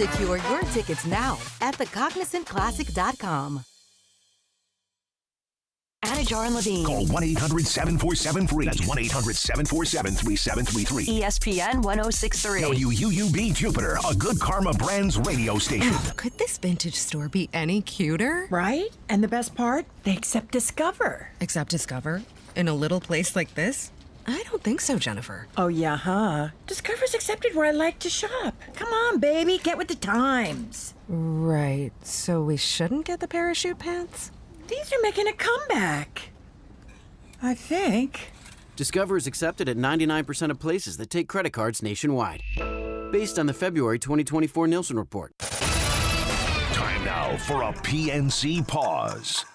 Secure your tickets now at thecognizantclassic.com. Anajar and Levine. Call 1-800-747-FREE. That's 1-800-747-3733. ESPN 1063. WUUB Jupiter, a Good Karma Brands radio station. Could this vintage store be any cuter? Right? And the best part? They accept Discover. Accept Discover? In a little place like this? I don't think so, Jennifer. Oh, yeah, huh? Discover's accepted where I like to shop. Come on, baby, get with the times. Right. So we shouldn't get the parachute pants? These are making a comeback. I think. Discover is accepted at 99% of places that take credit cards nationwide. Based on the February 2024 Nielsen report. Time now for a PNC pause.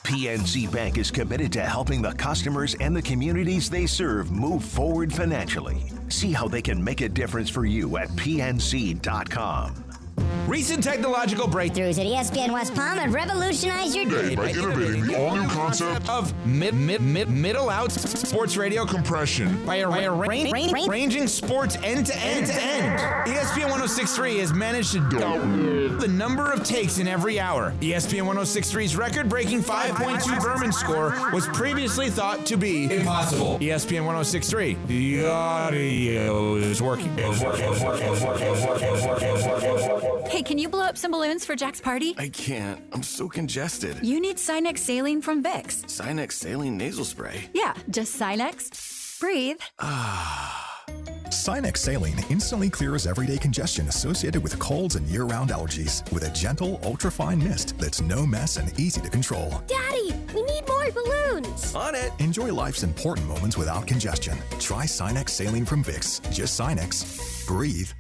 PNC Bank is committed to helping the customers and the communities they serve move forward financially. See how they can make a difference for you at PNC.com. Recent technological breakthroughs at ESPN West Palm have revolutionized your day by innovating the all-new concept of middle-out sports radio compression by arranging sports end-to-end. ESPN 1063 has managed to double the number of takes in every hour. ESPN 1063's record-breaking 5.2 Berman score was previously thought to be impossible. ESPN 1063, the audio is working. Hey, can you blow up some balloons for Jack's party? I can't. I'm so congested. You need Sinex Saline from Vicks. Sinex Saline nasal spray? Yeah, just Sinex. Breathe. Sinex Saline instantly clears everyday congestion associated with colds and year-round allergies with a gentle, ultra-fine mist that's no mess and easy to control. Daddy, we need more balloons. On it. Enjoy life's important moments without congestion. Try Sinex Saline from Vicks. Just Sinex. Breathe.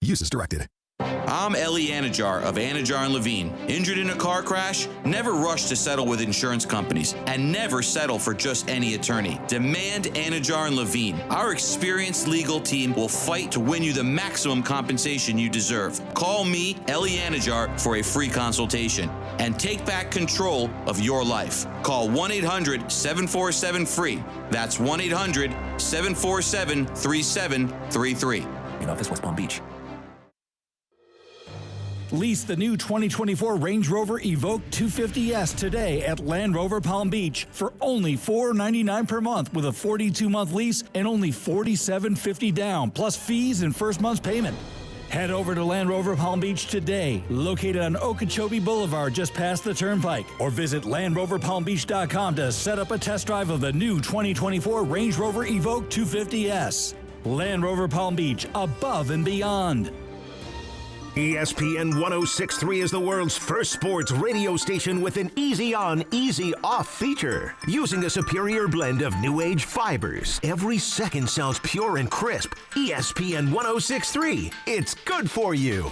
Use as directed. I'm Ellie Anajar of Anajar and Levine. Injured in a car crash? Never rush to settle with insurance companies and never settle for just any attorney. Demand Anajar and Levine. Our experienced legal team will fight to win you the maximum compensation you deserve. Call me, Ellie Anajar, for a free consultation and take back control of your life. Call 1-800-747-FREE. That's 1-800-747-3733. In office, West Palm Beach. Lease the new 2024 Range Rover Evoque 250S today at Land Rover Palm Beach for only $499 per month with a 42-month lease and only $47.50 down, plus fees and first month's payment. Head over to Land Rover Palm Beach today, located on Okeechobee Boulevard just past the Turnpike, or visit LandRoverPalmBeach.com to set up a test drive of the new 2024 Range Rover Evoque 250S. Land Rover Palm Beach, above and beyond. ESPN 1063 is the world's first sports radio station with an easy-on, easy-off feature. Using a superior blend of new age fibers, every second sounds pure and crisp. ESPN 1063. It's good for you.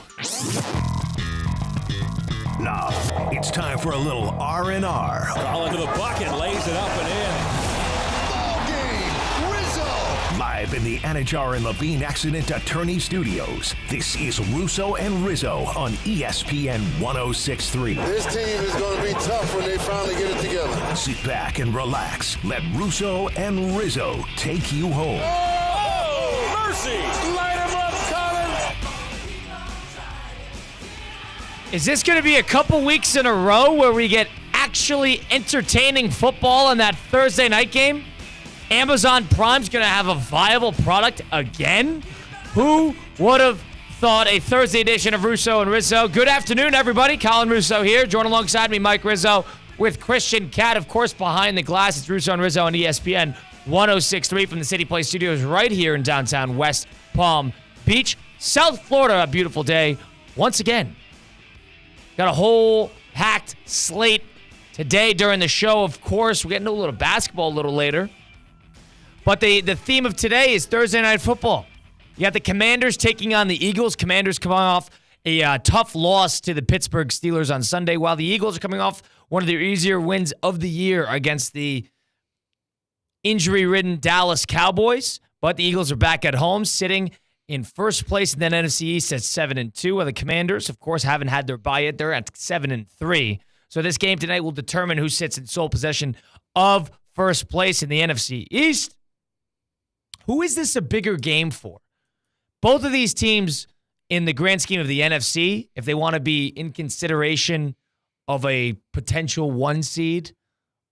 Now, it's time for a little R&R. All into the bucket, lays it up and in. Live in the Anajar and Levine Accident Attorney Studios, this is Russo and Rizzo on ESPN 1063. This team is going to be tough when they finally get it together. Sit back and relax. Let Russo and Rizzo take you home. Oh, mercy! Light him up, Colin! Is this going to be a couple weeks in a row where we get actually entertaining football in that Thursday night game? Amazon Prime's going to have a viable product again? Who would have thought? A Thursday edition of Russo and Rizzo. Good afternoon, everybody. Colin Russo here. Joined alongside me, Mike Rizzo, with Christian Cat, of course, behind the glass. It's Russo and Rizzo on ESPN 1063 from the City Place Studios right here in downtown West Palm Beach. South Florida, a beautiful day. Once again, got a whole packed slate today during the show, of course. We'll get into a little basketball a little later. But the theme of today is Thursday Night Football. You got the Commanders taking on the Eagles. Commanders coming off a tough loss to the Pittsburgh Steelers on Sunday, while the Eagles are coming off one of their easier wins of the year against the injury-ridden Dallas Cowboys. But the Eagles are back at home, sitting in first place in the NFC East at 7-2, while the Commanders, of course, haven't had their bye yet. They're at 7-3. So this game tonight will determine who sits in sole possession of first place in the NFC East. Who is this a bigger game for? Both of these teams in the grand scheme of the NFC, if they want to be in consideration of a potential 1 seed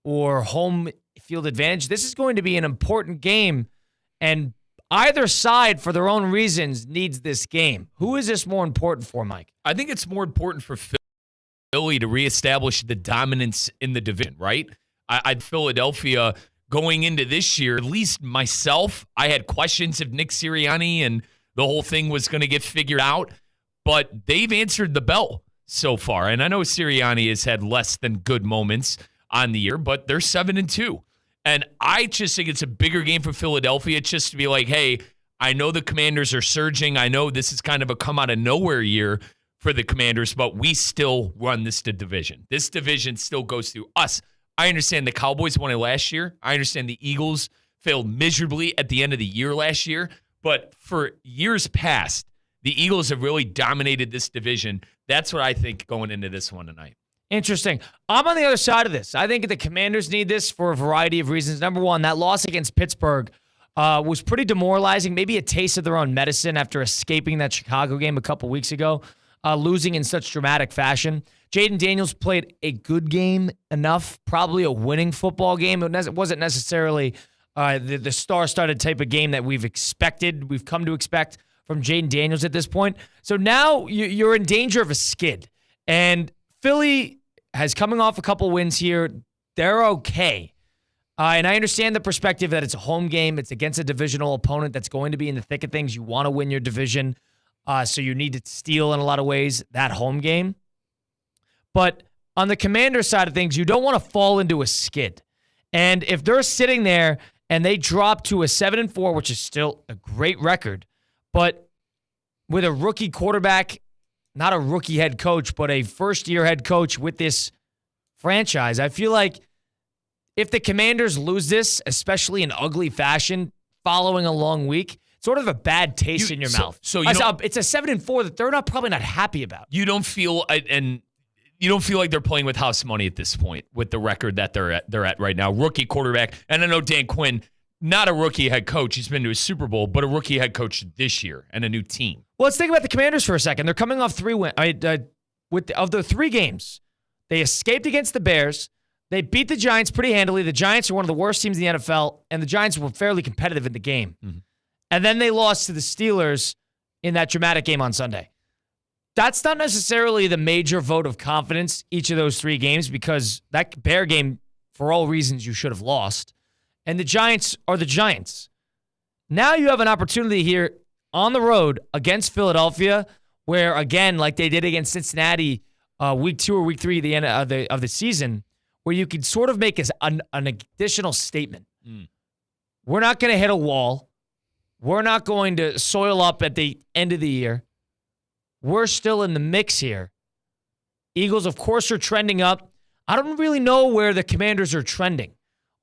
or home field advantage, this is going to be an important game. And either side, for their own reasons, needs this game. Who is this more important for, Mike? I think it's more important for Philly to reestablish the dominance in the division, right? I'd Philadelphia going into this year, at least myself, I had questions if Nick Sirianni and the whole thing was going to get figured out, but they've answered the bell so far. And I know Sirianni has had less than good moments on the year, but they're 7-2. And I just think it's a bigger game for Philadelphia just to be like, hey, I know the Commanders are surging. I know this is kind of a come out of nowhere year for the Commanders, but we still run this division. This division still goes through us. I understand the Cowboys won it last year. I understand the Eagles failed miserably at the end of the year last year. But for years past, the Eagles have really dominated this division. That's what I think going into this one tonight. Interesting. I'm on the other side of this. I think the Commanders need this for a variety of reasons. Number one, that loss against Pittsburgh was pretty demoralizing, maybe a taste of their own medicine after escaping that Chicago game a couple weeks ago, losing in such dramatic fashion. Jaden Daniels played a good game enough, probably a winning football game. It wasn't necessarily the star-studded type of game that we've come to expect from Jaden Daniels at this point. So now you're in danger of a skid. And Philly has coming off a couple wins here. They're okay. And I understand the perspective that it's a home game. It's against a divisional opponent that's going to be in the thick of things. You want to win your division, so you need to steal in a lot of ways that home game. But on the Commander side of things, you don't want to fall into a skid. And if they're sitting there and they drop to a 7-4, which is still a great record, but with a rookie quarterback, not a rookie head coach, but a first-year head coach with this franchise, I feel like if the Commanders lose this, especially in ugly fashion, following a long week, sort of a bad taste in your mouth. So it's a 7-4 that they're probably not happy about. You don't feel like they're playing with house money at this point with the record that they're at right now. Rookie quarterback, and I know Dan Quinn, not a rookie head coach. He's been to a Super Bowl, but a rookie head coach this year and a new team. Well, let's think about the Commanders for a second. They're coming off 3 wins. Of the 3 games, they escaped against the Bears. They beat the Giants pretty handily. The Giants are one of the worst teams in the NFL, and the Giants were fairly competitive in the game. Mm-hmm. And then they lost to the Steelers in that dramatic game on Sunday. That's not necessarily the major vote of confidence each of those 3 games, because that Bear game, for all reasons, you should have lost. And the Giants are the Giants. Now you have an opportunity here on the road against Philadelphia, where, again, like they did against Cincinnati week 2 or week 3 at the end of the season, where you could sort of make an additional statement. We're not going to hit a wall. We're not going to soil up at the end of the year. We're still in the mix here. Eagles, of course, are trending up. I don't really know where the Commanders are trending.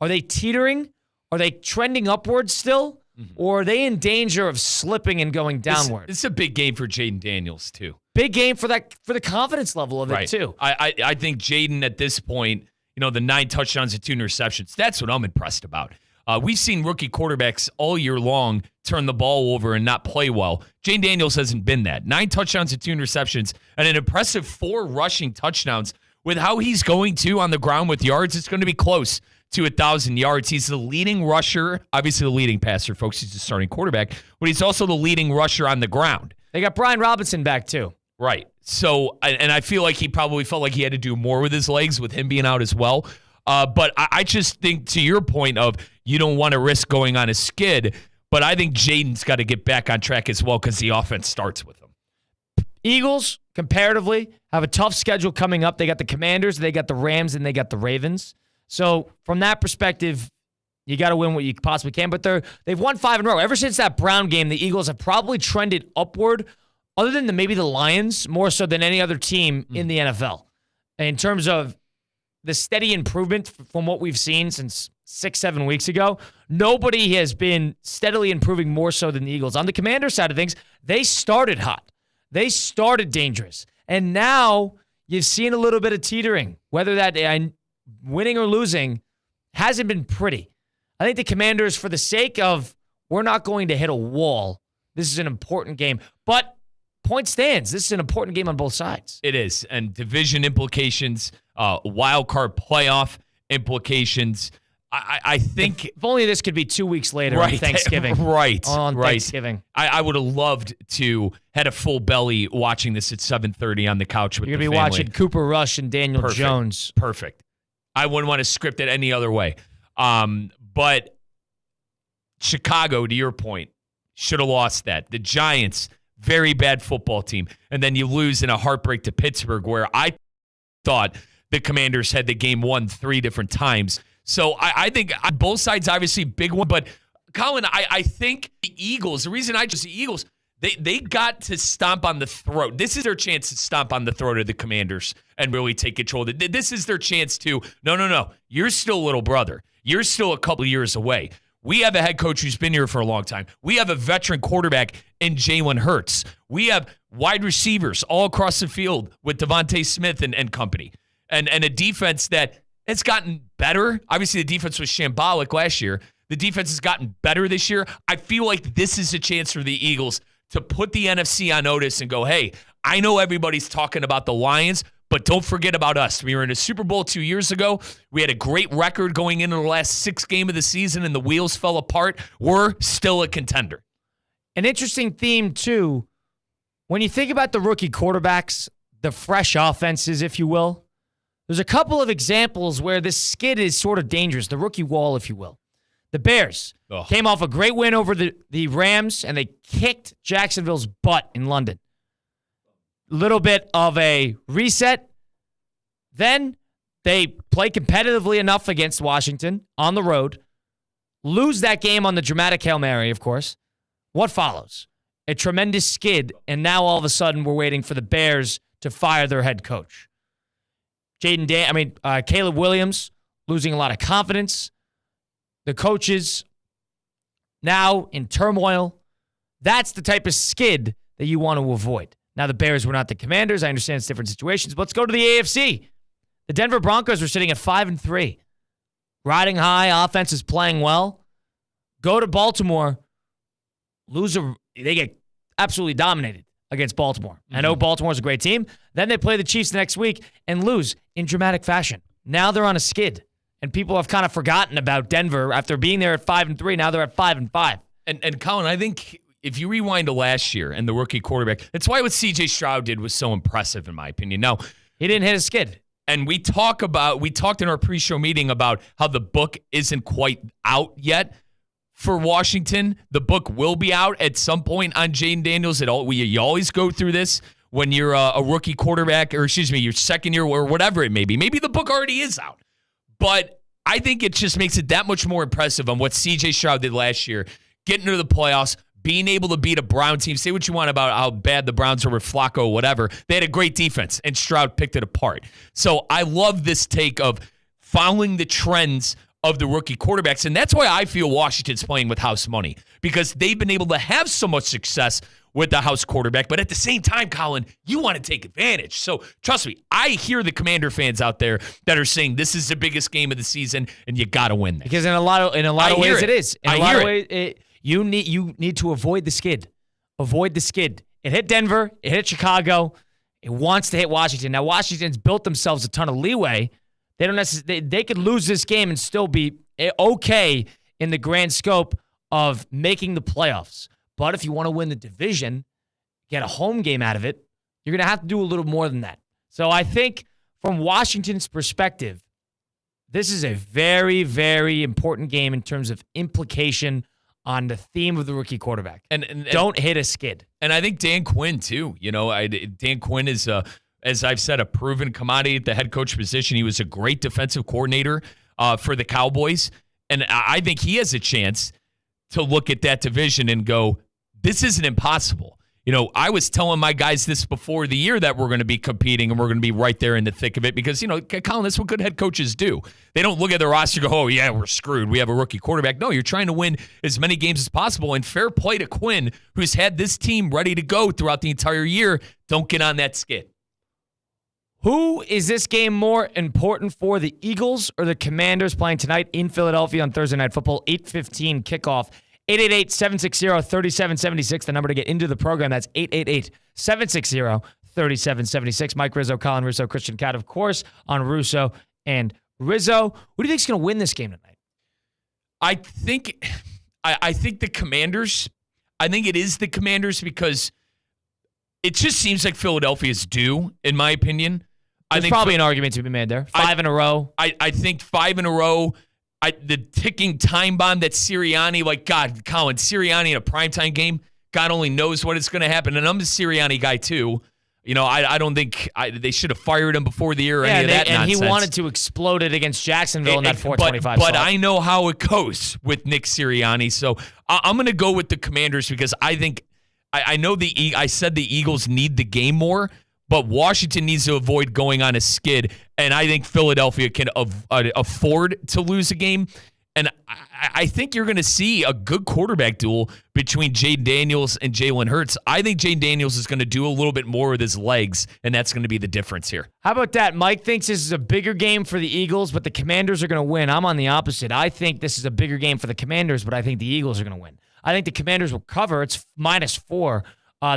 Are they teetering? Are they trending upwards still? Mm-hmm. Or are they in danger of slipping and going downward? It's a big game for Jaden Daniels, too. Big game for the confidence level of it, too. I think Jaden at this point, the 9 touchdowns and 2 interceptions, that's what I'm impressed about. We've seen rookie quarterbacks all year long turn the ball over and not play well. Jaden Daniels hasn't been that. 9 touchdowns and 2 interceptions and an impressive 4 rushing touchdowns. With how he's going to on the ground with yards, it's going to be close to 1,000 yards. He's the leading rusher, obviously the leading passer, folks. He's the starting quarterback, but he's also the leading rusher on the ground. They got Brian Robinson back, too. Right. So, and I feel like he probably felt like he had to do more with his legs with him being out as well. But I just think, to your point of you don't want to risk going on a skid, but I think Jaden's got to get back on track as well because the offense starts with him. Eagles, comparatively, have a tough schedule coming up. They got the Commanders, they got the Rams, and they got the Ravens. So from that perspective, you got to win what you possibly can. But they've won 5 in a row. Ever since that Brown game, the Eagles have probably trended upward, other than maybe the Lions, more so than any other team in the NFL. In terms of the steady improvement from what we've seen since 6-7 weeks ago, nobody has been steadily improving more so than the Eagles. On the Commander side of things, they started hot. They started dangerous. And now you've seen a little bit of teetering. Whether that winning or losing hasn't been pretty. I think the Commanders, for the sake of we're not going to hit a wall, this is an important game. But point stands. This is an important game on both sides. It is. And division implications, wild card playoff implications. I think if only this could be 2 weeks later on Thanksgiving. On Thanksgiving. I would have loved to had a full belly watching this at 7:30 on the couch with You're the going to be family. watching Cooper Rush and Daniel Jones. Perfect. I wouldn't want to script it any other way. But Chicago, to your point, should have lost that. The Giants, very bad football team. And then you lose in a heartbreak to Pittsburgh, where I thought the Commanders had the game won 3 different times. So I think on both sides, obviously, big one. But, Colin, I think the Eagles, the reason I just the Eagles, they got to stomp on the throat. This is their chance to stomp on the throat of the Commanders and really take control. This is their chance to, no. You're still little brother. You're still a couple of years away. We have a head coach who's been here for a long time. We have a veteran quarterback in Jalen Hurts. We have wide receivers all across the field with Devontae Smith and company. And a defense that has gotten better. Obviously, the defense was shambolic last year. The defense has gotten better this year. I feel like this is a chance for the Eagles to put the NFC on notice and go, hey, I know everybody's talking about the Lions, but don't forget about us. We were in a Super Bowl 2 years ago. We had a great record going into the last 6 games of the season, and the wheels fell apart. We're still a contender. An interesting theme, too, when you think about the rookie quarterbacks, the fresh offenses, if you will, there's a couple of examples where this skid is sort of dangerous, the rookie wall, if you will. The Bears came off a great win over the Rams, and they kicked Jacksonville's butt in London. Little bit of a reset. Then they play competitively enough against Washington on the road, lose that game on the dramatic Hail Mary, of course. What follows? A tremendous skid, and now all of a sudden we're waiting for the Bears to fire their head coach. Caleb Williams losing a lot of confidence. The coaches now in turmoil. That's the type of skid that you want to avoid. Now, the Bears were not the Commanders. I understand it's different situations, but let's go to the AFC. The Denver Broncos are sitting at 5-3. Riding high, offense is playing well. Go to Baltimore. They get absolutely dominated against Baltimore. I know Baltimore's a great team. Then they play the Chiefs the next week and lose in dramatic fashion. Now they're on a skid, and people have kind of forgotten about Denver after being there at 5-3. Now they're at 5-5. And Colin, I think if you rewind to last year and the rookie quarterback, that's why what C.J. Stroud did was so impressive, in my opinion. Now, he didn't hit a skid. And we talked in our pre-show meeting about how the book isn't quite out yet for Washington. The book will be out at some point on Jaden Daniels. You always go through this when you're a rookie quarterback, or your second year or whatever it may be. Maybe the book already is out. But I think it just makes it that much more impressive on what C.J. Stroud did last year, getting into the playoffs, being able to beat a Brown team. Say what you want about how bad the Browns were with Flacco, whatever. They had a great defense, and Stroud picked it apart. So I love this take of following the trends of the rookie quarterbacks, and that's why I feel Washington's playing with house money, because they've been able to have so much success with the house quarterback. But at the same time, Colin, you want to take advantage. So trust me, I hear the Commander fans out there that are saying this is the biggest game of the season, and you got to win this. Because in a lot of ways, it is. In a lot of ways, you need to avoid the skid. Avoid the skid. It hit Denver. It hit Chicago. It wants to hit Washington. Now, Washington's built themselves a ton of leeway. They don't necessarily. They could lose this game and still be okay in the grand scope of making the playoffs. But if you want to win the division, get a home game out of it, you're going to have to do a little more than that. So I think from Washington's perspective, this is a very, very important game in terms of implication on the theme of the rookie quarterback. And don't hit a skid. And I think Dan Quinn, too. Dan Quinn is, as I've said, a proven commodity at the head coach position. He was a great defensive coordinator for the Cowboys. And I think he has a chance to look at that division and go, this isn't impossible. I was telling my guys this before the year that we're going to be competing and we're going to be right there in the thick of it because, Colin, that's what good head coaches do. They don't look at their roster and go, oh, yeah, we're screwed. We have a rookie quarterback. No, you're trying to win as many games as possible. And fair play to Quinn, who's had this team ready to go throughout the entire year. Don't get on that skid. Who is this game more important for, the Eagles or the Commanders playing tonight in Philadelphia on Thursday Night Football, 8:15 kickoff 888-760-3776, the number to get into the program. That's 888-760-3776. Mike Rizzo, Colin Russo, Christian Cat, of course, on Russo and Rizzo. Who do you think is going to win this game tonight? I think the Commanders. I think it is the Commanders because it just seems like Philadelphia's due, in my opinion. There's probably an argument to be made there. 5 in a row. I think 5 in a row. The ticking time bomb that Sirianni, God, Colin, Sirianni in a primetime game, God only knows what is going to happen. And I'm a Sirianni guy too. I don't think they should have fired him before the year or any of that nonsense. And he wanted to explode it against Jacksonville in that 425 But I know how it goes with Nick Sirianni. So I'm going to go with the Commanders because I think I know I said the Eagles need the game more, but Washington needs to avoid going on a skid, and I think Philadelphia can afford to lose a game. And I think you're going to see a good quarterback duel between Jayden Daniels and Jalen Hurts. I think Jayden Daniels is going to do a little bit more with his legs, and that's going to be the difference here. How about that? Mike thinks this is a bigger game for the Eagles, but the Commanders are going to win. I'm on the opposite. I think this is a bigger game for the Commanders, but I think the Eagles are going to win. I think the Commanders will cover. It's -4.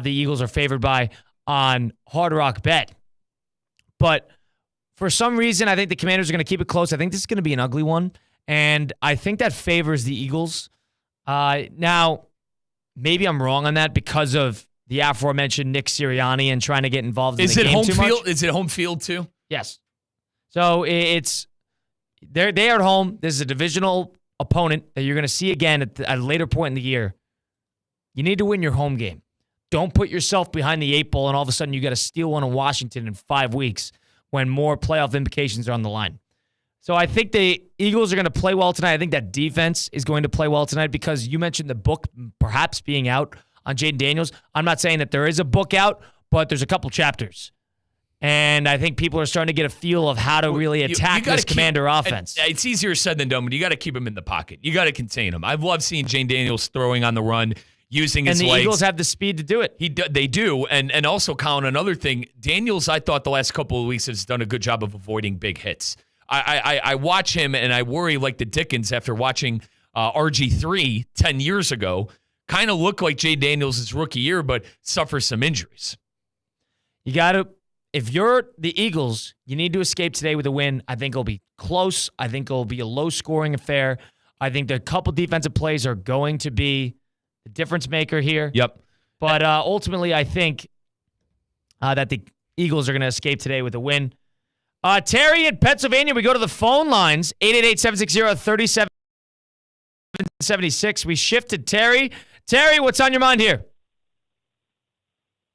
The Eagles are favored by on Hard Rock Bet. But for some reason, I think the Commanders are going to keep it close. I think this is going to be an ugly one, and I think that favors the Eagles. Now, maybe I'm wrong on that because of the aforementioned Nick Sirianni and trying to get involved in the game too much. Is it home field too? Yes. So they are at home. This is a divisional opponent that you're going to see again at a later point in the year. You need to win your home game. Don't put yourself behind the 8 ball and all of a sudden you got to steal one in Washington in 5 weeks when more playoff implications are on the line. So I think the Eagles are going to play well tonight. I think that defense is going to play well tonight because you mentioned the book perhaps being out on Jayden Daniels. I'm not saying that there is a book out, but there's a couple chapters. And I think people are starting to get a feel of how to really attack this Commander offense. It's easier said than done, but you got to keep him in the pocket. You got to contain him. I've loved seeing Jayden Daniels throwing on the run, using his legs. And the Eagles have the speed to do it. They do. And also, Colin, another thing, Daniels, I thought the last couple of weeks has done a good job of avoiding big hits. I watch him, and I worry like the Dickens after watching RG3 10 years ago. Kind of look like Jay Daniels' rookie year, but suffers some injuries. You got to, if you're the Eagles, you need to escape today with a win. I think it'll be close. I think it'll be a low-scoring affair. I think the couple defensive plays are going to be the difference maker here. Yep. But ultimately, I think that the Eagles are going to escape today with a win. Terry in Pennsylvania, we go to the phone lines, 888-760-3776. We shifted Terry. Terry, what's on your mind here?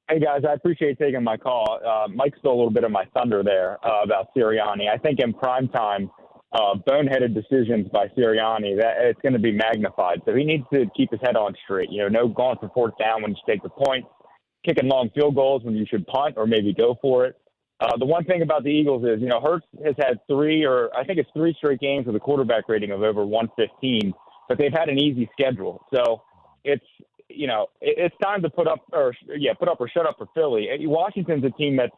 Hey, guys, I appreciate taking my call. Mike stole a little bit of my thunder there about Sirianni. I think in primetime, boneheaded decisions by Sirianni, that it's going to be magnified. So he needs to keep his head on straight. No going for fourth down when you take the point, kicking long field goals when you should punt or maybe go for it. The one thing about the Eagles is, Hurts has had 3 straight games with a quarterback rating of over 115, but they've had an easy schedule. So it's time to put up or shut up for Philly. Washington's a team that's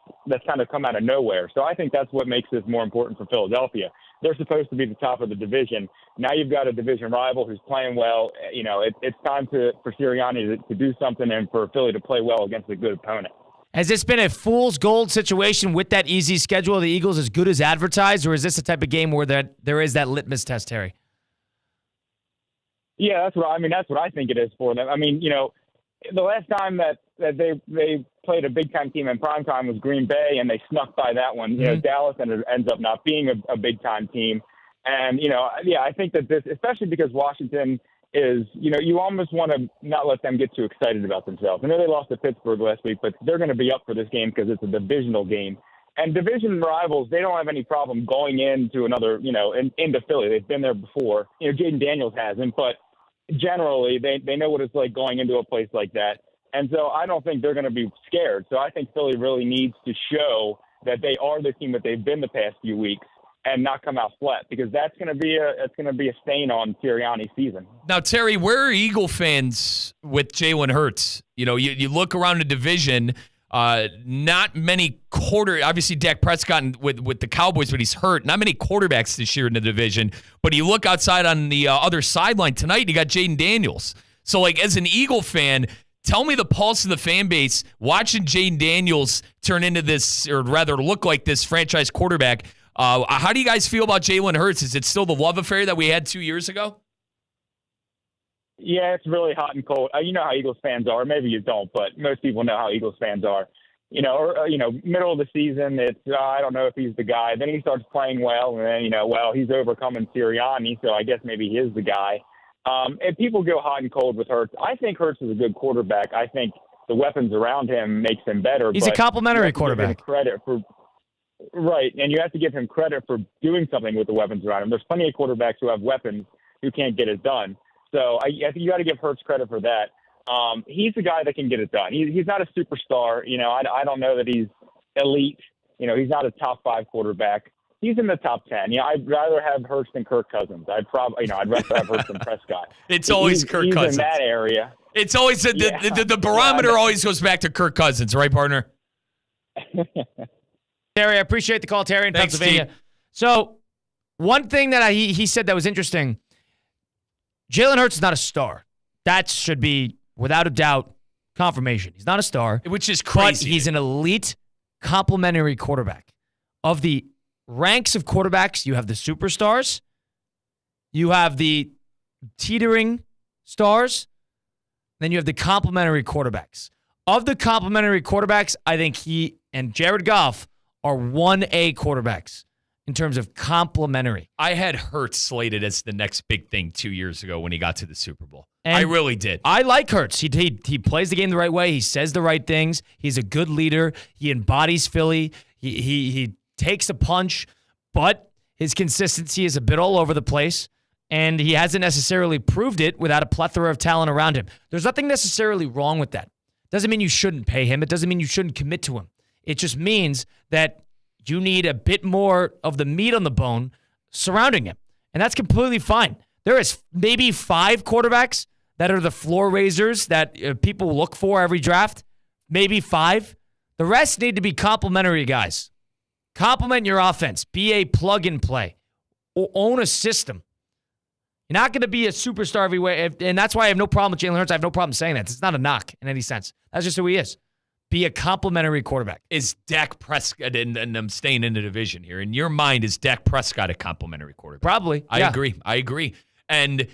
kind of come out of nowhere. So I think that's what makes this more important for Philadelphia. They're supposed to be the top of the division. Now you've got a division rival who's playing well. It's time for Sirianni to do something and for Philly to play well against a good opponent. Has this been a fool's gold situation with that easy schedule of the Eagles as good as advertised, or is this the type of game where there is that litmus test, Terry? Yeah, that's what I think it is for them. The last time that they played a big-time team in primetime was Green Bay, and they snuck by that one. Dallas ends up not being a big-time team. And, I think that this, especially because Washington is, you almost want to not let them get too excited about themselves. I know they lost to Pittsburgh last week, but they're going to be up for this game because it's a divisional game. And division rivals, they don't have any problem going into another, into Philly. They've been there before. Jayden Daniels hasn't, but generally they know what it's like going into a place like that. And so I don't think they're going to be scared. So I think Philly really needs to show that they are the team that they've been the past few weeks and not come out flat, because that's going to be a stain on Sirianni's season. Now, Terry, where are Eagle fans with Jalen Hurts? You look around the division, not many obviously Dak Prescott with the Cowboys, but he's hurt. Not many quarterbacks this year in the division. But you look outside on the other sideline tonight, you got Jayden Daniels. So, like, as an Eagle fan, tell me the pulse of the fan base watching Jane Daniels turn into this, or rather look like this franchise quarterback. How do you guys feel about Jalen Hurts? Is it still the love affair that we had 2 years ago? Yeah, it's really hot and cold. You know how Eagles fans are. Maybe you don't, but most people know how Eagles fans are. Middle of the season, it's I don't know if he's the guy. Then he starts playing well, and then he's overcoming Sirianni, so I guess maybe he is the guy. And people go hot and cold with Hurts. I think Hurts is a good quarterback. I think the weapons around him makes him better. He's a complimentary quarterback. Right, and you have to give him credit for doing something with the weapons around him. There's plenty of quarterbacks who have weapons who can't get it done. So I think you got to give Hurts credit for that. He's the guy that can get it done. He's not a superstar. I don't know that he's elite. He's not a top 5 quarterback. He's in the top 10. I'd rather have Hurts than Kirk Cousins. I'd rather have Hurts than Prescott. It's always Kirk Cousins. He's in that area. It's always the barometer always goes back to Kirk Cousins, right, partner? Terry, I appreciate the call, Terry in Thanks, Pennsylvania. Steve. So, one thing that he said that was interesting, Jalen Hurts is not a star. That should be, without a doubt, confirmation. He's not a star. Which is crazy. But he's an elite complementary quarterback. Of the ranks of quarterbacks, you have the superstars, you have the teetering stars, then you have the complementary quarterbacks. Of the complementary quarterbacks, I think he and Jared Goff are 1A quarterbacks in terms of complementary. I had Hurts slated as the next big thing 2 years ago when he got to the Super Bowl. And I really did. I like Hurts. He plays the game the right way. He says the right things. He's a good leader. He embodies Philly. He takes a punch, but his consistency is a bit all over the place, and he hasn't necessarily proved it without a plethora of talent around him. There's nothing necessarily wrong with that. Doesn't mean you shouldn't pay him. It doesn't mean you shouldn't commit to him. It just means that you need a bit more of the meat on the bone surrounding him, and that's completely fine. There is maybe 5 quarterbacks that are the floor raisers that people look for every draft. Maybe 5. The rest need to be complementary guys. Complement your offense. Be a plug-and-play. Own a system. You're not going to be a superstar everywhere, and that's why I have no problem with Jalen Hurts. I have no problem saying that. It's not a knock in any sense. That's just who he is. Be a complimentary quarterback. Is Dak Prescott, and I'm staying in the division here, in your mind, is Dak Prescott a complimentary quarterback? Probably. I agree. And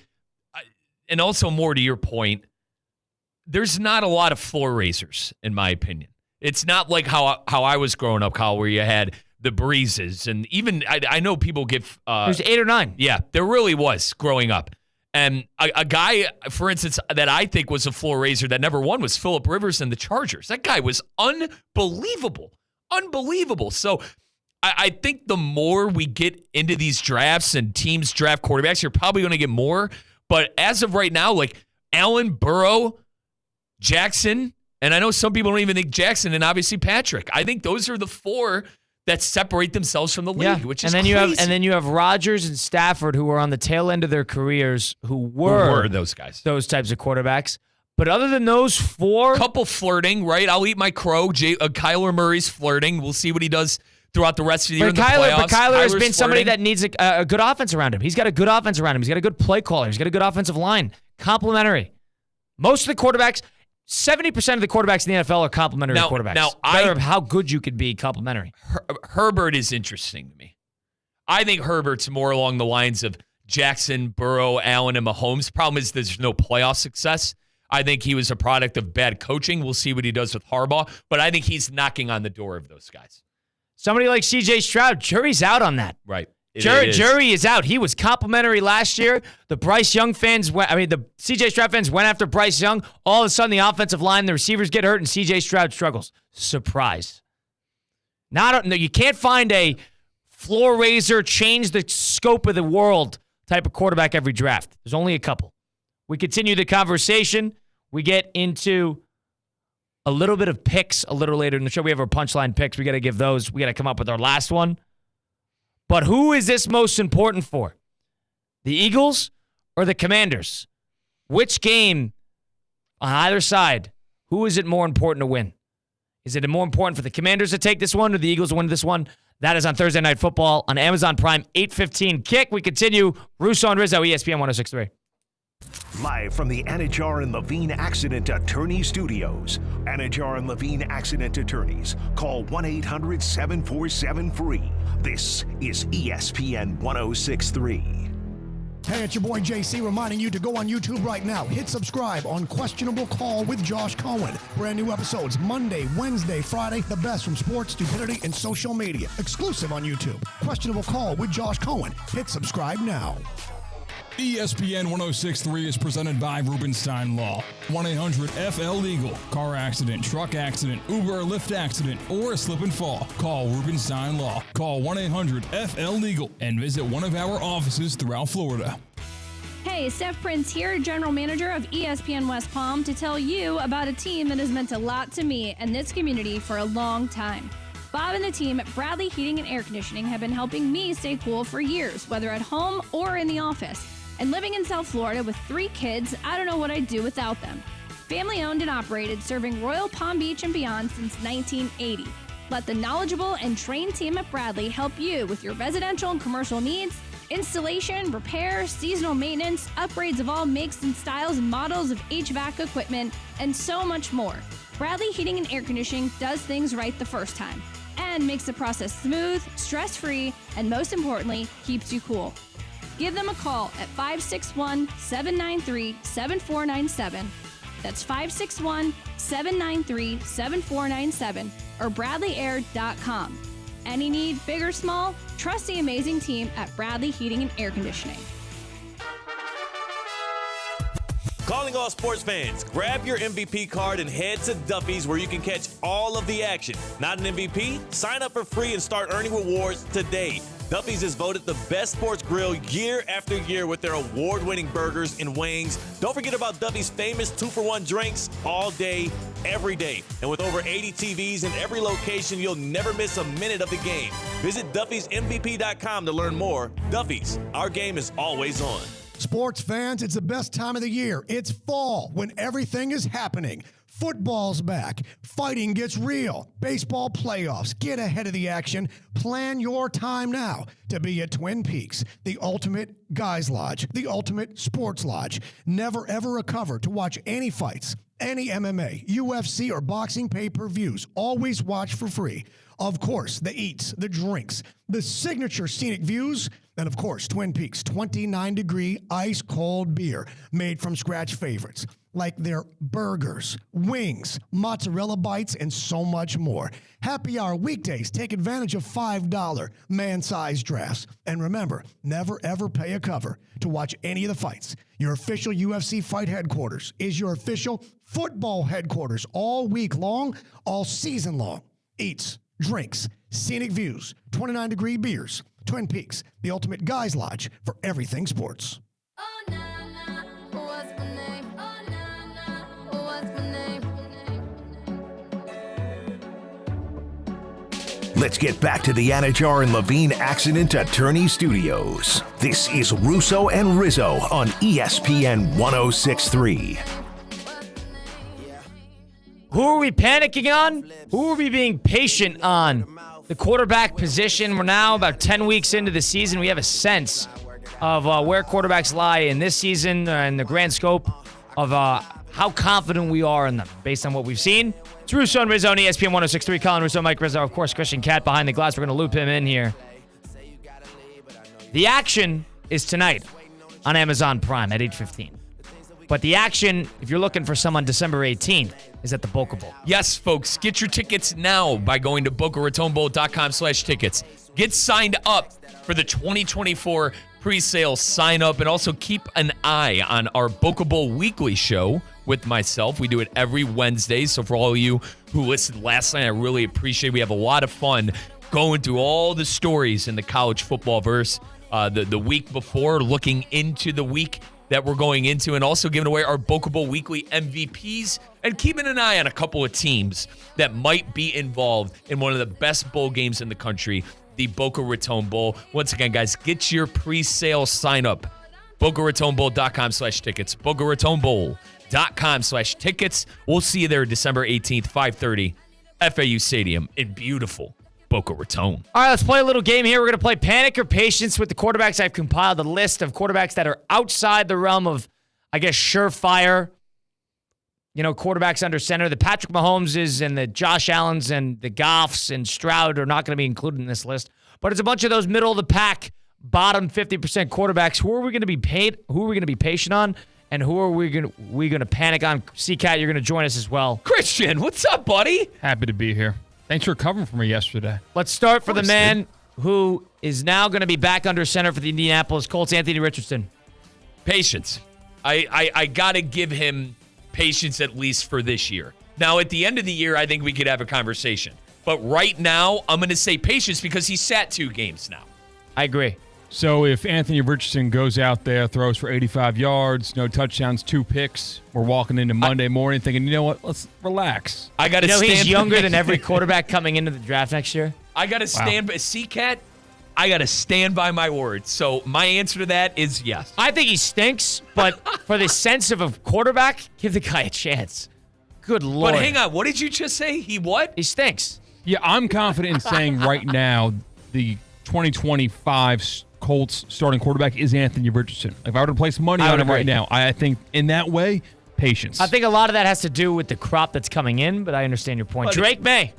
also, more to your point, there's not a lot of floor raisers, in my opinion. It's not like how I was growing up, Kyle, where you had the Breezes, and even I know people give there's 8 or 9. Yeah, there really was growing up. And a guy, for instance, that I think was a floor raiser that never won was Phillip Rivers and the Chargers. That guy was unbelievable. So I think the more we get into these drafts and teams draft quarterbacks, you're probably going to get more. But as of right now, like Allen, Burrow, Jackson, and I know some people don't even think Jackson, and obviously Patrick. I think those are the 4 that separate themselves from the league, which is crazy. You have Rodgers and Stafford, who are on the tail end of their careers, who were those guys, those types of quarterbacks. But other than those 4, couple flirting, right? I'll eat my crow. Kyler Murray's flirting. We'll see what he does throughout the rest of the year in the playoffs. But Kyler has been somebody that needs a good offense around him. He's got a good offense around him. He's got a good play caller. He's got a good offensive line. Complimentary. Most of the quarterbacks, 70% of the quarterbacks in the NFL are complimentary quarterbacks. Now, matter of how good you could be complimentary. Herbert is interesting to me. I think Herbert's more along the lines of Jackson, Burrow, Allen, and Mahomes. Problem is there's no playoff success. I think he was a product of bad coaching. We'll see what he does with Harbaugh, but I think he's knocking on the door of those guys. Somebody like C.J. Stroud, jury's out on that. Right. Jury is out. He was complimentary last year. The Bryce Young fans, the C.J. Stroud fans went after Bryce Young. All of a sudden, the offensive line, the receivers get hurt, and C.J. Stroud struggles. Surprise. You can't find a floor raiser, change the scope of the world type of quarterback every draft. There's only a couple. We continue the conversation. We get into a little bit of picks a little later in the show. We have our punchline picks. We got to give those. We got to come up with our last one. But who is this most important for? The Eagles or the Commanders? Which game on either side, who is it more important to win? Is it more important for the Commanders to take this one or the Eagles to win this one? That is on Thursday Night Football on Amazon Prime, 8:15 kick. We continue. Russo and Rizzo, ESPN 106.3. Live from the Anajar and Levine Accident Attorney Studios. Anajar and Levine Accident Attorneys. Call 1-800-747-FREE. This is ESPN 1063. Hey, it's your boy JC reminding you to go on YouTube right now. Hit subscribe on Questionable Call with Josh Cohen. Brand new episodes Monday, Wednesday, Friday. The best from sports, stupidity, and social media. Exclusive on YouTube. Questionable Call with Josh Cohen. Hit subscribe now. ESPN 1063 is presented by Rubenstein Law. 1-800-FL-LEGAL. Car accident, truck accident, Uber or Lyft accident, or a slip and fall. Call Rubenstein Law. Call 1-800-FL-LEGAL and visit one of our offices throughout Florida. Hey, Steph Prince here, General Manager of ESPN West Palm, to tell you about a team that has meant a lot to me and this community for a long time. Bob and the team at Bradley Heating and Air Conditioning have been helping me stay cool for years, whether at home or in the office. And living in South Florida with 3 kids, I don't know what I'd do without them. Family owned and operated, serving Royal Palm Beach and beyond since 1980. Let the knowledgeable and trained team at Bradley help you with your residential and commercial needs, installation, repair, seasonal maintenance, upgrades of all makes and styles and models of HVAC equipment, and so much more. Bradley Heating and Air Conditioning does things right the first time and makes the process smooth, stress-free, and most importantly, keeps you cool. Give them a call at 561-793-7497. That's 561-793-7497 or BradleyAir.com. Any need, big or small, trust the amazing team at Bradley Heating and Air Conditioning. Calling all sports fans, grab your MVP card and head to Duffy's where you can catch all of the action. Not an MVP? Sign up for free and start earning rewards today. Duffy's is voted the best sports grill year after year with their award-winning burgers and wings. Don't forget about Duffy's famous 2-for-1 drinks all day, every day. And with over 80 TVs in every location, you'll never miss a minute of the game. Visit Duffy'sMVP.com to learn more. Duffy's, our game is always on. Sports fans, it's the best time of the year. It's fall when everything is happening. Football's back. Fighting gets real. Baseball playoffs. Get ahead of the action. Plan your time now to be at Twin Peaks, the ultimate guys lodge, the ultimate sports lodge. Never ever a cover to watch any fights, any MMA, UFC, or boxing pay-per-views. Always watch for free. Of course, the eats, the drinks, the signature scenic views, and of course, Twin Peaks 29-degree ice-cold beer made from scratch favorites like their burgers, wings, mozzarella bites, and so much more. Happy hour weekdays. Take advantage of $5 man-sized drafts. And remember, never ever pay a cover to watch any of the fights. Your official UFC fight headquarters is your official football headquarters all week long, all season long. Eats, drinks, scenic views, 29-degree beers. Twin Peaks, the ultimate guys lodge for everything sports. Let's get back to the Anajar and Levine Accident Attorney Studios. This is Russo and Rizzo on ESPN 1063. Who are we panicking on? Who are we being patient on? The quarterback position. We're now about 10 weeks into the season. We have a sense of where quarterbacks lie in this season and the grand scope of how confident we are in them based on what we've seen. It's Russo and Rizzo on ESPN 1063. Colin Russo, Mike Rizzo, of course, Christian Cat behind the glass. We're going to loop him in here. The action is tonight on Amazon Prime at 8:15. But the action, if you're looking for some on December 18th, is at the Boca Bowl. Yes, folks, get your tickets now by going to BocaRatonBowl.com/tickets. Get signed up for the 2024 pre-sale sign up, and also keep an eye on our Boca Bowl weekly show with myself. We do it every Wednesday, so for all of you who listened last night, I really appreciate it. We have a lot of fun going through all the stories in the college football verse the week before, looking into the week that we're going into, and also giving away our Boca Bowl weekly MVPs and keeping an eye on a couple of teams that might be involved in one of the best bowl games in the country, the Boca Raton Bowl. Once again, guys, get your pre-sale sign up. BocaRatonBowl.com/tickets. BocaRatonBowl.com/tickets. We'll see you there December 18th, 5:30, FAU Stadium in beautiful Boca Raton. All right, let's play a little game here. We're going to play Panic or Patience with the quarterbacks. I've compiled a list of quarterbacks that are outside the realm of I guess, surefire, quarterbacks under center. The Patrick Mahomeses and the Josh Allens and the Goffs and Stroud are not going to be included in this list. But it's a bunch of those middle of the pack, bottom 50% quarterbacks. Who are we going to be paid? Who are we going to be patient on? And who are we going to panic on? C-Cat, you're going to join us as well. Christian, what's up, buddy? Happy to be here. Thanks for covering for me yesterday. Let's start for the man who is now going to be back under center for the Indianapolis Colts, Anthony Richardson. Patience. I got to give him patience at least for this year. Now, at the end of the year, I think we could have a conversation. But right now, I'm going to say patience because he sat 2 games now. I agree. So if Anthony Richardson goes out there, throws for 85 yards, no touchdowns, 2 picks, we're walking into Monday morning thinking, you know what, let's relax. I got to stand. He's younger than every quarterback coming into the draft next year. I got to stand by C-Cat. I got to stand by my words. So my answer to that is yes. I think he stinks, but for the sense of a quarterback, give the guy a chance. Good Lord. But hang on, what did you just say? He what? He stinks. Yeah, I'm confident in saying right now the 2025 Colts starting quarterback is Anthony Richardson. If I were to place money on him right now, I think in that way, patience. I think a lot of that has to do with the crop that's coming in, but I understand your point. Drake May,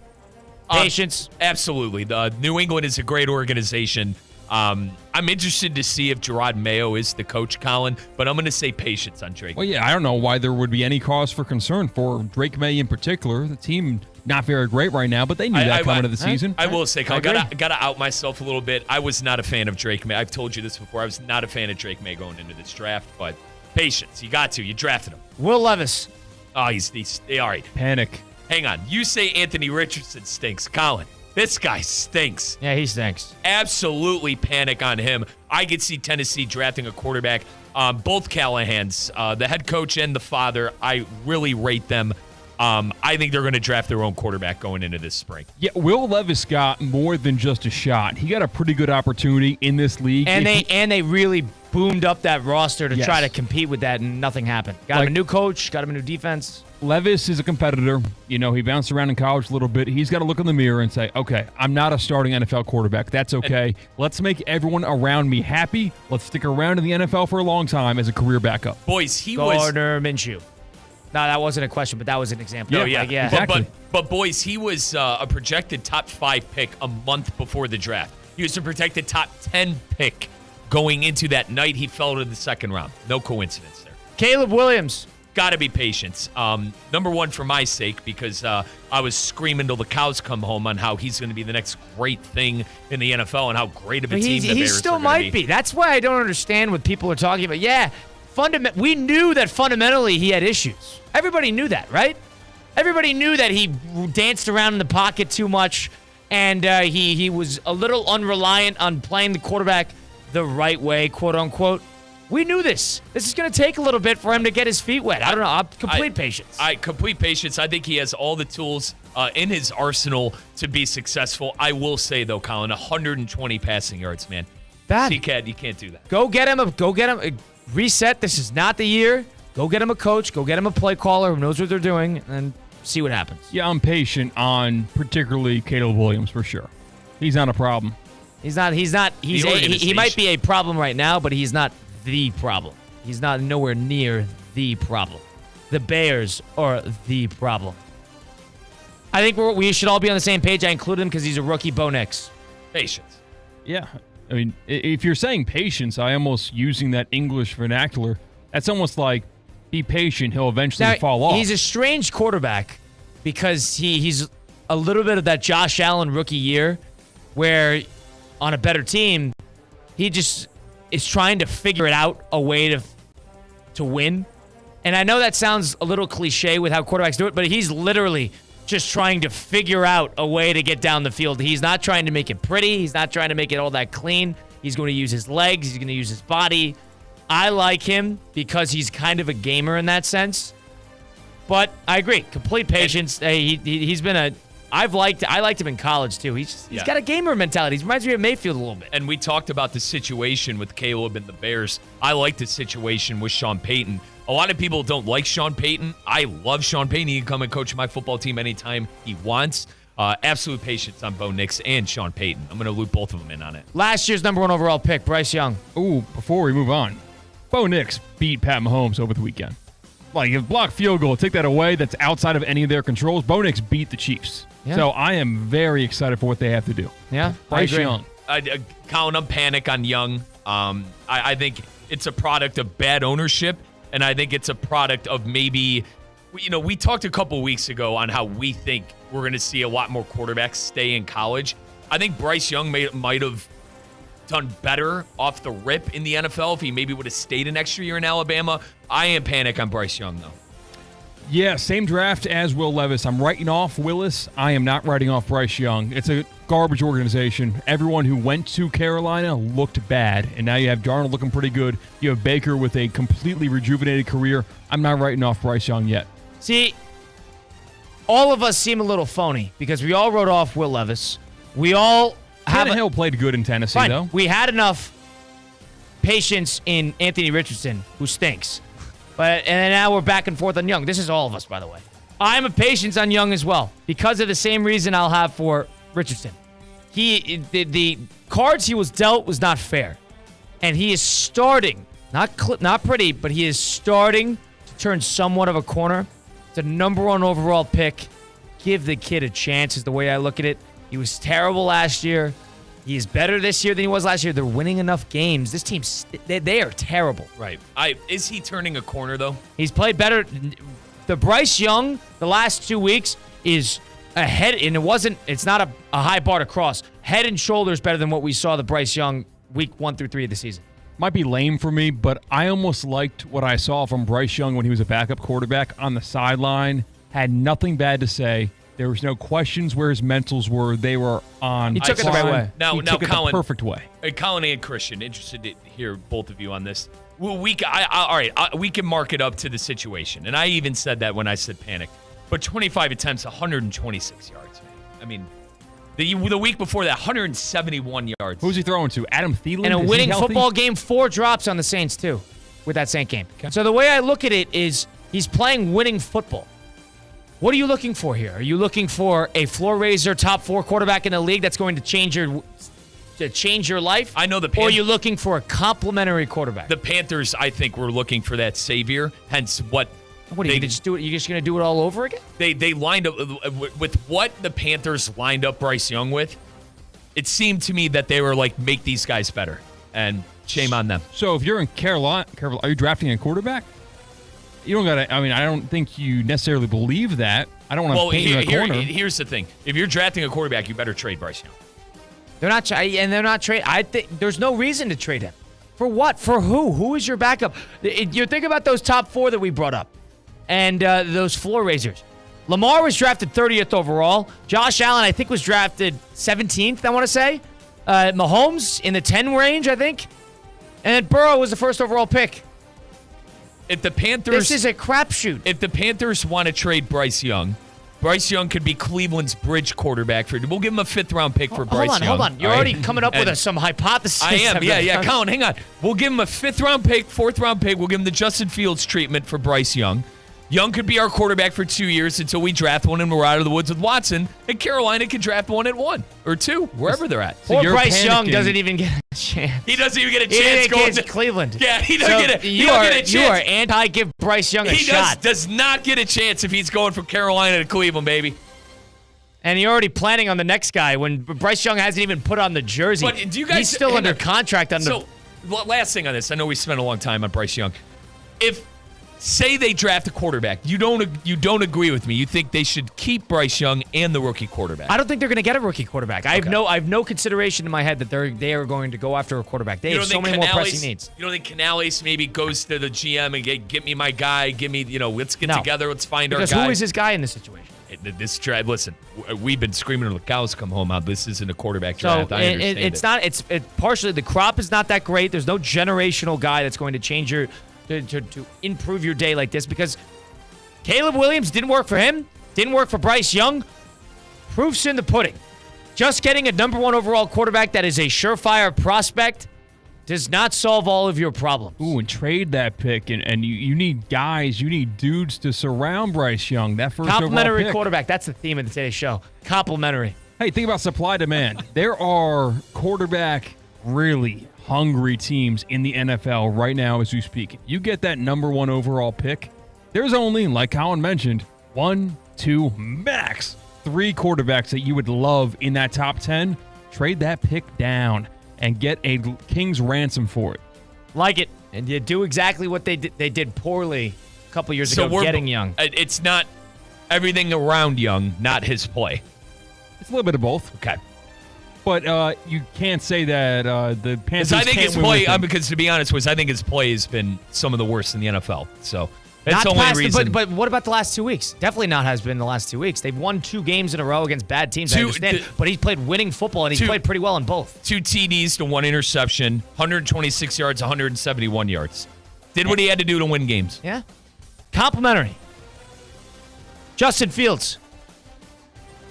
patience. Absolutely. New England is a great organization. I'm interested to see if Gerard Mayo is the coach, Colin, but I'm going to say patience on Drake. Well, yeah, I don't know why there would be any cause for concern for Drake May in particular. The team not very great right now, but they knew that coming into the season. I will say, Colin, got to out myself a little bit. I was not a fan of Drake May. I've told you this before. I was not a fan of Drake May going into this draft, but patience. You got to. You drafted him. Will Levis. Oh, he's all right. Panic. Hang on. You say Anthony Richardson stinks. Colin, this guy stinks. Yeah, he stinks. Absolutely panic on him. I could see Tennessee drafting a quarterback. Both Callahans, the head coach and the father, I really rate them. I think they're going to draft their own quarterback going into this spring. Yeah, Will Levis got more than just a shot. He got a pretty good opportunity in this league. And they really boomed up that roster to try to compete with that, and nothing happened. Got him a new coach, got him a new defense. Levis is a competitor. He bounced around in college a little bit. He's got to look in the mirror and say, okay, I'm not a starting NFL quarterback. That's okay. Let's make everyone around me happy. Let's stick around in the NFL for a long time as a career backup. Boys, Gardner Minshew. No, that wasn't a question, but that was an example. Yeah, exactly. But boys, he was a projected top 5 pick a month before the draft. He was a projected top 10 pick going into that night. He fell to the second round. No coincidence there. Caleb Williams. Got to be patience. Number one for my sake, because I was screaming till the cows come home on how he's going to be the next great thing in the NFL and how great of a team the Bears he still are might be. That's why I don't understand what people are talking about. Yeah, we knew that fundamentally he had issues. Everybody knew that, right? Everybody knew that he danced around in the pocket too much, and he was a little unreliant on playing the quarterback the right way, quote unquote. We knew this. This is going to take a little bit for him to get his feet wet. I don't know. Complete patience. Complete patience. I think he has all the tools in his arsenal to be successful. I will say, though, Colin, 120 passing yards, man. Bad. C-Cat, you can't do that. Go get him. Reset. This is not the year. Go get him a coach. Go get him a play caller who knows what they're doing, and see what happens. Yeah, I'm patient on particularly Caleb Williams for sure. He's not a problem. He might be a problem right now, but he's not the problem. He's not nowhere near the problem. The Bears are the problem. I think we should all be on the same page. I included him because he's a rookie. Bo Nix. Patience. Yeah. I mean, if you're saying patience, I almost using that English vernacular. That's almost like be patient. He'll eventually fall off. He's a strange quarterback because he's a little bit of that Josh Allen rookie year where on a better team, he just is trying to figure it out a way to win. And I know that sounds a little cliche with how quarterbacks do it, but he's literally just trying to figure out a way to get down the field. He's not trying to make it pretty. He's not trying to make it all that clean. He's going to use his legs. He's going to use his body. I like him because he's kind of a gamer in that sense. But I agree. Complete patience. He's been I liked him in college, too. He's got a gamer mentality. He reminds me of Mayfield a little bit. And we talked about the situation with Caleb and the Bears. I like the situation with Sean Payton. A lot of people don't like Sean Payton. I love Sean Payton. He can come and coach my football team anytime he wants. Absolute patience on Bo Nix and Sean Payton. I'm going to loop both of them in on it. Last year's number 1 overall pick, Bryce Young. Ooh, before we move on. Bo Nix beat Pat Mahomes over the weekend. Like, if blocked field goal, take that away, that's outside of any of their controls. Bo Nix beat the Chiefs. Yeah. So I am very excited for what they have to do. Yeah, Bryce Young. Colin, I'm panic on Young. I think it's a product of bad ownership, and I think it's a product of maybe, we talked a couple weeks ago on how we think we're going to see a lot more quarterbacks stay in college. I think Bryce Young might have done better off the rip in the NFL if he maybe would have stayed an extra year in Alabama. I am panic on Bryce Young, though. Yeah, same draft as Will Levis. I'm writing off Willis. I am not writing off Bryce Young. It's a garbage organization. Everyone who went to Carolina looked bad, and now you have Darnold looking pretty good. You have Baker with a completely rejuvenated career. I'm not writing off Bryce Young yet. See, all of us seem a little phony because we all wrote off Will Levis. We all Tannehill played good in Tennessee, though. We had enough patience in Anthony Richardson, who stinks. And now we're back and forth on Young. This is all of us, by the way. I'm a patience on Young as well because of the same reason I'll have for Richardson. The cards he was dealt was not fair. And he is starting, not pretty, but he is starting to turn somewhat of a corner. It's a number 1 overall pick. Give the kid a chance is the way I look at it. He was terrible last year. He is better this year than he was last year. They're winning enough games. This team, they are terrible. Right. Is he turning a corner, though? He's played better. The Bryce Young, the last 2 weeks, is ahead, and it's not a high bar to cross. Head and shoulders better than what we saw the Bryce Young week 1 through 3 of the season. Might be lame for me, but I almost liked what I saw from Bryce Young when he was a backup quarterback on the sideline. Had nothing bad to say. There was no questions where his mentals were. They were on. He took it the right way. Now, took it Colin, the perfect way. Colin and Christian, interested to hear both of you on this. Well, we can mark it up to the situation, and I even said that when I said panic. But 25 attempts, 126 yards, man. I mean, the week before that, 171 yards. Who's he throwing to? Adam Thielen? In a winning football game, 4 drops on the Saints, too, with that Saint game. Okay. So the way I look at it is he's playing winning football. What are you looking for here? Are you looking for a floor raiser, top 4 quarterback in the league that's going to change your life? I know or are you looking for a complimentary quarterback? The Panthers, I think, were looking for that savior. Hence, what are you just do it? You're just going to do it all over again? They lined up with what the Panthers lined up Bryce Young with. It seemed to me that they were like, make these guys better, and shame on them. So if you're in Carolina, are you drafting a quarterback? You don't got to. I mean, I don't think you necessarily believe that. I don't want to paint you in a corner. Here's the thing: if you're drafting a quarterback, you better trade Bryce Young. They're not trade. I think there's no reason to trade him. For what? For who? Who is your backup? You think about those top 4 that we brought up, and those floor raisers. Lamar was drafted 30th overall. Josh Allen, I think, was drafted 17th. I want to say. Mahomes in the 10 range, I think, and Burrow was the first overall pick. If the Panthers, this is a crapshoot. If the Panthers want to trade Bryce Young could be Cleveland's bridge quarterback. We'll give him a 5th-round pick for Bryce Young. Hold on. You're already coming up with some hypothesis. I am. Yeah. Colin, hang on. We'll give him a 5th-round pick, 4th-round pick. We'll give him the Justin Fields treatment for Bryce Young. Young could be our quarterback for 2 years until we draft one and we're out of the woods with Watson. And Carolina could draft one at 1 or 2, wherever they're at. So Bryce Young doesn't even get a chance. He doesn't even get a chance going to Cleveland. Yeah, he doesn't get a chance. You are anti-give Bryce Young a shot. He does not get a chance if he's going from Carolina to Cleveland, baby. And you're already planning on the next guy when Bryce Young hasn't even put on the jersey. But do you guys, he's still under contract. So, last thing on this. I know we spent a long time on Bryce Young. Say they draft a quarterback. You don't agree with me. You think they should keep Bryce Young and the rookie quarterback. I don't think they're going to get a rookie quarterback. I have no consideration in my head that they are going to go after a quarterback. They have so many more pressing needs. You don't think Canales maybe goes to the GM and get me my guy, let's get together, let's find our guy. Because who is this guy in this situation? This draft, listen, we've been screaming until the cows come home out. This isn't a quarterback draft. I understand it's partially the crop is not that great. There's no generational guy that's going to change your to improve your day like this, because Caleb Williams didn't work for him, didn't work for Bryce Young. Proof's in the pudding. Just getting a number 1 overall quarterback that is a surefire prospect does not solve all of your problems. Ooh, and trade that pick, and you need guys, you need dudes to surround Bryce Young. That first complimentary overall pick. Quarterback. That's the theme of today's show. Complimentary. Hey, think about supply demand. There are quarterback really hungry teams in the NFL right now as we speak. You get that number 1 overall pick, there's only, like Colin mentioned, 1, 2, max 3 quarterbacks that you would love in that top 10. Trade that pick down and get a king's ransom for it. Like it. And you do exactly what they did. They did poorly a couple years ago getting Young. It's not everything around Young, not his play. It's a little bit of both. Okay. But you can't say that the Panthers I think can't his win play, with him. because to be honest, I think his play has been some of the worst in the NFL. So that's Not the only past, reason. but what about the last 2 weeks? Definitely not has been the last 2 weeks. They've won 2 games in a row against bad teams. I understand. But he's played winning football, and he's played pretty well in both. 2 TDs to 1 interception, 126 yards, 171 yards. Did what he had to do to win games. Yeah. Complimentary. Justin Fields.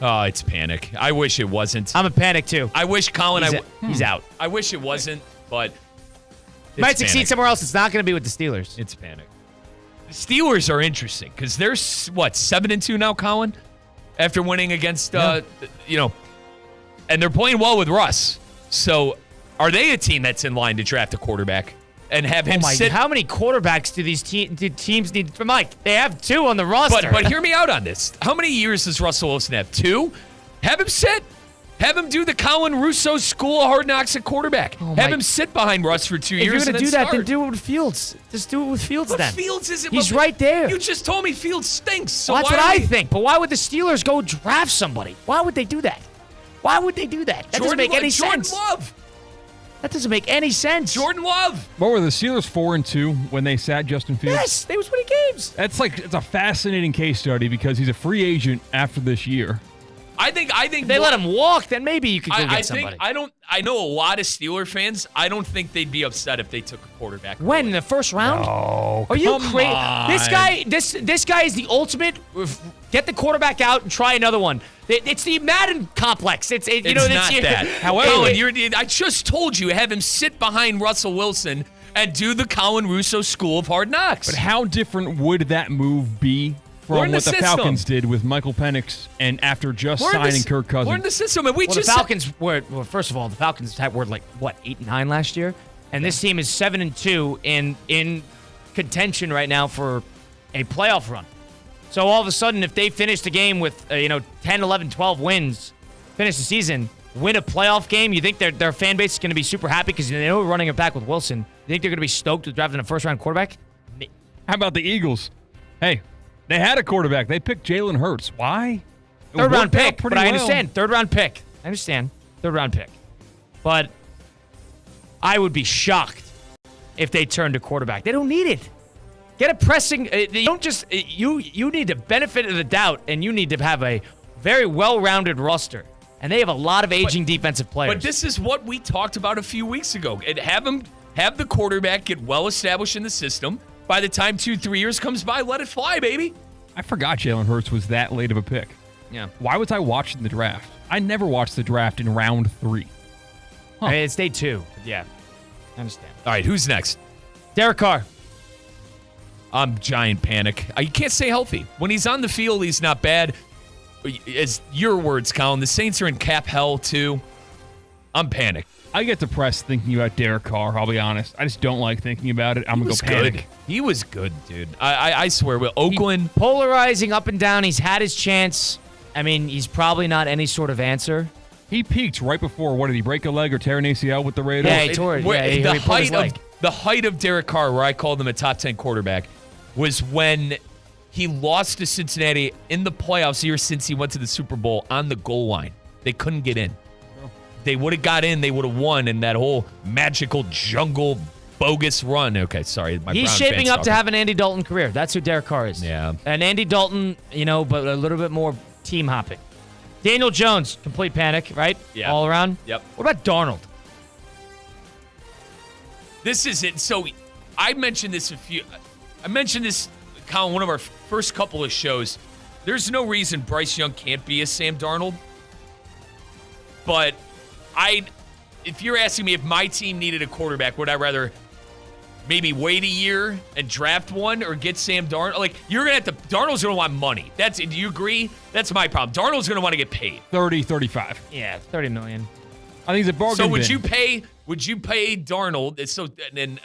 Oh, it's panic. I wish it wasn't. I'm a panic too. I wish Colin. He's out. I wish it wasn't, but He might succeed somewhere else. It's not going to be with the Steelers. It's panic. The Steelers are interesting because they're 7-2 now, Colin, after winning against and they're playing well with Russ. So, are they a team that's in line to draft a quarterback and have him sit? How many quarterbacks do these teams need? For Mike, they have 2 on the roster. But hear me out on this. How many years does Russell Wilson have? 2? Have him sit. Have him do the Colin Russo School of Hard Knocks at quarterback. Have him sit behind Russ for 2 years. If you're going to do that, start. then do it with Fields. Just do it with Fields then. Fields isn't. He's right there. You just told me Fields stinks. So that's what I think. But why would the Steelers go draft somebody? Why would they do that? Why would they do that? That doesn't make any sense. Jordan Love. That doesn't make any sense. Jordan Love. What were the Steelers 4-2 when they sat Justin Fields? Yes, they was winning games. It's a fascinating case study because he's a free agent after this year. I think if they let him walk, then maybe you could go get somebody. I know a lot of Steeler fans. I don't think they'd be upset if they took a quarterback. When in the first round? No, are you crazy? on. This guy is the ultimate. Get the quarterback out and try another one. It's the Madden complex. It's not that. However, Colin, I just told you, have him sit behind Russell Wilson and do the Colin Russo School of Hard Knocks. But how different would that move be from what the Falcons did with Michael Penix and after just signing Kirk Cousins? We're in the system, and the Falcons were. Well, first of all, the Falcons were 8-9 last year, and this team is 7-2 in contention right now for a playoff run. So all of a sudden, if they finish the game with 10, 11, 12 wins, finish the season, win a playoff game, you think their fan base is going to be super happy because they know we're running it back with Wilson. You think they're going to be stoked with drafting a first-round quarterback? How about the Eagles? Hey, they had a quarterback. They picked Jalen Hurts. Why? Third-round pick, but I understand. Third-round pick. I understand. Third-round pick. But I would be shocked if they turned to quarterback. They don't need it. Get a pressing. You don't just. You need the benefit of the doubt, and you need to have a very well-rounded roster. And they have a lot of aging defensive players. But this is what we talked about a few weeks ago. And have the quarterback get well established in the system. By the time 2-3 years comes by, let it fly, baby. I forgot Jalen Hurts was that late of a pick. Yeah. Why was I watching the draft? I never watched the draft in round 3. Huh. It's day 2. Yeah, I understand. All right, who's next? Derek Carr. I'm giant panic. You can't stay healthy. When he's on the field, he's not bad. As your words, Colin, the Saints are in cap hell, too. I'm panicked. I get depressed thinking about Derek Carr, I'll be honest. I just don't like thinking about it. I'm going to go panic. Good. He was good, dude. I swear. With Oakland. Polarizing up and down. He's had his chance. I mean, he's probably not any sort of answer. He peaked right before, what did he break a leg or tear an ACL with the Raiders? Yeah, he tore it. The height of Derek Carr, where I called him a top 10 quarterback, was when he lost to Cincinnati in the playoffs the year since he went to the Super Bowl on the goal line. They couldn't get in. They would have got in, they would have won in that whole magical jungle bogus run. Okay, sorry. He's shaping up to have an Andy Dalton career. That's who Derek Carr is. Yeah. And Andy Dalton, but a little bit more team hopping. Daniel Jones, complete panic, right? Yeah. All around? Yep. What about Darnold? This is it. So I mentioned this Colin, one of our first couple of shows. There's no reason Bryce Young can't be a Sam Darnold. But if you're asking me if my team needed a quarterback, would I rather maybe wait a year and draft one or get Sam Darnold? Like, you're going to have to, Darnold's going to want money. Do you agree? That's my problem. Darnold's going to want to get paid. 30, 35. Yeah, $30 million. I think it's a bargain. So would you pay Would you pay Darnold? It's so, and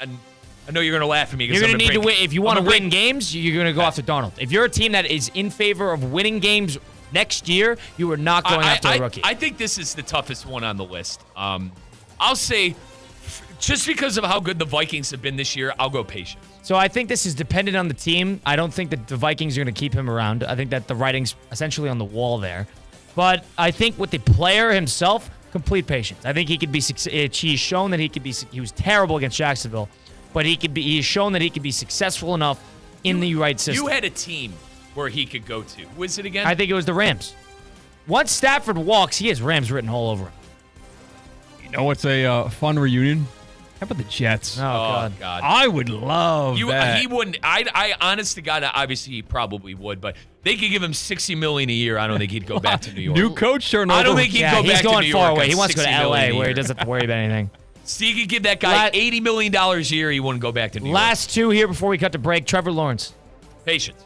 I know you're going to laugh at me. You're going to need to win. If you want to win games, you're going to go after Darnold. If you're a team that is in favor of winning games next year, you are not going after a rookie. I think this is the toughest one on the list. I'll say, just because of how good the Vikings have been this year, I'll go patient. So I think this is dependent on the team. I don't think that the Vikings are going to keep him around. I think that the writing's essentially on the wall there. But I think with the player himself, complete patience. I think he could be. He's shown that he could be. He was terrible against Jacksonville, but he could be. He's shown that he could be successful enough in the right system. You had a team where he could go to. Who is it again? I think it was the Rams. Once Stafford walks, he has Rams written all over him. You know what's a fun reunion? How about the Jets? Oh, God. I would love that. He wouldn't. I honest to God, obviously he probably would, but they could give him $60 million a year. I don't think he'd go back to New York. New coach turnover. I don't think he'd go back to New York. He's going far away. on He wants to go to $60 million LA a where he year. doesn't have to worry about anything. So you could give that guy $80 million a year. He wouldn't go back to New York. Last two here before we cut to break. Trevor Lawrence. Patience.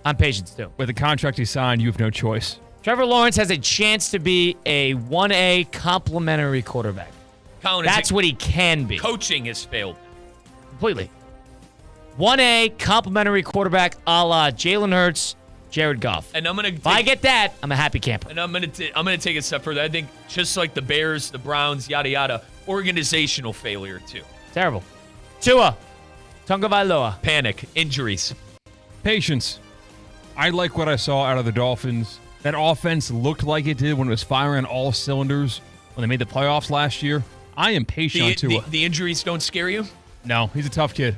I'm patience too. With the contract he signed, you have no choice. Trevor Lawrence has a chance to be a 1A complimentary quarterback. Colin, That's what he can be. Coaching has failed. Completely. 1A complimentary quarterback a la Jalen Hurts, Jared Goff. And I'm gonna. If I get that, I'm a happy camper. And I'm gonna take it a step further. I think just like the Bears, the Browns, yada yada, organizational failure too. Terrible. Tua Tagovailoa. Panic, injuries, patience. I like what I saw out of the Dolphins. That offense looked like it did when it was firing on all cylinders when they made the playoffs last year. I am patient on Tua. The injuries don't scare you? No, he's a tough kid.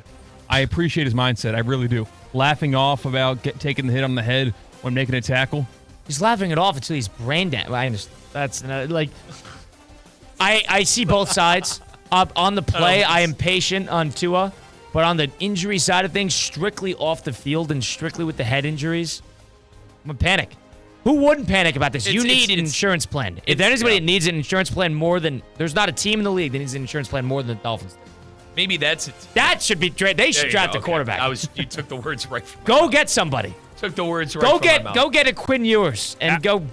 I appreciate his mindset. I really do. Laughing off about taking the hit on the head when making a tackle. He's laughing it off until he's brain dead. I understand. That's like, I see both sides. On the play, I am patient on Tua, but on the injury side of things, strictly off the field and strictly with the head injuries, I'm gonna panic. Who wouldn't panic about this? You need an insurance plan. If there's anybody that needs an insurance plan more than, there's not a team in the league that needs an insurance plan more than the Dolphins. Maybe that's it. That should be they should draft a quarterback. You took the words right from Go get somebody. Took the words right from my mouth. Go get a Quinn Ewers and go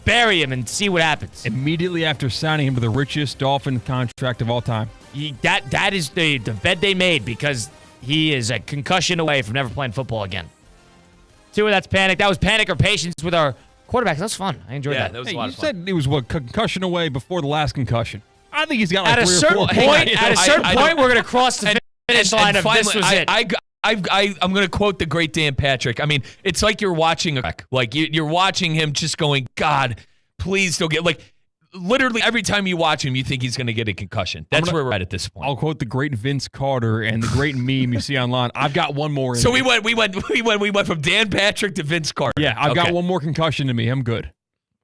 bury him and see what happens. Immediately after signing him to the richest Dolphin contract of all time. That is the bed they made because he is a concussion away from never playing football again. Tua, that's panic. That was panic or patience with our quarterbacks. That was fun. I enjoyed that. That was a lot of fun. You said it was concussion away before the last concussion. I think he's got like at a certain point, we're going to cross the finish line of finally, this was it. I'm going to quote the great Dan Patrick. I mean, it's like you're watching a wreck. Like you're watching him just going, God, please don't get like. Literally every time you watch him, you think he's going to get a concussion. That's where we're at this point. I'll quote the great Vince Carter and the great meme you see online. I've got one more. So we went from Dan Patrick to Vince Carter. Yeah, I've got one more concussion to me. I'm good.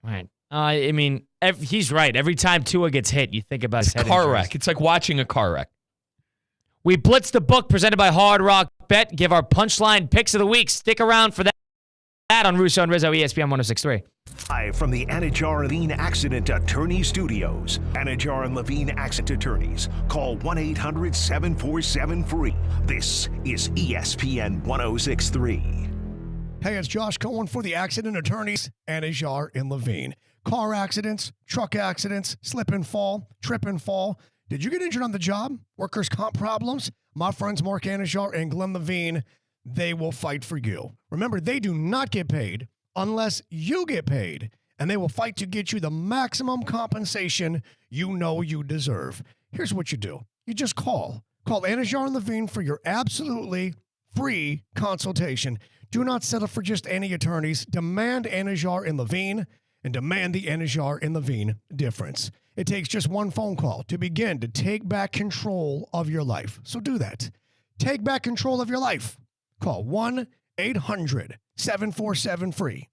Right. I mean, he's right. Every time Tua gets hit, you think about his head car injuries. wreck. It's like watching a car wreck. We blitz the book presented by Hard Rock Bet. Give our punchline picks of the week. Stick around for that on Russo and Rizzo, ESPN 106.3. Live from the Anajar Levine Accident Attorney Studios. Anajar and Levine Accident Attorneys. Call 1-800-747-FREE. This is ESPN 106.3. Hey, it's Josh Cohen for the Accident Attorneys, Anajar and Levine. Car accidents, truck accidents, slip and fall, trip and fall. Did you get injured on the job? Workers' comp problems? My friends Mark Anajar and Glenn Levine, they will fight for you. Remember, they do not get paid unless you get paid, and they will fight to get you the maximum compensation you know you deserve. Here's what you do. You just call. Call Anajar and Levine for your absolutely free consultation. Do not settle for just any attorneys. Demand Anajar and Levine, and demand the Anajar and Levine difference. It takes just one phone call to begin to take back control of your life. So do that. Take back control of your life. Call 1-800-747-FREE.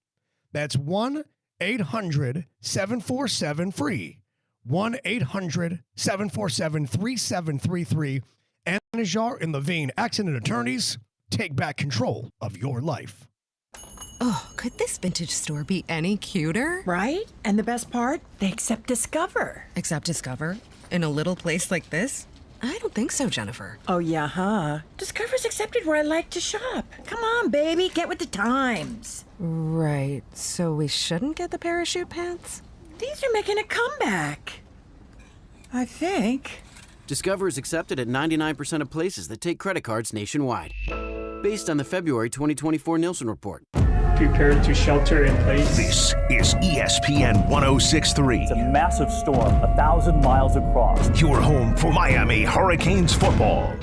That's 1-800-747-FREE. 1-800-747-3733. Anajar and Levine, Accident Attorneys, take back control of your life. Oh, could this vintage store be any cuter? Right? And the best part, they accept Discover. Accept Discover? In a little place like this? I don't think so, Jennifer. Oh, yeah, huh? Discover's accepted where I like to shop. Come on, baby, get with the times. Right, so we shouldn't get the parachute pants? These are making a comeback. I think. Discover is accepted at 99% of places that take credit cards nationwide. Based on the February 2024 Nielsen report. Prepared to shelter in place. This is ESPN 106.3. It's a massive storm, 1,000 miles across. Your home for Miami Hurricanes football.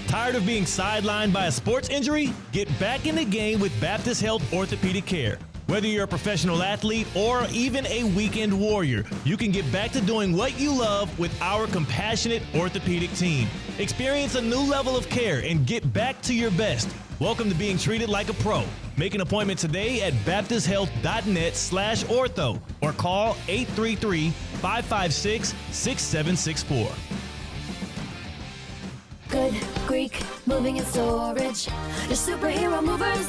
Tired of being sidelined by a sports injury? Get back in the game with Baptist Health Orthopedic Care. Whether you're a professional athlete or even a weekend warrior, you can get back to doing what you love with our compassionate orthopedic team. Experience a new level of care and get back to your best. Welcome to being treated like a pro. Make an appointment today at baptisthealth.net/ortho or call 833-556-6764. Good Greek moving and storage. Your superhero movers.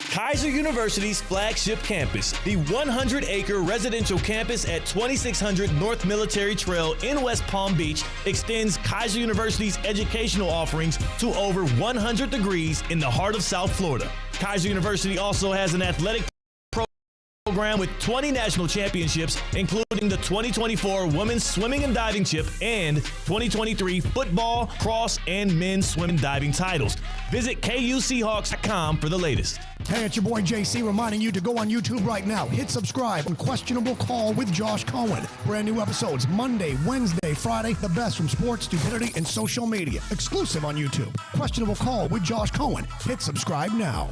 Kaiser University's flagship campus, the 100-acre residential campus at 2600 North Military Trail in West Palm Beach, extends Kaiser University's educational offerings to over 100 degrees in the heart of South Florida. Kaiser University also has an athletic program with 20 national championships, including the 2024 Women's Swimming and Diving Chip and 2023 Football, Cross, and Men's Swim and Diving titles. Visit KUSeahawks.com for the latest. Hey, it's your boy JC reminding you to go on YouTube right now. Hit subscribe on Questionable Call with Josh Cohen. Brand new episodes Monday, Wednesday, Friday. The best from sports, stupidity, and social media. Exclusive on YouTube. Questionable Call with Josh Cohen. Hit subscribe now.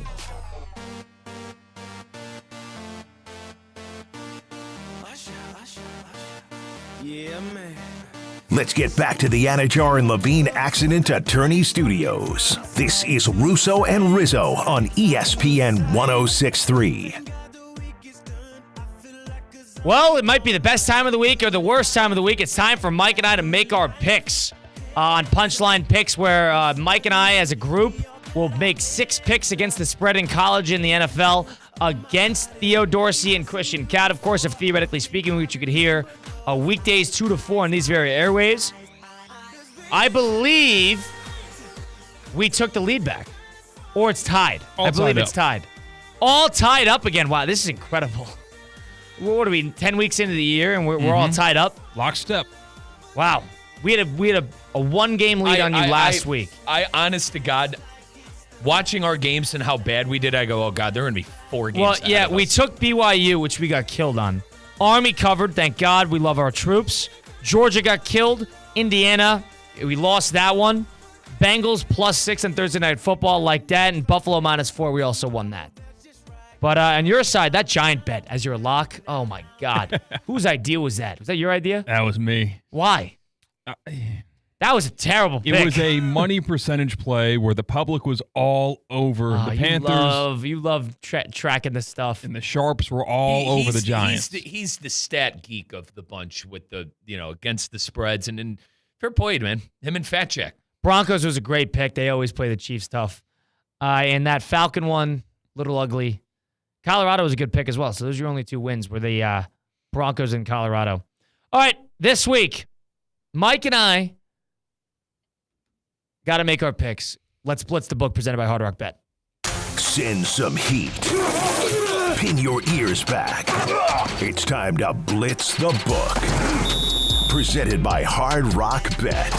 Yeah, man. Let's get back to the Anajar and Levine Accident Attorney Studios. This is Russo and Rizzo on ESPN 106.3. Well, it might be the best time of the week or the worst time of the week. It's time for Mike and I to make our picks on Punchline Picks, where Mike and I, as a group, will make 6 picks against the spread in college and the NFL against Theo Dorsey and Christian Cat, of course, if theoretically speaking, which you could hear weekdays 2 to 4 on these very airwaves. I believe we took the lead back, or it's tied. I believe it's tied. All tied up again. Wow, this is incredible. What are we, 10 weeks into the year, and we're all tied up? Lockstep. Wow. We had a one-game lead on you last week. I, honest to God, watching our games and how bad we did, I go, oh, God, there are going to be 4 games. Well, yeah, we took BYU, which we got killed on. Army covered, thank God. We love our troops. Georgia got killed. Indiana, we lost that one. Bengals +6 on Thursday Night Football like that. And Buffalo -4, we also won that. But on your side, that giant bet as your lock, oh, my God. Whose idea was that? Was that your idea? That was me. Why? That was a terrible pick. It was a money percentage play where the public was all over the Panthers. You love tracking this stuff. And the Sharps were all over the Giants. He's the stat geek of the bunch with the, against the spreads. And fair play, man. Him and Fat Jack. Broncos was a great pick. They always play the Chiefs tough. And that Falcon one, little ugly. Colorado was a good pick as well. So those are your only 2 wins, were the Broncos in Colorado. All right, this week, Mike and I got to make our picks. Let's blitz the book presented by Hard Rock Bet. Send some heat. Pin your ears back. It's time to blitz the book. Presented by Hard Rock Bet.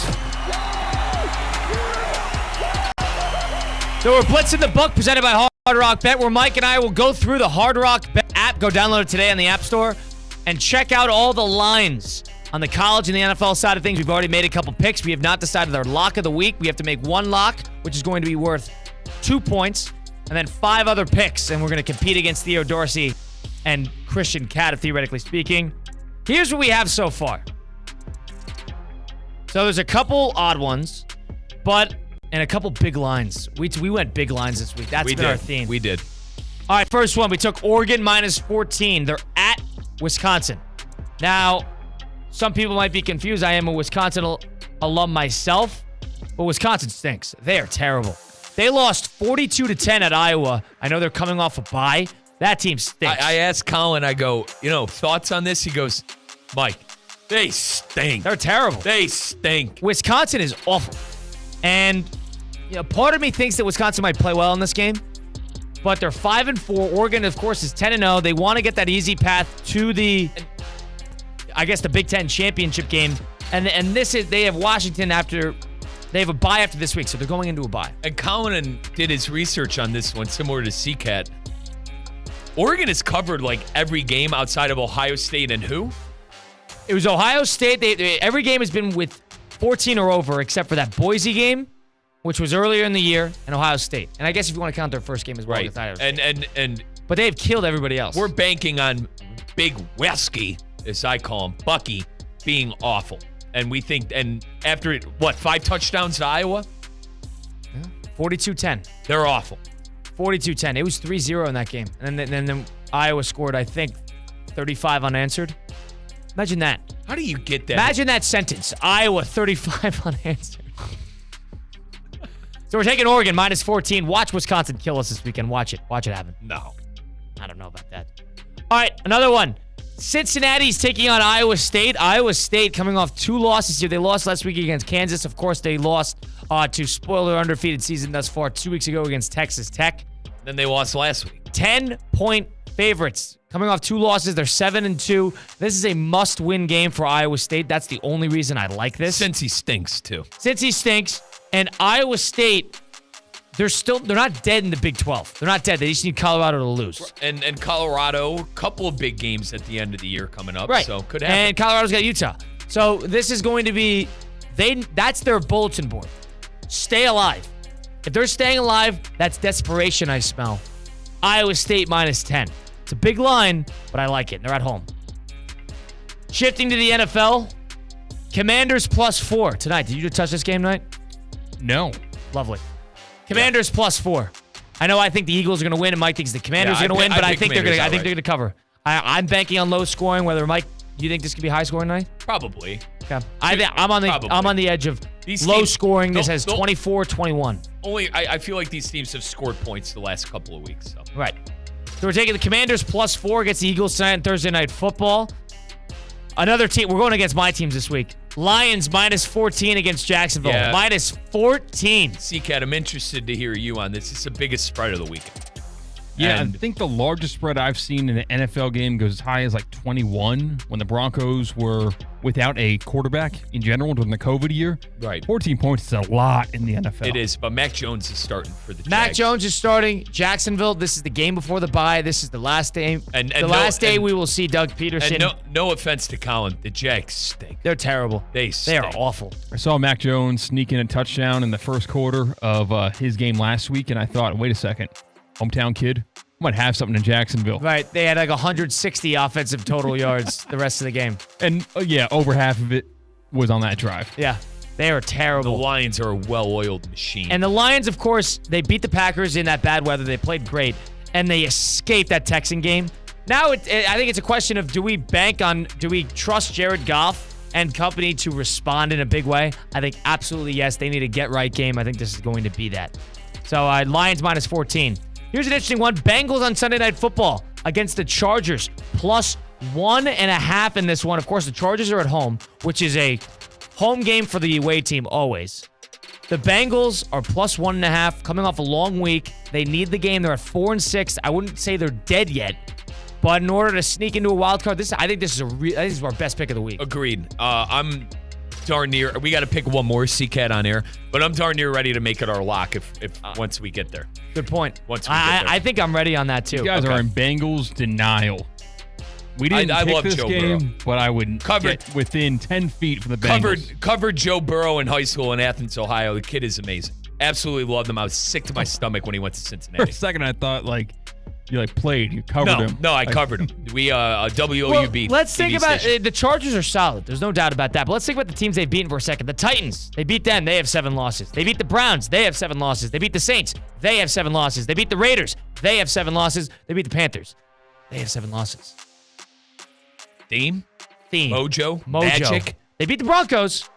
So we're blitzing the book presented by Hard Rock Bet, where Mike and I will go through the Hard Rock Bet app. Go download it today on the App Store and check out all the lines. On the college and the NFL side of things, we've already made a couple picks. We have not decided our lock of the week. We have to make 1 lock, which is going to be worth 2 points, and then 5 other picks, and we're going to compete against Theo Dorsey and Christian Cat, theoretically speaking. Here's what we have so far. So there's a couple odd ones, and a couple big lines. We went big lines this week. That's been our theme. We did. All right, first one. We took Oregon -14. They're at Wisconsin. Now, some people might be confused. I am a Wisconsin alum myself, but Wisconsin stinks. They are terrible. They lost 42-10 at Iowa. I know they're coming off a bye. That team stinks. I asked Colin, I go, thoughts on this? He goes, Mike, they stink. They're terrible. They stink. Wisconsin is awful. And part of me thinks that Wisconsin might play well in this game, but they're 5-4. Oregon, of course, is 10-0. They want to get that easy path to the I guess, the Big Ten championship game. And they have Washington they have a bye after this week, so they're going into a bye. And Colin did his research on this one, similar to CCAT. Oregon has covered like every game outside of Ohio State and who? It was Ohio State. Every game has been with 14 or over, except for that Boise game, which was earlier in the year, and Ohio State. And I guess if you want to count their first game as well. Right. And but they have killed everybody else. We're banking on Big Wesky, as I call him, Bucky, being awful. And we think, and after, 5 touchdowns to Iowa? 42-10. They're awful. 42-10. It was 3-0 in that game. And then Iowa scored, I think, 35 unanswered. Imagine that. How do you get that? Imagine that sentence. Iowa, 35 unanswered. So we're taking Oregon, -14. Watch Wisconsin kill us this weekend. Watch it. Watch it happen. No. I don't know about that. All right, another one. Cincinnati's taking on Iowa State. Iowa State coming off 2 losses here. They lost last week against Kansas. Of course, they lost to spoil their undefeated season thus far 2 weeks ago against Texas Tech. Then they lost last week. 10-point favorites. Coming off 2 losses, they're 7-2. This is a must-win game for Iowa State. That's the only reason I like this. Cincy stinks, too. Cincy stinks. And Iowa State, they're not dead in the Big 12. They're not dead. They just need Colorado to lose. And Colorado, a couple of big games at the end of the year coming up. Right. So could happen. And Colorado's got Utah. So this is going to be, that's their bulletin board. Stay alive. If they're staying alive, that's desperation I smell. Iowa State -10. It's a big line, but I like it. They're at home. Shifting to the NFL, Commanders +4 tonight. Did you touch this game tonight? No. Lovely. Commanders +4. I think the Eagles are going to win, and Mike thinks the Commanders are going to win, but I think they're going to cover. I'm banking on low scoring. Whether Mike, you think this could be high scoring tonight? Probably. Okay. I'm on the edge of low scoring. This has 24-21. I feel like these teams have scored points the last couple of weeks. So. Right. So we're taking the Commanders +4 against the Eagles tonight on Thursday Night Football. Another team, we're going against my teams this week. Lions -14 against Jacksonville. Yeah. -14. CCAT, I'm interested to hear you on this. It's the biggest spread of the weekend. Yeah, I think the largest spread I've seen in an NFL game goes as high as like 21 when the Broncos were without a quarterback in general during the COVID year. Right. 14 points is a lot in the NFL. It is, but Mac Jones is starting for the Jags. Mac Jones is starting. Jacksonville, this is the game before the bye. This is the last day. Last day we will see Doug Peterson. And no offense to Colin, the Jags stink. They're terrible. They are awful. I saw Mac Jones sneak in a touchdown in the first quarter of his game last week, and I thought, wait a second, hometown kid, might have something in Jacksonville. Right. They had like 160 offensive total yards the rest of the game. And over half of it was on that drive. Yeah. They are terrible. The Lions are a well-oiled machine. And the Lions, of course, they beat the Packers in that bad weather. They played great. And they escaped that Texan game. Now, I think it's a question of do we trust Jared Goff and company to respond in a big way? I think absolutely yes. They need a get-right game. I think this is going to be that. So Lions -14. Here's an interesting one. Bengals on Sunday Night Football against the Chargers. +1.5 in this one. Of course, the Chargers are at home, which is a home game for the away team always. The Bengals are +1.5, coming off a long week. They need the game. They're at 4-6. I wouldn't say they're dead yet, but in order to sneak into a wild card, I think this is our best pick of the week. Agreed. I'm darn near. We got to pick one more CCAT on air, but I'm darn near ready to make it our lock if once we get there. Good point. Once we get there. I think I'm ready on that too. You guys are in Bengals denial. We didn't pick this Joe game, Burrow. but I would get within 10 feet from the Bengals. Covered Joe Burrow in high school in Athens, Ohio. The kid is amazing. Absolutely loved him. I was sick to my stomach when he went to Cincinnati. For a second, I thought you played. You covered him. No, I covered him. We WOUB. Well, let's think TV about station. the Chargers are solid. There's no doubt about that. But let's think about the teams they've beaten for a second. The Titans, they beat them. They have 7 losses. They beat the Browns. They have 7 losses. They beat the Saints. They have 7 losses. They beat the Raiders. They have 7 losses. They beat the Panthers. They have 7 losses. Theme. Mojo. Magic. They beat the Broncos.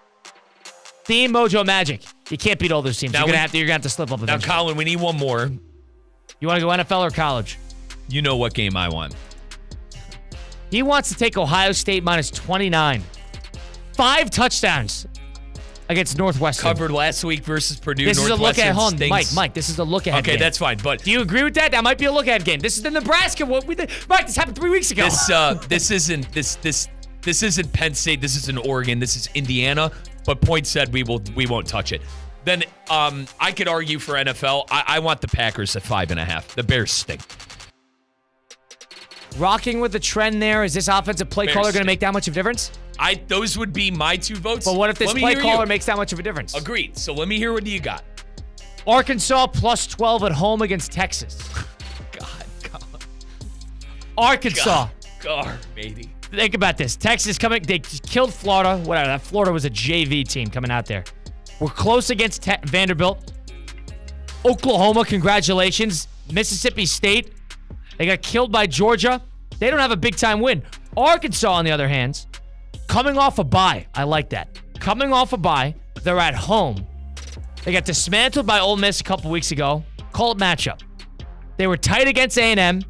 Theme, Mojo, Magic. You can't beat all those teams. You're gonna have to slip up. Now, Colin, we need one more. You want to go NFL or college? You know what game I want. He wants to take Ohio State -29. 5 touchdowns against Northwestern. Covered last week versus Purdue. This is a look at home. Stinks. Mike, this is a look ahead game. Okay, that's fine. But do you agree with that? That might be a look ahead game. This is the Nebraska. Mike, this happened 3 weeks ago. This This isn't Penn State. This isn't Oregon. This is Indiana. But point said, we won't touch it. Then I could argue for NFL. I want the Packers at 5.5. The Bears stink. Rocking with the trend there. Is this offensive play caller going to make that much of a difference? Those would be my 2 votes. But what if this play caller makes that much of a difference? Agreed. So let me hear what you got. Arkansas plus 12 at home against Texas. God. Arkansas. God, matey. Think about this. Texas coming. They killed Florida. Whatever. That Florida was a JV team coming out there. We're close against Vanderbilt. Oklahoma, congratulations. Mississippi State. They got killed by Georgia. They don't have a big-time win. Arkansas, on the other hand, coming off a bye. I like that. Coming off a bye. They're at home. They got dismantled by Ole Miss a couple weeks ago. Call it matchup. They were tight against A&M,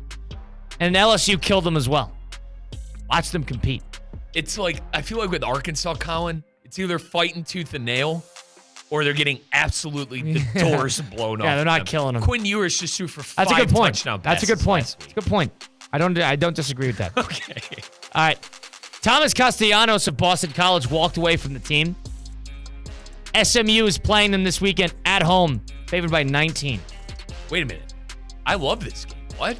and LSU killed them as well. Watch them compete. It's like, I feel like with Arkansas, Colin, it's either fighting tooth and nail or they're getting absolutely the doors blown off. Yeah, they're not killing them. Quinn Ewers just threw for 5 That's a good point. touchdown That's a good point. That's a good point. I don't disagree with that. Okay. All right. Thomas Castellanos of Boston College walked away from the team. SMU is playing them this weekend at home, favored by 19. Wait a minute. I love this game. What?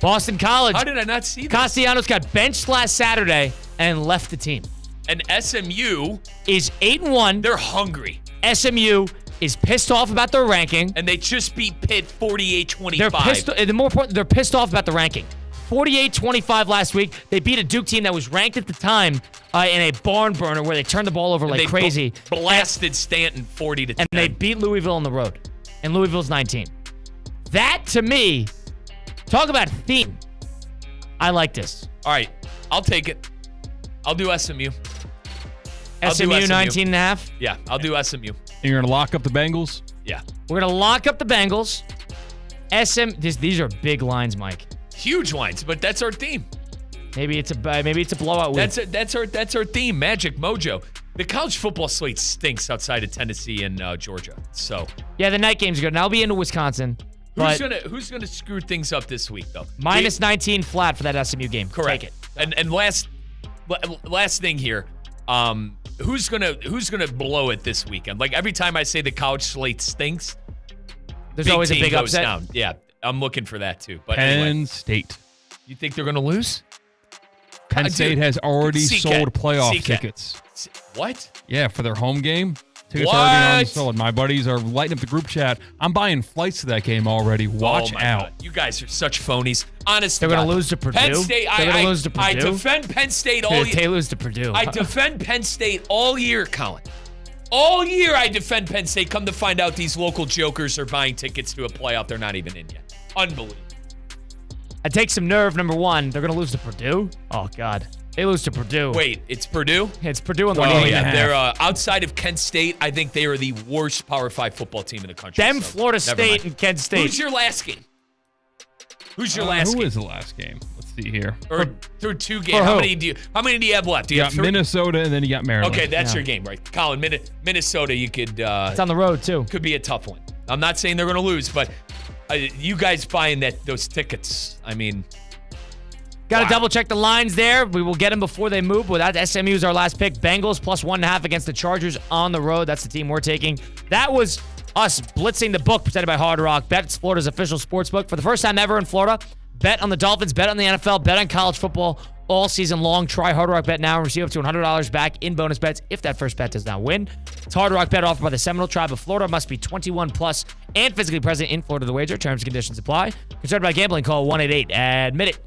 Boston College. How did I not see this? Castellanos got benched last Saturday and left the team. And SMU is 8-1. They're hungry. SMU is pissed off about their ranking. And they just beat Pitt 48-25. The more important, they're pissed off about the ranking. 48-25 last week. They beat a Duke team that was ranked at the time in a barn burner where they turned the ball over like crazy. Blasted Stanton 40-10. And they beat Louisville on the road. And Louisville's 19. That, to me, talk about theme. I like this. All right. I'll take it. I'll do SMU. SMU 19.5? Yeah, I'll do SMU. And you're going to lock up the Bengals? Yeah. We're going to lock up the Bengals. These are big lines, Mike. Huge lines, but that's our theme. Maybe it's a blowout week. That's our theme, Magic Mojo. The college football slate stinks outside of Tennessee and Georgia. So yeah, the night game's good. And I'll be into Wisconsin. Who's gonna screw things up this week though? Minus 19 flat for that SMU game. Correct. Take it. And last thing here. Who's gonna blow it this weekend? Like every time I say the college slate stinks, there's always a big goes upset. Down. Yeah, I'm looking for that too. But Penn anyway. State. You think they're gonna lose? Penn State has already sold playoff tickets. What? Yeah, for their home game. Tickets are already already sold. My buddies are lighting up the group chat. I'm buying flights to that game already. Watch out. God. You guys are such phonies. Honestly, they're going to lose to Purdue. Penn State, they're going to lose to Purdue. I defend Penn State all year. They lose to Purdue. I defend Penn State all year, Colin. All year I defend Penn State. Come to find out these local jokers are buying tickets to a playoff they're not even in yet. Unbelievable. I take some nerve, number one. They're going to lose to Purdue? Oh, God. They lose to Purdue. Wait, it's Purdue? It's Purdue on the They're outside of Kent State. I think they are the worst Power 5 football team in the country. Florida State and Kent State. Who's your last game? Who is the last game? Let's see here. Or through 2 games. How many do you have left? You got Minnesota and then you got Maryland. Okay, that's your game, right? Colin, Minnesota, you could it's on the road too. Could be a tough one. I'm not saying they're going to lose, but you guys buying those tickets, I mean, got to double check the lines there. We will get them before they move. But that SMU is our last pick. Bengals plus 1.5 against the Chargers on the road. That's the team we're taking. That was us blitzing the book presented by Hard Rock Bet. It's Florida's official sports book. For the first time ever in Florida, bet on the Dolphins, bet on the NFL, bet on college football all season long. Try Hard Rock Bet now and receive up to $100 back in bonus bets if that first bet does not win. It's Hard Rock Bet offered by the Seminole Tribe of Florida. Must be 21 plus and physically present in Florida to wager. Terms and conditions apply. Concerned about gambling? Call 1-888-ADMIT-IT.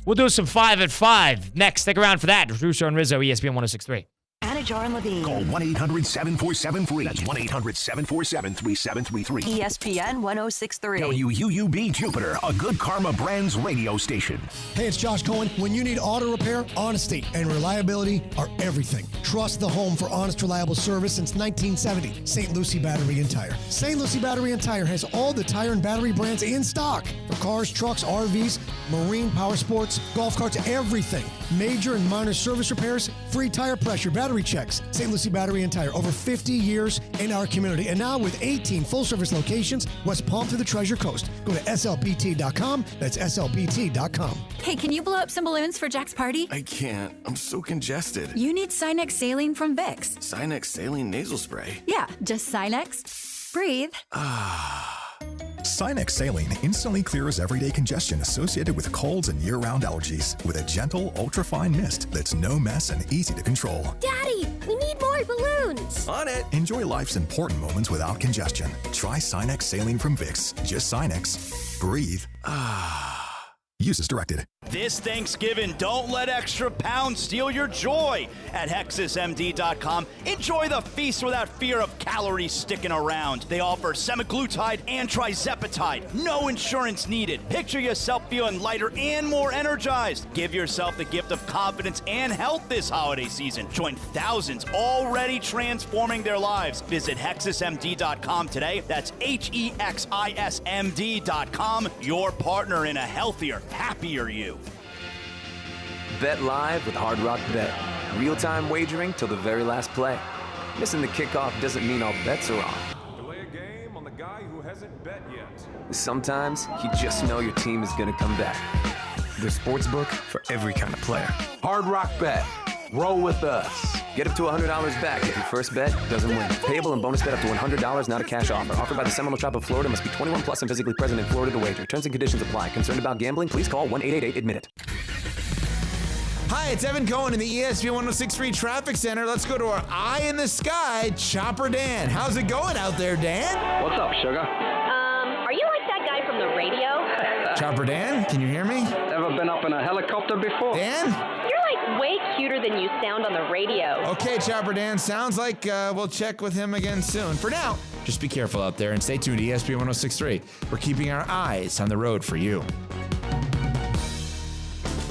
We'll do some 5 at 5 next. Stick around for that. Russo and Rizzo, ESPN 106.3. Anajar and Levine. Call 1-800-747-FREE. That's 1-800-747-3733. ESPN 106.3. WUUB Jupiter, a Good Karma Brands radio station. Hey, it's Josh Cohen. When you need auto repair, honesty and reliability are everything. Trust the home for honest, reliable service since 1970. St. Lucie Battery and Tire. St. Lucie Battery and Tire has all the tire and battery brands in stock for cars, trucks, RVs, marine, power sports, golf carts, everything. Major and minor service repairs, free tire pressure, battery checks. St. Lucie Battery and Tire, over 50 years in our community. And now with 18 full-service locations, West Palm to the Treasure Coast. Go to slpt.com. That's slpt.com. Hey, can you blow up some balloons for Jack's party? I can't. I'm so congested. You need Sinex Saline from Vicks. Sinex Saline Nasal Spray. Yeah, just Sinex. Breathe. Sinex Saline instantly clears everyday congestion associated with colds and year-round allergies with a gentle, ultra-fine mist that's no mess and easy to control. Daddy, we need more balloons. On it. Enjoy life's important moments without congestion. Try Sinex Saline from Vicks. Just Sinex. Breathe. Use as directed. This Thanksgiving, don't let extra pounds steal your joy. At HexisMD.com, enjoy the feast without fear of calories sticking around. They offer semaglutide and trizepatide. No insurance needed. Picture yourself feeling lighter and more energized. Give yourself the gift of confidence and health this holiday season. Join thousands already transforming their lives. Visit HexisMD.com today. That's HEXISMD.com. Your partner in a healthier, happier you. Bet live with Hard Rock Bet. Real-time wagering till the very last play. Missing the kickoff doesn't mean all bets are off. Delay a game on the guy who hasn't bet yet. Sometimes you just know your team is going to come back. There's sportsbook for every kind of player. Hard Rock Bet. Roll with us. Get up to $100 back if your first bet doesn't win. Payable and bonus bet up to $100, not a cash offer. Offered by the Seminole Tribe of Florida. Must be 21 plus and physically present in Florida to wager. Terms and conditions apply. Concerned about gambling? Please call 1-888-ADMIT-IT. Hi, it's Evan Cohen in the ESPN 106.3 Traffic Center. Let's go to our eye in the sky, Chopper Dan. How's it going out there, Dan? What's up, sugar? Are you like that guy from the radio? Chopper Dan, can you hear me? Ever been up in a helicopter before? Dan? You're like way cuter than you sound on the radio. Okay, Chopper Dan, sounds like we'll check with him again soon. For now, just be careful out there and stay tuned to ESPN 106.3. We're keeping our eyes on the road for you.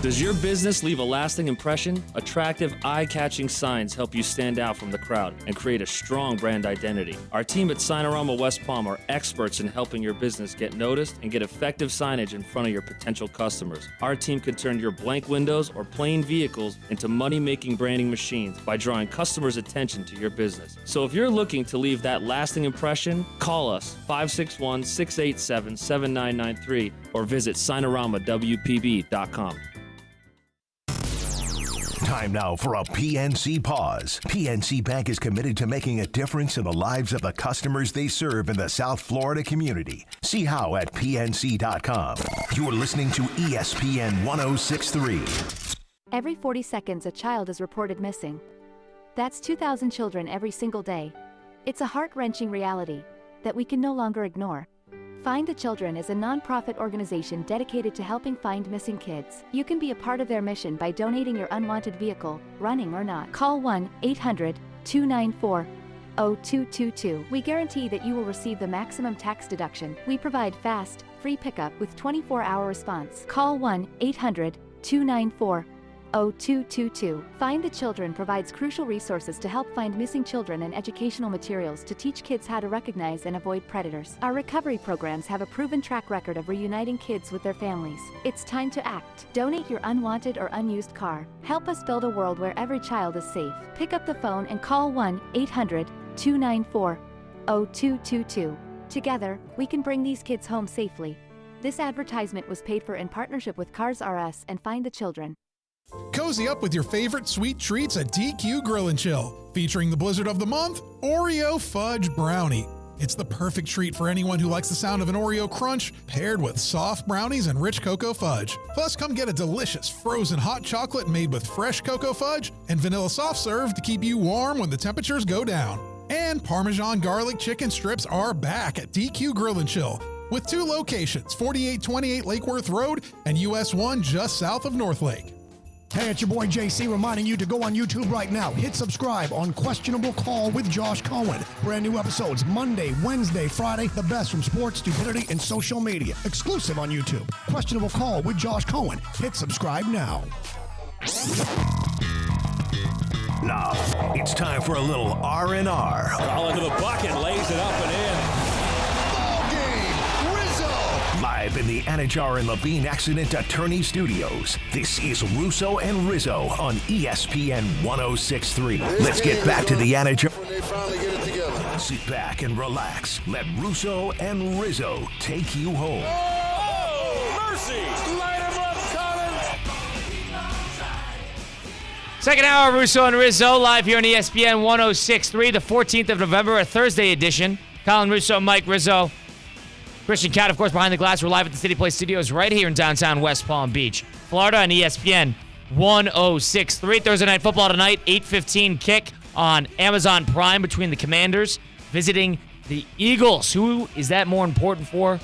Does your business leave a lasting impression? Attractive, eye-catching signs help you stand out from the crowd and create a strong brand identity. Our team at Signorama West Palm are experts in helping your business get noticed and get effective signage in front of your potential customers. Our team can turn your blank windows or plain vehicles into money-making branding machines by drawing customers' attention to your business. So if you're looking to leave that lasting impression, call us 561-687-7993 or visit SignoramawPB.com. Time now for a PNC Pause. PNC Bank is committed to making a difference in the lives of the customers they serve in the South Florida community. See how at PNC.com. You're listening to ESPN 106.3. Every 40 seconds, a child is reported missing. That's 2,000 children every single day. It's a heart-wrenching reality that we can no longer ignore. Find the Children is a non-profit organization dedicated to helping find missing kids. You can be a part of their mission by donating your unwanted vehicle, running or not. Call 1-800-294-0222. We guarantee that you will receive the maximum tax deduction. We provide fast, free pickup with 24-hour response. Call 1-800-294-0222. Find the Children provides crucial resources to help find missing children and educational materials to teach kids how to recognize and avoid predators. Our recovery programs have a proven track record of reuniting kids with their families. It's time to act. Donate your unwanted or unused car. Help us build a world where every child is safe. Pick up the phone and call 1-800-294-0222. Together, we can bring these kids home safely. This advertisement was paid for in partnership with Cars R Us and Find the Children. Cozy up with your favorite sweet treats at DQ Grill and Chill, featuring the blizzard of the month, Oreo Fudge Brownie. It's the perfect treat for anyone who likes the sound of an Oreo crunch paired with soft brownies and rich cocoa fudge. Plus, come get a delicious frozen hot chocolate made with fresh cocoa fudge and vanilla soft serve to keep you warm when the temperatures go down. And Parmesan garlic chicken strips are back at DQ Grill and Chill, with 2 locations, 4828 Lake Worth Road and US 1 just south of North Lake. Hey, it's your boy JC reminding you to go on YouTube right now. Hit subscribe on Questionable Call with Josh Cohen. Brand new episodes Monday, Wednesday, Friday. The best from sports, stupidity, and social media. Exclusive on YouTube. Questionable Call with Josh Cohen. Hit subscribe now. Now, it's time for a little R&R. All into the bucket, lays it up and in. Ball game, Rizzo. Live in the Anajar and Levine Accident Attorney Studios. This is Russo and Rizzo on ESPN 106.3. Let's get back to the Anajar. When they finally get it together. Sit back and relax. Let Russo and Rizzo take you home. Oh, mercy! Light him up, Colin! Second hour, Russo and Rizzo, live here on ESPN 106.3, the 14th of November, a Thursday edition. Colin Russo, Mike Rizzo. Christian Cat, of course, behind the glass. We're live at the City Place Studios right here in downtown West Palm Beach, Florida, on ESPN 106.3. Thursday Night Football tonight, 8:15 kick on Amazon Prime between the Commanders visiting the Eagles. Who is that more important for?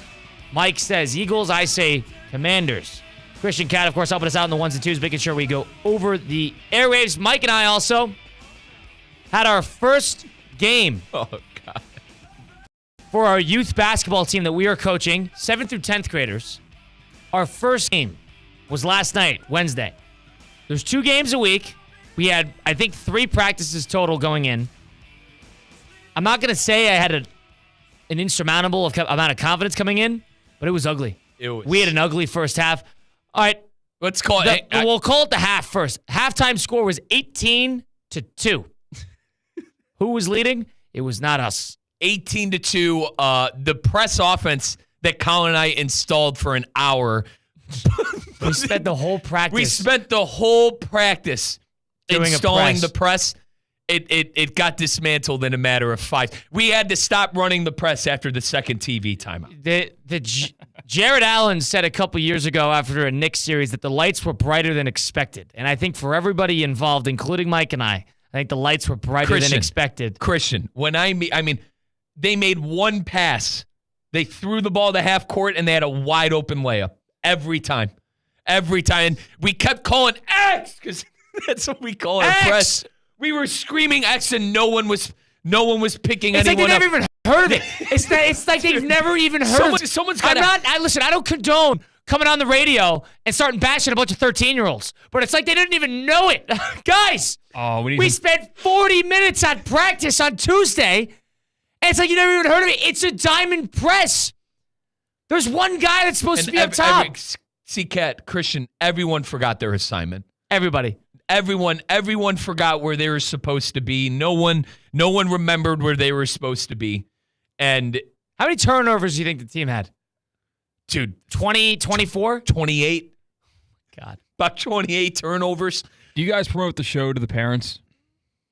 Mike says Eagles. I say Commanders. Christian Cat, of course, helping us out in the ones and twos, making sure we go over the airwaves. Mike and I also had our first game. Oh, God. For our youth basketball team that we are coaching, 7th through 10th graders. Our first game was last night, Wednesday. There's 2 games a week. We had, I think, 3 practices total going in. I'm not going to say I had an insurmountable amount of confidence coming in, but it was ugly. We had an ugly first half. All right. Let's call it. We'll call it the half first. Halftime score was 18-2. Who was leading? It was not us. 18-2. The press offense that Colin and I installed for an hour. We spent the whole practice. Installing the press. It got dismantled in a matter of 5. We had to stop running the press after the second TV timeout. Jared Allen said a couple years ago after a Knicks series that the lights were brighter than expected. And I think for everybody involved, including Mike and I think the lights were brighter than expected. Christian, I mean, they made one pass. They threw the ball to half court, and they had a wide open layup every time. And we kept calling X because that's what we call our press. We were screaming X, and no one was picking anyone up. It's like they never even heard of it. It's like they've never even heard of it. Someone's got to... Listen, I don't condone coming on the radio and starting bashing a bunch of 13-year-olds, but it's like they didn't even know it. Guys, we spent 40 minutes on practice on Tuesday, and it's like you never even heard of it. It's a diamond press. There's one guy that's supposed to be up top. Cat, Christian, everyone forgot their assignment. Everybody. Everyone forgot where they were supposed to be. No one remembered where they were supposed to be. And how many turnovers do you think the team had? Dude, 20, 24? 28. God. About 28 turnovers. Do you guys promote the show to the parents?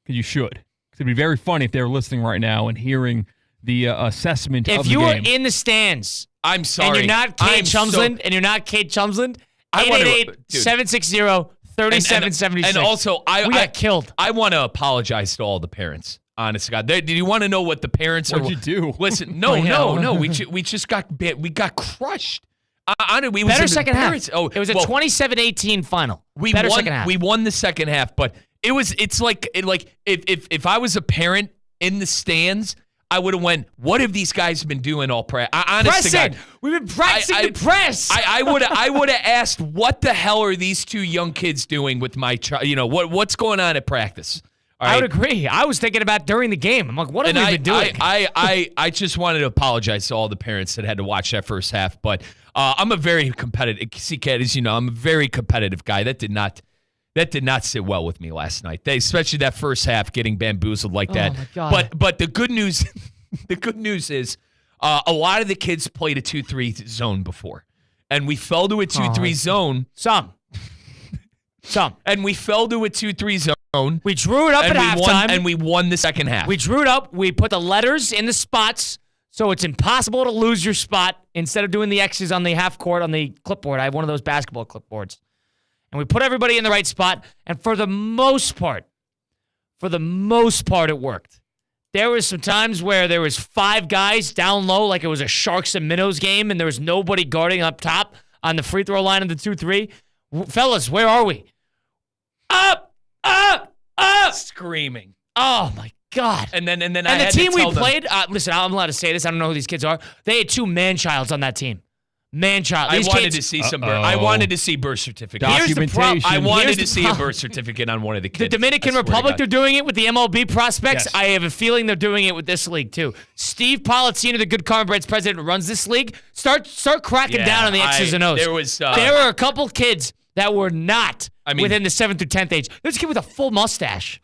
Because you should. It'd be very funny if they were listening right now and hearing the assessment of the game. If you are in the stands, I'm sorry. And you're not Kate Chumsland, 888-760-3776. And also, we got killed. I want to apologize to all the parents. Honest to God, did you want to know what the parents What'd you do? Listen, no. We just got crushed. Better second half. Oh, it was a 27-18 final. Better second half. We won the second half, but it's like if I was a parent in the stands, I would have went, what have these guys been doing all practice? Honest to God, we've been practicing the press. I would have asked, what the hell are these 2 young kids doing with my child? What's going on at practice? All right? I would agree. I was thinking about during the game. I'm like, what have we been doing? I just wanted to apologize to all the parents that had to watch that first half, but I'm a very competitive. C-Cat, as you know, I'm a very competitive guy. That did not sit well with me last night. Especially that first half, getting bamboozled like that. Oh my God. But the good news, is, a lot of the kids played a 2-3 zone before, and we fell to a 2-3 zone. Some, and we fell to a 2-3 zone. We drew it up at halftime, and we won the second half. We drew it up. We put the letters in the spots, so it's impossible to lose your spot. Instead of doing the X's on the half court on the clipboard, I have one of those basketball clipboards. And we put everybody in the right spot, and for the most part, it worked. There was some times where there was 5 guys down low, like it was a Sharks and Minnows game, and there was nobody guarding up top on the free throw line of the 2-3. Fellas, where are we? Up! Screaming. Oh, my God. And then the team we played, listen, I'm allowed to say this. I don't know who these kids are. They had 2 man-childs on that team. man-child. I These wanted kids, to see some. I wanted to see birth certificate. Documentation. I wanted Here's to the see a problem. birth certificate on one of the kids. The Dominican Republic, they're doing it with the MLB prospects. Yes. I have a feeling they're doing it with this league too. Steve Politzino, the Good Karma Breads president who runs this league, start cracking down on the X's and O's. There were a couple kids that were not within the 7th through 10th age. There's a kid with a full mustache.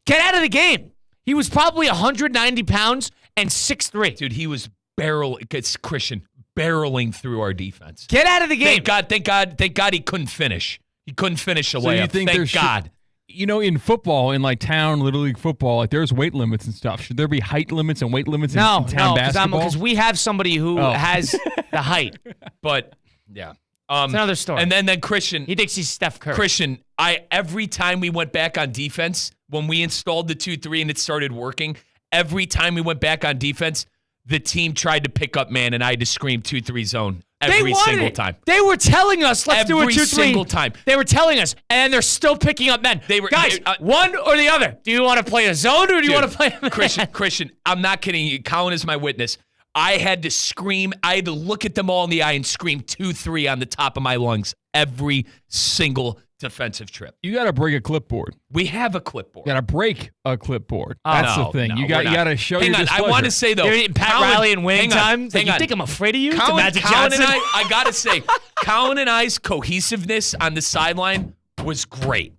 Get out of the game. He was probably 190 pounds and 6'3". Dude, he was barreling through our defense. Get out of the game. Thank God he couldn't finish. He couldn't finish a So you layup. think Thank God. In football, in like town Little League football, like there's weight limits and stuff. Should there be height limits and weight limits in town basketball? Because we have somebody who has the height. But yeah, it's another story. And then Christian, he thinks he's Steph Curry. Christian, every time we went back on defense, when we installed the 2-3 and it started working, every time we went back on defense, the team tried to pick up man, and I had to scream 2-3 zone every single time. They were telling us, let's do a 2-3. Every single time. They were telling us, and they're still picking up men. Guys, one or the other. Do you want to play a zone or do you want to play a man? Christian, I'm not kidding you. Colin is my witness. I had to scream. I had to look at them all in the eye and scream 2-3 on the top of my lungs every single defensive trip. You got to break a clipboard. We have a clipboard. You got to break a clipboard. That's the thing. You got to show your displeasure. I want to say, though. Pat Riley and winning times. You think I'm afraid of you? Colin and I got to say, Colin and I's cohesiveness on the sideline was great.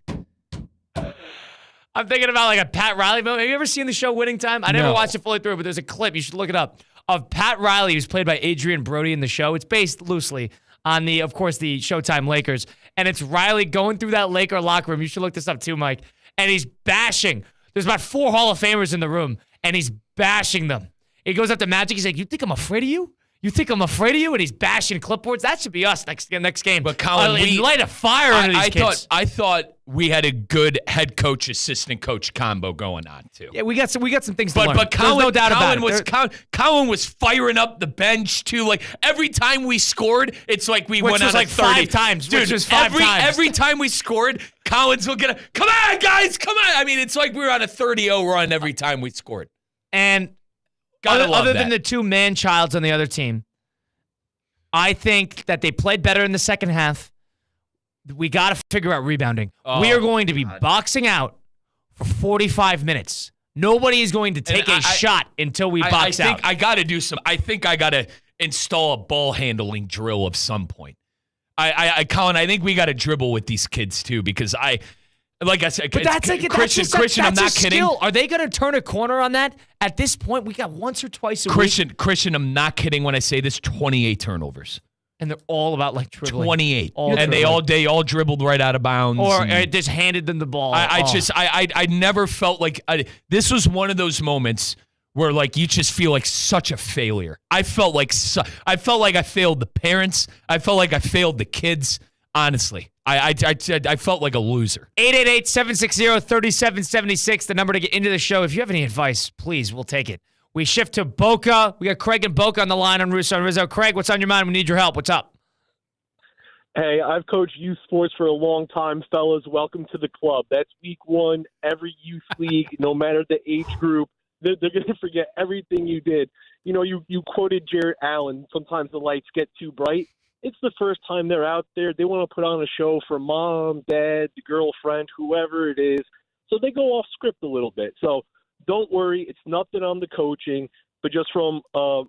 I'm thinking about like a Pat Riley moment. Have you ever seen the show Winning Time? I never watched it fully through, but there's a clip. You should look it up. Of Pat Riley, who's played by Adrian Brody in the show. It's based loosely on the Showtime Lakers. And it's Riley going through that Laker locker room. You should look this up too, Mike. And he's bashing. There's about 4 Hall of Famers in the room, and he's bashing them. He goes up to Magic. He's like, "You think I'm afraid of you? You think I'm afraid of you?" And he's bashing clipboards. That should be us next game. But Colin, we light a fire under these kids. I thought we had a good head coach assistant coach combo going on too. Yeah, we got some things to learn. But Colin, there's no doubt about it. Colin was firing up the bench too. Like every time we scored, it's like we went on like 30. 5 times. Dude, which was 5 times. Every time we scored, Colin's looking at, "Come on, guys, come on." I mean, it's like we were on a 30-0 run every time we scored. And other than the 2 man-childs on the other team, I think that they played better in the second half. We got to figure out rebounding. We are going to be boxing out for 45 minutes. Nobody is going to take a shot until we box out. I got to do some. I think I got to install a ball handling drill of some point. Colin, I think we got to dribble with these kids too, because like I said, but Christian, I'm not kidding. Skill. Are they going to turn a corner on that? At this point, we got once or twice a week. Christian, I'm not kidding when I say this. 28 turnovers, and they're all about like dribbling. 28, and they all dribbled right out of bounds, or just handed them the ball. I never felt like this was one of those moments where like you just feel like such a failure. I felt like I failed the parents. I felt like I failed the kids. Honestly, I felt like a loser. 888-760-3776, the number to get into the show. If you have any advice, please, we'll take it. We shift to Boca. We got Craig and Boca on the line on Russo Rizzo. Craig, what's on your mind? We need your help. What's up? Hey, I've coached youth sports for a long time, fellas. Welcome to the club. That's week 1. Every youth league, no matter the age group, they're going to forget everything you did. You know, you quoted Jared Allen, sometimes the lights get too bright. It's the first time they're out there. They want to put on a show for mom, dad, the girlfriend, whoever it is. So they go off script a little bit. So don't worry. It's nothing on the coaching. But just from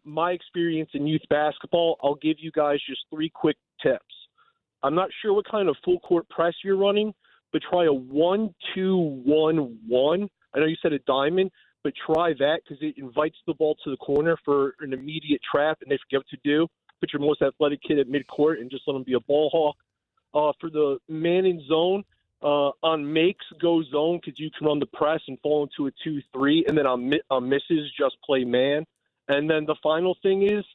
my experience in youth basketball, I'll give you guys just 3 quick tips. I'm not sure what kind of full court press you're running, but try a 1-2-1-1. I know you said a diamond, but try that because it invites the ball to the corner for an immediate trap, and they forget what to do. Put your most athletic kid at midcourt and just let him be a ball hawk. For the man in zone, on makes, go zone because you can run the press and fall into a 2-3, and then on misses, just play man. And then the final thing is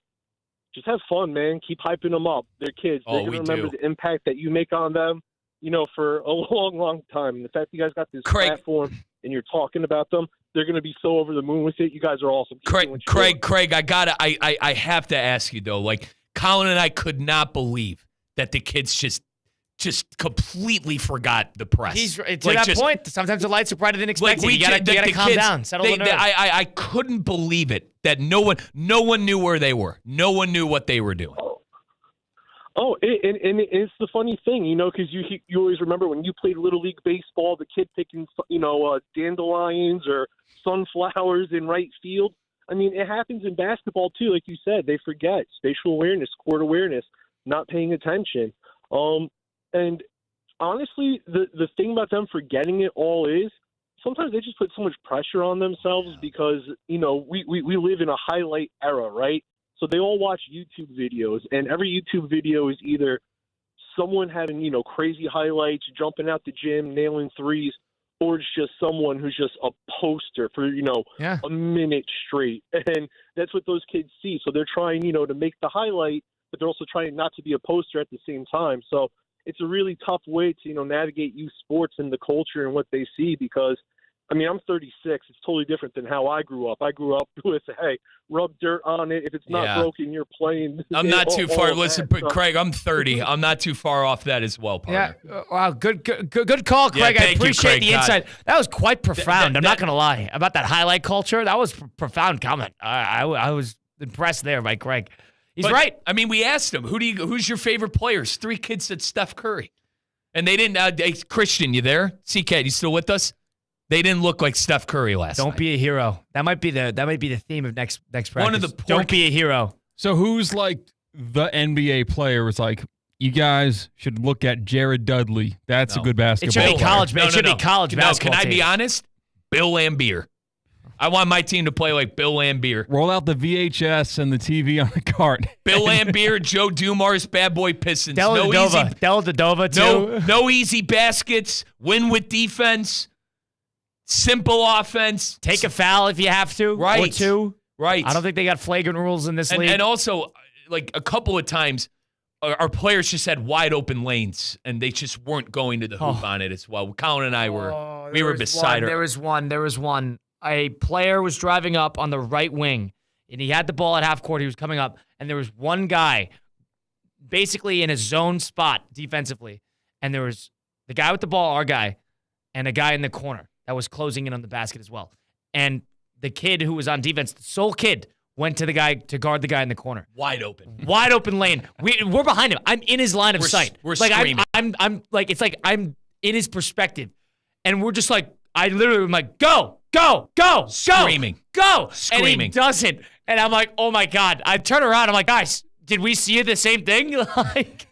just have fun, man. Keep hyping them up. They're kids. They're going to remember the impact that you make on them, for a long, long time. And the fact that you guys got this platform and you're talking about them, they're going to be so over the moon with it. You guys are awesome. Craig, I have to ask you though. Like Colin and I could not believe that the kids just completely forgot the press. To that point, sometimes the lights are brighter than expected. You got to calm down, settle the nerves. I couldn't believe it that no one knew where they were. No one knew what they were doing. Oh, and it's the funny thing, because you always remember when you played Little League Baseball, the kid picking, dandelions or sunflowers in right field. I mean, it happens in basketball, too. Like you said, they forget spatial awareness, court awareness, not paying attention. And honestly, the thing about them forgetting it all is sometimes they just put so much pressure on themselves because, we live in a highlight era, right? So they all watch YouTube videos, and every YouTube video is either someone having, crazy highlights, jumping out the gym, nailing threes, or it's just someone who's just a poster for, a minute straight. And that's what those kids see. So they're trying, to make the highlight, but they're also trying not to be a poster at the same time. So it's a really tough way to, navigate youth sports and the culture and what they see because, I'm 36. It's totally different than how I grew up. I grew up with, hey, rub dirt on it. If it's not broken, you're playing. I'm not too far. Listen, Craig, I'm 30. I'm not too far off that as well, partner. Yeah. Wow. Good call, Craig. I appreciate the insight. That was quite profound. I'm not going to lie about that highlight culture. That was profound comment. I was impressed there by Craig. He's right. We asked him, who's your favorite players? 3 kids said Steph Curry. And they didn't, Christian, you there? CK, you still with us? They didn't look like Steph Curry last night. Don't be a hero. That might be the theme of next practice. One of the Don't be a hero. So who's like the NBA player? It's like you guys should look at Jared Dudley. That's a good basketball. It should be college. No, it should be college basketball. Can I be honest? Bill Laimbeer. I want my team to play like Bill Laimbeer. Roll out the VHS and the TV on the cart. Bill Laimbeer, Joe Dumars, Bad Boy Pistons. Dellavedova too. No easy baskets. Win with defense. Simple offense. Take a foul if you have to. Right. Or 2. Right. I don't think they got flagrant rules in this league. And also, like a couple of times, our players just had wide open lanes, and they just weren't going to the hoop on it as well. Colin and I were beside her. There was one. A player was driving up on the right wing, and he had the ball at half court. He was coming up, and there was one guy basically in his zone spot defensively, and there was the guy with the ball, our guy, and a guy in the corner that was closing in on the basket as well. And the kid who was on defense, the sole kid, went to the guy to guard the guy in the corner. Wide open lane. We're behind him. I'm in his line of sight. We're like screaming. I'm like it's like I'm in his perspective, and we're just like I literally am like go, screaming, go, screaming, and he doesn't, and I'm like oh my god. I turn around. I'm like guys, did we see the same thing? Like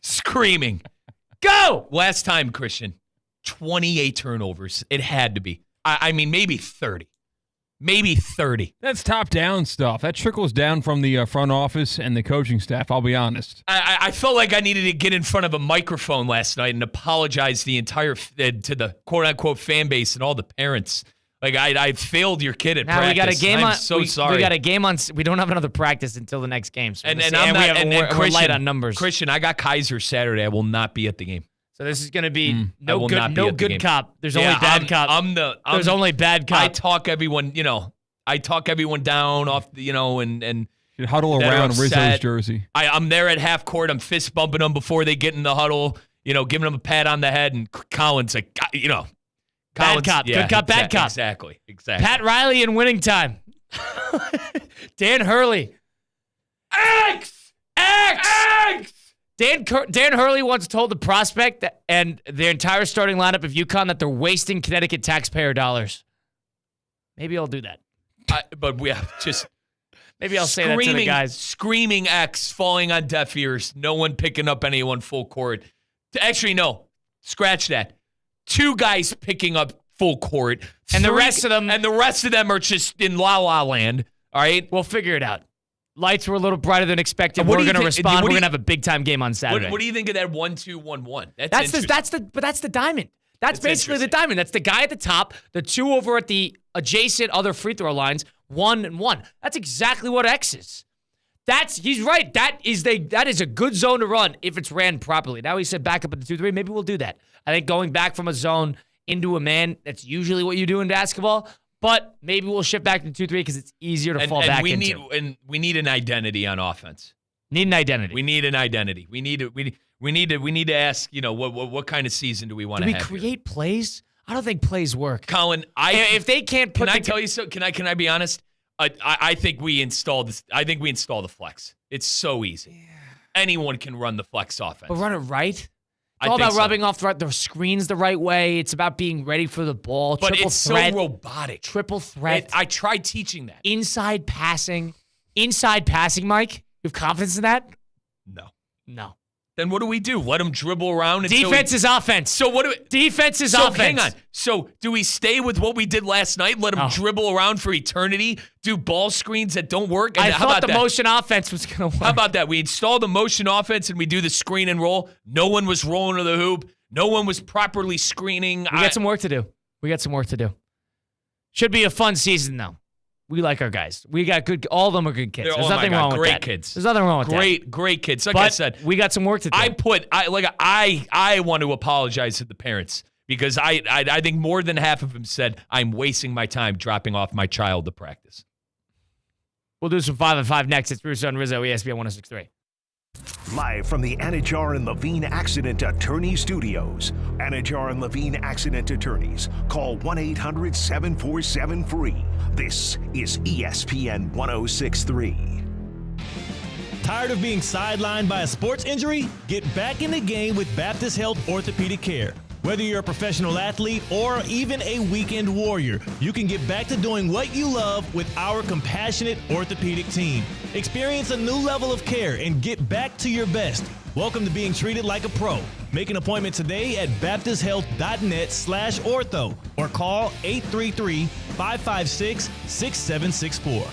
screaming, go. Last time, Christian. 28 turnovers. It had to be. I mean, maybe 30. Maybe 30. That's top-down stuff. That trickles down from the front office and the coaching staff, I'll be honest. I felt like I needed to get in front of a microphone last night and apologize the entire to the quote-unquote fan base and all the parents. Like, I failed your kid at practice. We got a game I'm on. so sorry. We got a game on. We don't have another practice until the next game. So we're light on numbers. Christian, I got Kaiser Saturday. I will not be at the game. So this is going to be no good cop. There's only bad cop. There's only bad cop. I talk everyone down off, and you should huddle around Rizzo's jersey. I'm there at half court. I'm fist bumping them before they get in the huddle, giving them a pat on the head. And Colin's like, bad cop, good cop, bad cop. Exactly. Pat Riley in winning time. Dan Hurley. X. Dan Hurley once told the prospect and the entire starting lineup of UConn that they're wasting Connecticut taxpayer dollars. Maybe I'll do that. But we have just maybe I'll say that to the guys. Screaming X falling on deaf ears. No one picking up anyone full court. Actually, no. Scratch that. 2 guys picking up full court. And the rest of them are just in la-la land. All right? We'll figure it out. Lights were a little brighter than expected. We're going to respond. We're going to have a big-time game on Saturday. What do you think of that 1-2-1-1? That's the diamond. That's basically the diamond. That's the guy at the top, the 2 over at the adjacent other free throw lines, 1 and 1. That's exactly what X is. He's right. That is a good zone to run if it's ran properly. Now he said back up at the 2-3. Maybe we'll do that. I think going back from a zone into a man, that's usually what you do in basketball. But maybe we'll shift back to 2-3 because it's easier to fall back into. We need an identity on offense. Need an identity. We need an identity. We need to ask, what kind of season do we want to have? Do we create plays? I don't think plays work. Colin, if they can't put Can I tell you so? Can I be honest? I think we install this. I think we install the flex. It's so easy. Anyone can run the flex offense. But run it right. It's I all think about so. rubbing off the screens the right way. It's about being ready for the ball. But Triple it's threat. so robotic. Triple threat. I tried teaching that. Inside passing. Inside passing, Mike. You have confidence in that? No. Then what do we do? Let him dribble around until Defense is offense. So what do we... Defense is so offense. hang on. So do we stay with what we did last night? Let him dribble around for eternity? Do ball screens that don't work? And I how thought about the that? motion offense was going to work. How about that? We install the motion offense and we do the screen and roll. No one was rolling to the hoop. No one was properly screening. We got some work to do. Should be a fun season, though. We like our guys. We got good. All of them are good kids. There's nothing wrong with that. Great kids. There's nothing wrong with that. Great kids. Like but I said, we got some work to do. I want to apologize to the parents because I think more than half of them said I'm wasting my time dropping off my child to practice. We'll do some 5 and 5 next. It's Russo and Rizzo, ESPN 106.3. Live from the Anajar and Levine Accident Attorney Studios. Anajar and Levine Accident Attorneys. Call 1-800-747-FREE. This is ESPN 106.3. Tired of being sidelined by a sports injury? Get back in the game with Baptist Health Orthopedic Care. Whether you're a professional athlete or even a weekend warrior, you can get back to doing what you love with our compassionate orthopedic team. Experience a new level of care and get back to your best. Welcome to being treated like a pro. Make an appointment today at baptisthealth.net/ortho or call 833-556-6764.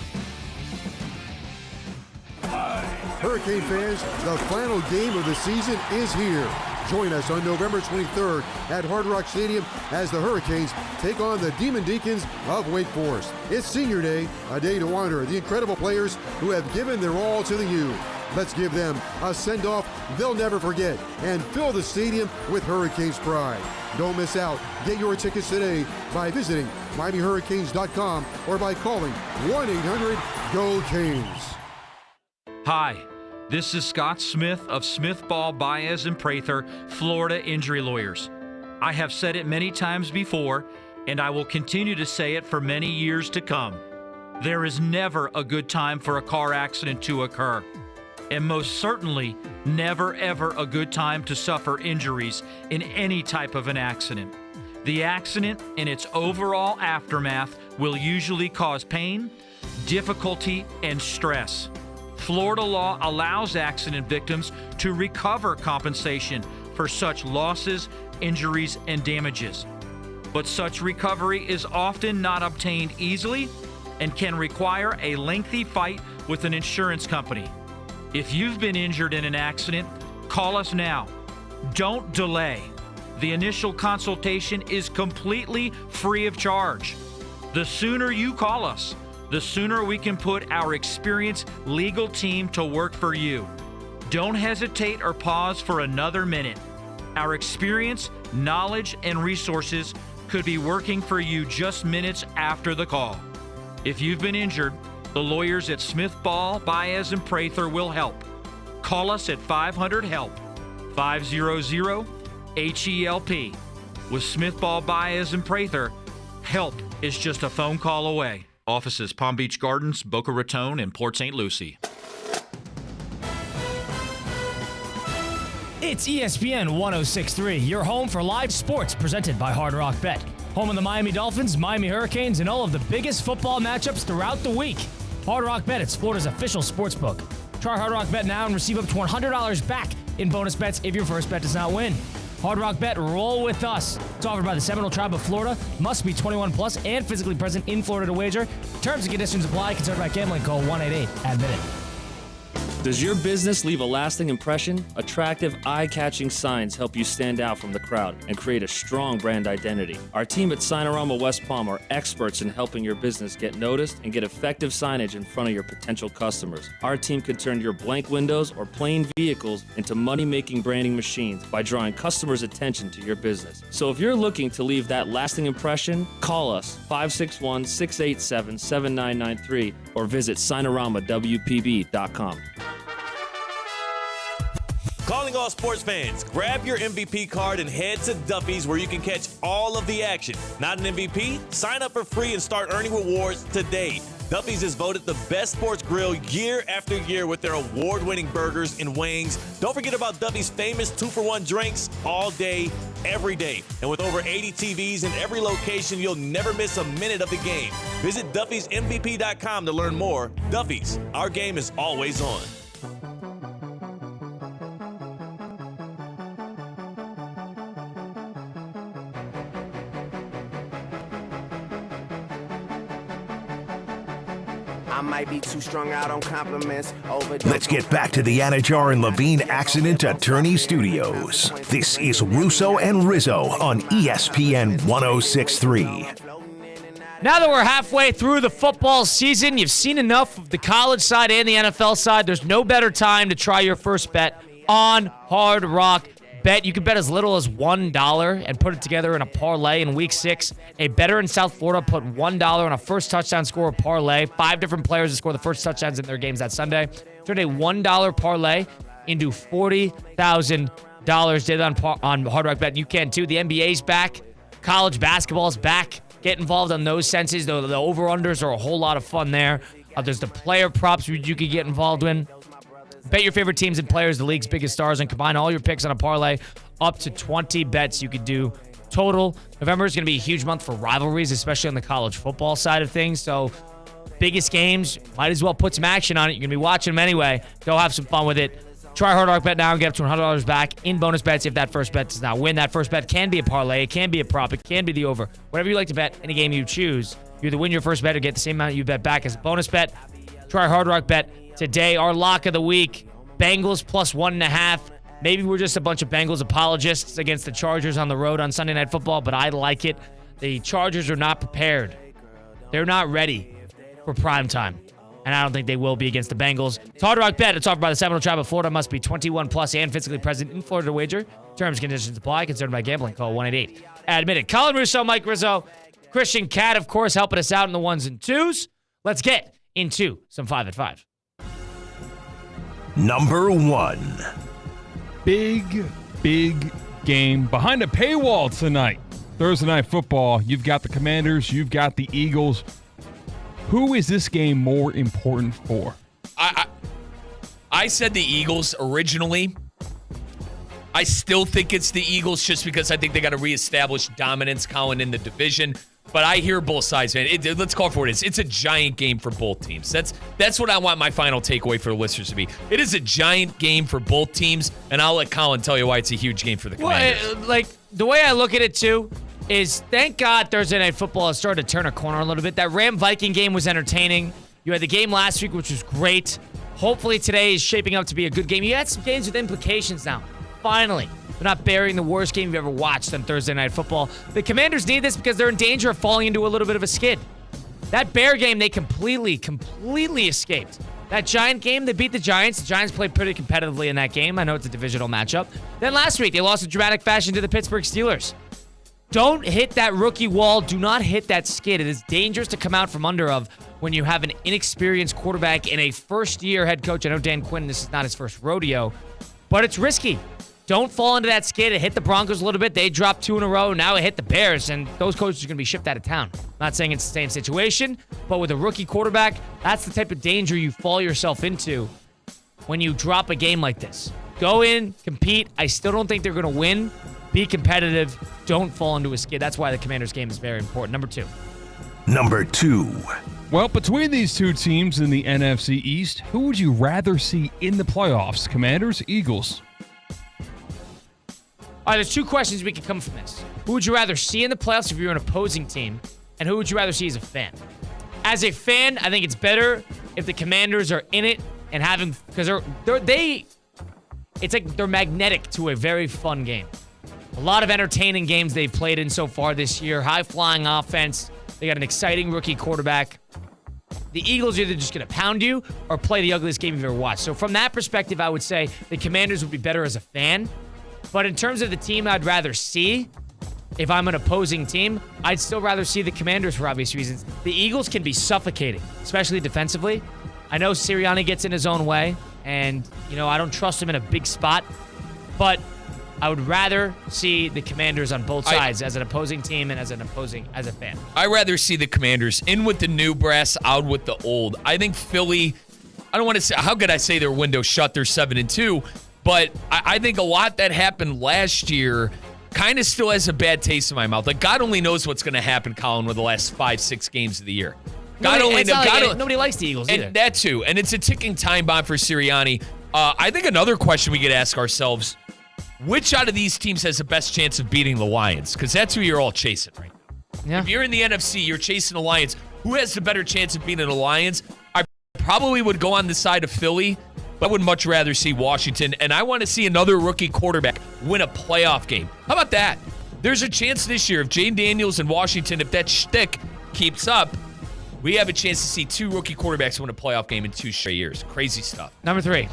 Hurricane fans, the final game of the season is here. Join us on November 23rd at Hard Rock Stadium as the Hurricanes take on the Demon Deacons of Wake Forest. It's Senior Day, a day to honor the incredible players who have given their all to the U. Let's give them a send-off they'll never forget and fill the stadium with Hurricanes pride. Don't miss out. Get your tickets today by visiting MiamiHurricanes.com or by calling 1-800-GO-CANES. Hi, this is Scott Smith of Smith, Ball, Baez, and Prather, Florida Injury Lawyers. I have said it many times before, and I will continue to say it for many years to come. There is never a good time for a car accident to occur, and most certainly never ever a good time to suffer injuries in any type of an accident. The accident and its overall aftermath will usually cause pain, difficulty, and stress. Florida law allows accident victims to recover compensation for such losses, injuries, and damages. But such recovery is often not obtained easily and can require a lengthy fight with an insurance company. If you've been injured in an accident, call us now. Don't delay. The initial consultation is completely free of charge. The sooner you call us, the sooner we can put our experienced legal team to work for you. Don't hesitate or pause for another minute. Our experience, knowledge, and resources could be working for you just minutes after the call. If you've been injured, the lawyers at Smith, Ball, Baez, and Prather will help. Call us at 500-HELP, 500-HELP. With Smith, Ball, Baez, and Prather, help is just a phone call away. Offices Palm Beach Gardens, Boca Raton, and Port St. Lucie. It's ESPN 106.3, your home for live sports presented by Hard Rock Bet. Home of the Miami Dolphins, Miami Hurricanes, and all of the biggest football matchups throughout the week. Hard Rock Bet, it's Florida's official sports book. Try Hard Rock Bet now and receive up to $100 back in bonus bets if your first bet does not win. Hard Rock Bet, roll with us. It's offered by the Seminole Tribe of Florida. Must be 21 plus and physically present in Florida to wager. Terms and conditions apply. Concerned about gambling, call 1-888-ADMIT-IT. Does your business leave a lasting impression? Attractive, eye-catching signs help you stand out from the crowd and create a strong brand identity. Our team at Signorama West Palm are experts in helping your business get noticed and get effective signage in front of your potential customers. Our team can turn your blank windows or plain vehicles into money-making branding machines by drawing customers' attention to your business. So if you're looking to leave that lasting impression, call us 561-687-7993 or visit signoramawpb.com. Calling all sports fans, grab your MVP card and head to Duffy's where you can catch all of the action. Not an MVP? Sign up for free and start earning rewards today. Duffy's is voted the best sports grill year after year with their award-winning burgers and wings. Don't forget about Duffy's famous 2-for-1 drinks all day, every day. And with over 80 TVs in every location, you'll never miss a minute of the game. Visit Duffy'sMVP.com to learn more. Duffy's, our game is always on. I might be too strung out on compliments. Let's get back to the Anajar and Levine Accident Attorney Studios. This is Russo and Rizzo on ESPN 106.3. Now that we're halfway through the football season, you've seen enough of the college side and the NFL side. There's no better time to try your first bet on Hard Rock Bet. You can bet as little as $1 and put it together in a parlay in Week 6. A bettor in South Florida put $1 on a first touchdown score parlay. 5 different players to score the first touchdowns in their games that Sunday. Turned a $1 parlay into $40,000. Did it on Hard Rock Bet. You can too. The NBA's back. College basketball's back. Get involved on those senses. The over-unders are a whole lot of fun there. There's the player props you could get involved in. Bet your favorite teams and players, the league's biggest stars, and combine all your picks on a parlay. Up to 20 bets you could do total. November is going to be a huge month for rivalries, especially on the college football side of things. So, biggest games, might as well put some action on it. You're going to be watching them anyway. Go have some fun with it. Try Hard Rock Bet now and get up to $100 back in bonus bets if that first bet does not win. That first bet can be a parlay. It can be a prop. It can be the over. Whatever you like to bet, any game you choose. You either win your first bet or get the same amount you bet back as a bonus bet. Try Hard Rock Bet today. Our lock of the week, Bengals plus 1.5. Maybe we're just a bunch of Bengals apologists against the Chargers on the road on Sunday Night Football, but I like it. The Chargers are not prepared. They're not ready for prime time. And I don't think they will be against the Bengals. It's Hard Rock Bet. It's offered by the Seminole Tribe of Florida. Must be 21 plus and physically present in Florida to wager. Terms and conditions apply. Concerned by gambling. Call 1-888. Admitted. Colin Russo, Mike Rizzo, Christian Cat, of course, helping us out in the ones and twos. Let's get into some 5 at 5. Number 1. Big game behind a paywall tonight. Thursday Night Football. You've got the Commanders. You've got the Eagles. Who is this game more important for? I said the Eagles originally. I still think it's the Eagles just because I think they got to reestablish dominance, Colin, in the division. But I hear both sides, man. Let's call it for what it is. It's a giant game for both teams. That's what I want my final takeaway for the listeners to be. It is a giant game for both teams, and I'll let Colin tell you why it's a huge game for the Commanders. Well, the way I look at it, too, is thank God Thursday Night Football has started to turn a corner a little bit. That Ram-Viking game was entertaining. You had the game last week, which was great. Hopefully today is shaping up to be a good game. You had some games with implications now. Finally. They're not burying the worst game you've ever watched on Thursday Night Football. The Commanders need this because they're in danger of falling into a little bit of a skid. That Bear game, they completely escaped. That Giant game, they beat the Giants. The Giants played pretty competitively in that game. I know it's a divisional matchup. Then last week, they lost in dramatic fashion to the Pittsburgh Steelers. Don't hit that rookie wall. Do not hit that skid. It is dangerous to come out from under of when you have an inexperienced quarterback and a first-year head coach. I know Dan Quinn, this is not his first rodeo, but it's risky. Don't fall into that skid. It hit the Broncos a little bit. They dropped 2 in a row. Now it hit the Bears, and those coaches are going to be shipped out of town. Not saying it's the same situation, but with a rookie quarterback, that's the type of danger you fall yourself into when you drop a game like this. Go in, compete. I still don't think they're going to win. Be competitive. Don't fall into a skid. That's why the Commanders game is very important. Number 2. Well, between these two teams in the NFC East, who would you rather see in the playoffs? Commanders, Eagles? All right, there's 2 questions we can come from this. Who would you rather see in the playoffs if you're an opposing team? And who would you rather see as a fan? As a fan, I think it's better if the Commanders are in it and having, because it's like they're magnetic to a very fun game. A lot of entertaining games they've played in so far this year. High-flying offense. They got an exciting rookie quarterback. The Eagles are either just going to pound you or play the ugliest game you've ever watched. So from that perspective, I would say the Commanders would be better as a fan. But in terms of the team I'd rather see, if I'm an opposing team, I'd still rather see the Commanders for obvious reasons. The Eagles can be suffocating, especially defensively. I know Sirianni gets in his own way, and, I don't trust him in a big spot. But I would rather see the Commanders on both sides as an opposing team and as a fan. I'd rather see the Commanders in with the new brass, out with the old. I think Philly, I don't want to say, how could I say their window shut? They're 7-2, but I think a lot that happened last year kind of still has a bad taste in my mouth. Like, God only knows what's going to happen, Colin, with the last 5-6 games of the year. Nobody likes the Eagles either. And that too. And it's a ticking time bomb for Sirianni. I think another question we could ask ourselves, which out of these teams has the best chance of beating the Lions? Because that's who you're all chasing right now. Yeah. If you're in the NFC, you're chasing the Lions. Who has the better chance of beating the Lions? I probably would go on the side of Philly, but I would much rather see Washington. And I want to see another rookie quarterback win a playoff game. How about that? There's a chance this year, if Jane Daniels and Washington, if that shtick keeps up, we have a chance to see 2 rookie quarterbacks win a playoff game in 2 straight years. Crazy stuff. Number 3.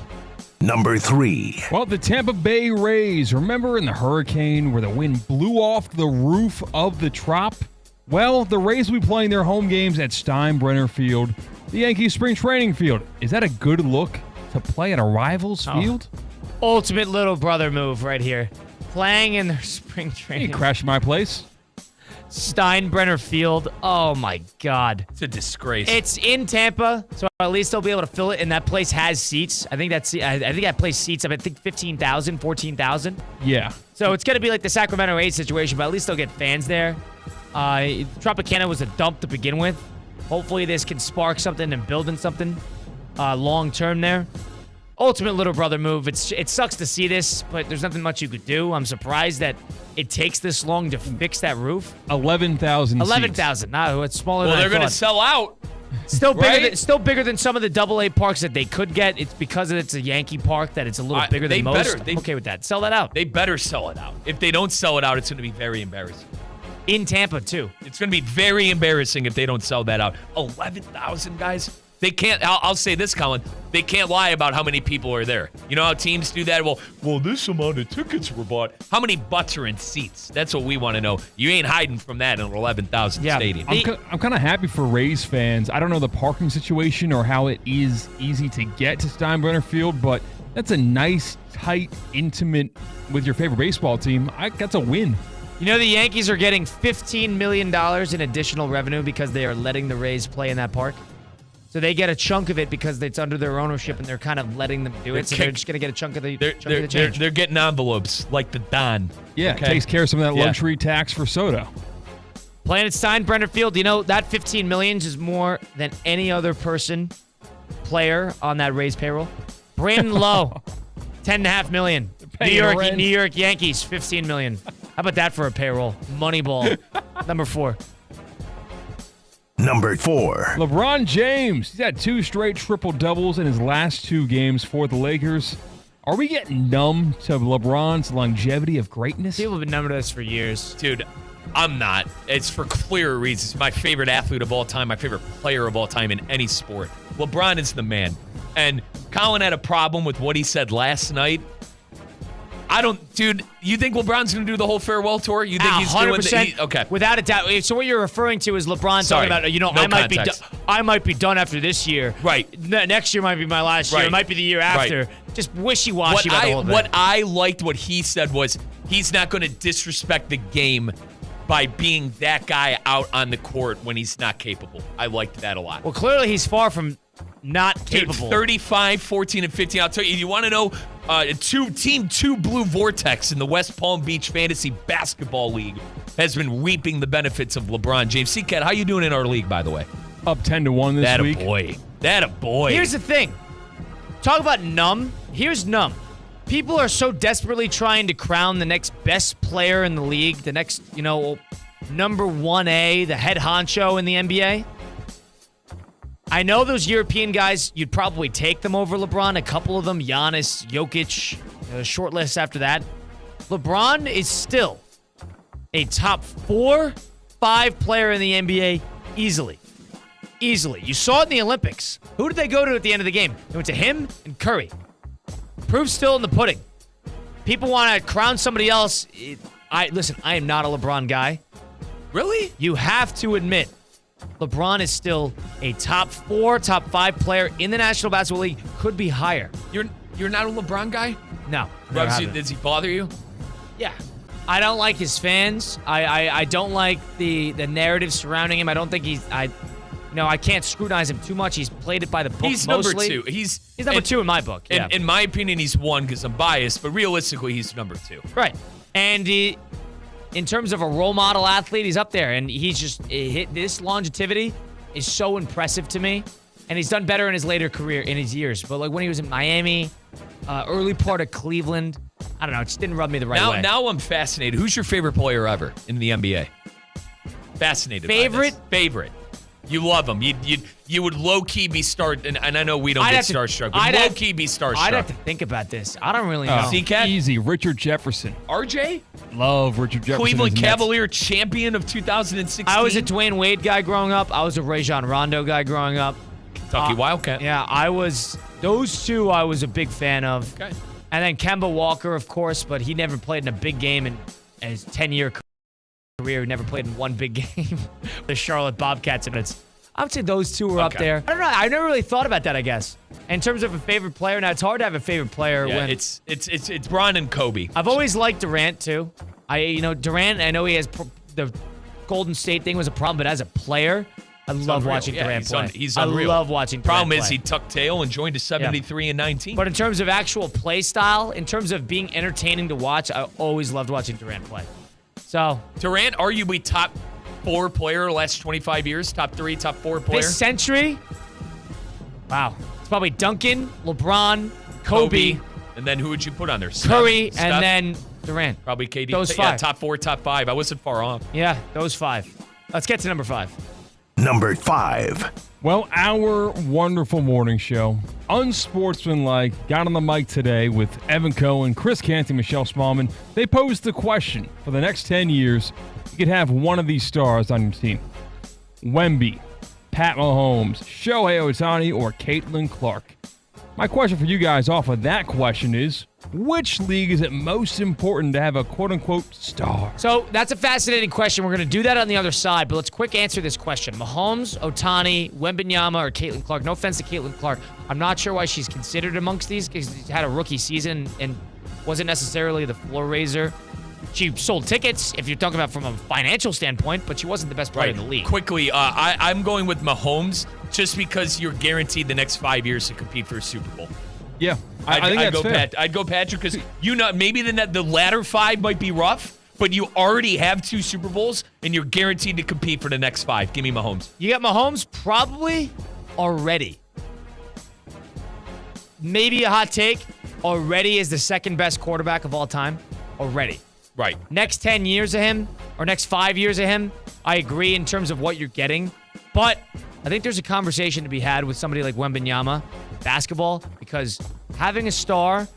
Number 3. Well, the Tampa Bay Rays, remember in the hurricane where the wind blew off the roof of the Trop? Well, the Rays will be playing their home games at Steinbrenner Field, the Yankees spring training field. Is that a good look to play at a rival's field? Ultimate little brother move right here. Playing in their spring training. You crashed my place. Steinbrenner Field. Oh, my God. It's a disgrace. It's in Tampa, so at least they'll be able to fill it, and that place has seats. I think that place seats up, 15,000, 14,000. Yeah. So it's going to be like the Sacramento Rays situation, but at least they'll get fans there. Tropicana was a dump to begin with. Hopefully this can spark something and build in something long-term there. Ultimate little brother move. It sucks to see this, but there's nothing much you could do. I'm surprised that it takes this long to fix that roof. 11,000 11,000. No, it's smaller than I Well, they're thought. going to sell out. Still bigger than some of the AA parks that they could get. It's because it's a Yankee park that it's a little bigger than most. I'm okay with that. Sell that out. They better sell it out. If they don't sell it out, it's going to be very embarrassing. In Tampa, too. It's going to be very embarrassing if they don't sell that out. 11,000 guys? They can't, I'll say this, Colin, they can't lie about how many people are there. You know how teams do that? Well, this amount of tickets were bought. How many butts are in seats? That's what we want to know. You ain't hiding from that in an 11,000 stadium. I'm kind of happy for Rays fans. I don't know the parking situation or how it is easy to get to Steinbrenner Field, but that's a nice, tight, intimate with your favorite baseball team. That's a win. You know the Yankees are getting $15 million in additional revenue because they are letting the Rays play in that park? So they get a chunk of it because it's under their ownership and they're kind of letting them do it. So they're just going to get a chunk of the change. They're getting envelopes like the Don. Yeah, okay. Takes care of some of that luxury tax for Soto. Playing at Steinbrenner Field, you know, that $15 million is more than any other player on that Rays payroll. Brandon Lowe, $10.5 million. New York Yankees, $15 million. How about that for a payroll? Moneyball. Number 4. Number 4. LeBron James. He's had 2 straight triple-doubles in his last 2 games for the Lakers. Are we getting numb to LeBron's longevity of greatness? People have been numb to this for years. Dude, I'm not. It's for clearer reasons. My favorite athlete of all time, my favorite player of all time in any sport. LeBron is the man. And Colin had a problem with what he said last night. Dude, you think LeBron's going to do the whole farewell tour? You think he's 100%, okay. Without a doubt. So what you're referring to is LeBron talking about, I might be done after this year. Right. Next year might be my last year. It might be the year after. Right. Just wishy-washy about the whole thing. What I liked what he said was he's not going to disrespect the game by being that guy out on the court when he's not capable. I liked that a lot. Well, clearly he's far from not capable. 35, 14, and 15. I'll tell you, you want to know Team 2 Blue Vortex in the West Palm Beach Fantasy Basketball League has been reaping the benefits of LeBron James. C-Cat, how you doing in our league, by the way? Up 10-1 this week. That a boy. Here's the thing. Talk about numb. Here's numb. People are so desperately trying to crown the next best player in the league, the next, number 1A, the head honcho in the NBA. I know those European guys, you'd probably take them over LeBron. A couple of them, Giannis, Jokic, short list after that. LeBron is still a top 4, 5 player in the NBA easily. Easily. You saw it in the Olympics. Who did they go to at the end of the game? They went to him and Curry. Proof's still in the pudding. People want to crown somebody else. Listen, I am not a LeBron guy. Really? You have to admit, LeBron is still a top 4, top 5 player in the National Basketball League. Could be higher. You're not a LeBron guy? No. Does he bother you? Yeah. I don't like his fans. I don't like the narrative surrounding him. I don't think I can't scrutinize him too much. He's played it by the book He's mostly. number 2. He's number 2 in my book. Yeah. In my opinion, he's 1 because I'm biased, but realistically, he's number 2. Right. And in terms of a role model athlete, he's up there. And he's just hit this longevity is so impressive to me. And he's done better in his later career, in his years. But like when he was in Miami, early part of Cleveland, I don't know, it just didn't rub me the right way. Now I'm fascinated. Who's your favorite player ever in the NBA? Fascinated. Favorite? By this. Favorite. You love him. You would low-key be and I know we don't get starstruck, but low-key be starstruck. I'd have to think about this. I don't really know. C-Cat? Easy. Richard Jefferson. RJ? Love Richard Jefferson. Cleveland Cavalier champion of 2016. I was a Dwayne Wade guy growing up. I was a Rajon Rondo guy growing up. Kentucky Wildcat. Yeah, those two I was a big fan of. Okay. And then Kemba Walker, of course, but he never played in a big game in his 10-year career. He never played in one big game. The Charlotte Bobcats. I would say those two were up there. I don't know. I never really thought about that, I guess. In terms of a favorite player, now it's hard to have a favorite player when it's Bron and Kobe. I've always liked Durant too. Durant, I know he has the Golden State thing was a problem, but as a player, I love watching Durant play. He's unreal. I love watching Durant Problem is play. he tucked tail and joined to 73 and 19. But in terms of actual play style, in terms of being entertaining to watch, I always loved watching Durant play. So Durant, arguably top 4 player last 25 years, top 3, top 4 player. This century, wow. It's probably Duncan, LeBron, Kobe. And then who would you put on there? Curry, Steph? and then Durant. Probably KD. Those 5. Yeah, top 4, top 5. I wasn't far off. Yeah, those 5. Let's get to number 5. Number 5. Well, our wonderful morning show, Unsportsmanlike, got on the mic today with Evan Cohen, Chris Canty, Michelle Smallman. They posed the question, for the next 10 years, you could have one of these stars on your team. Wemby, Pat Mahomes, Shohei Ohtani, or Caitlin Clark. My question for you guys off of that question is, which league is it most important to have a quote-unquote star? So that's a fascinating question. We're going to do that on the other side, but let's quick answer this question. Mahomes, Ohtani, Wembanyama, or Caitlin Clark? No offense to Caitlin Clark. I'm not sure why she's considered amongst these because she had a rookie season and wasn't necessarily the floor raiser. She sold tickets, if you're talking about from a financial standpoint, but she wasn't the best player in the league. Quickly, I'm going with Mahomes just because you're guaranteed the next 5 years to compete for a Super Bowl. Yeah, I think that's fair. I'd go Patrick because maybe the latter 5 might be rough, but you already have 2 Super Bowls and you're guaranteed to compete for the next 5. Give me Mahomes. You got Mahomes probably already. Maybe a hot take. Already is the second best quarterback of all time. Already. Right. Next 10 years of him, or next 5 years of him, I agree in terms of what you're getting. But I think there's a conversation to be had with somebody like Wembanyama, basketball, because having a star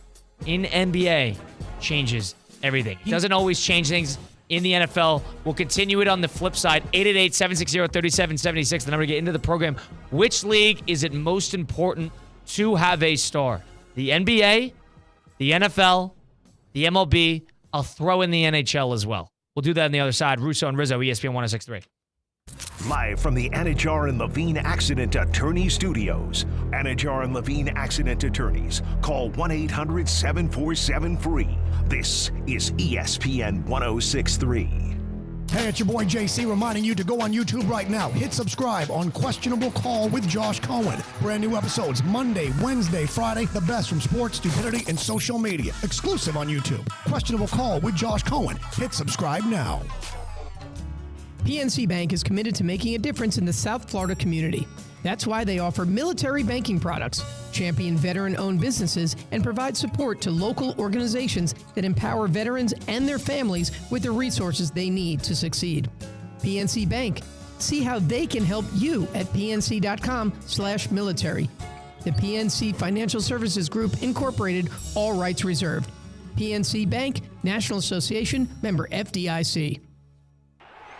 in NBA changes everything. It doesn't always change things in the NFL. We'll continue it on the flip side. 888-760-3776, the number to get into the program. Which league is it most important to have a star? The NBA, the NFL, the MLB. I'll throw in the NHL as well. We'll do that on the other side. Russo and Rizzo, ESPN 106.3. Live from the Anajar and Levine Accident Attorney Studios. Anajar and Levine Accident Attorneys. Call 1-800-747-FREE. This is ESPN 106.3. Hey, it's your boy JC reminding you to go on YouTube right now. Hit subscribe on Questionable Call with Josh Cohen. Brand new episodes Monday, Wednesday, Friday. The best from sports, stupidity, and social media. Exclusive on YouTube. Questionable Call with Josh Cohen. Hit subscribe now. PNC Bank is committed to making a difference in the South Florida community. That's why they offer military banking products, champion veteran-owned businesses, and provide support to local organizations that empower veterans and their families with the resources they need to succeed. PNC Bank. See how they can help you at pnc.com/military. The PNC Financial Services Group, Incorporated, all rights reserved. PNC Bank, National Association, member FDIC.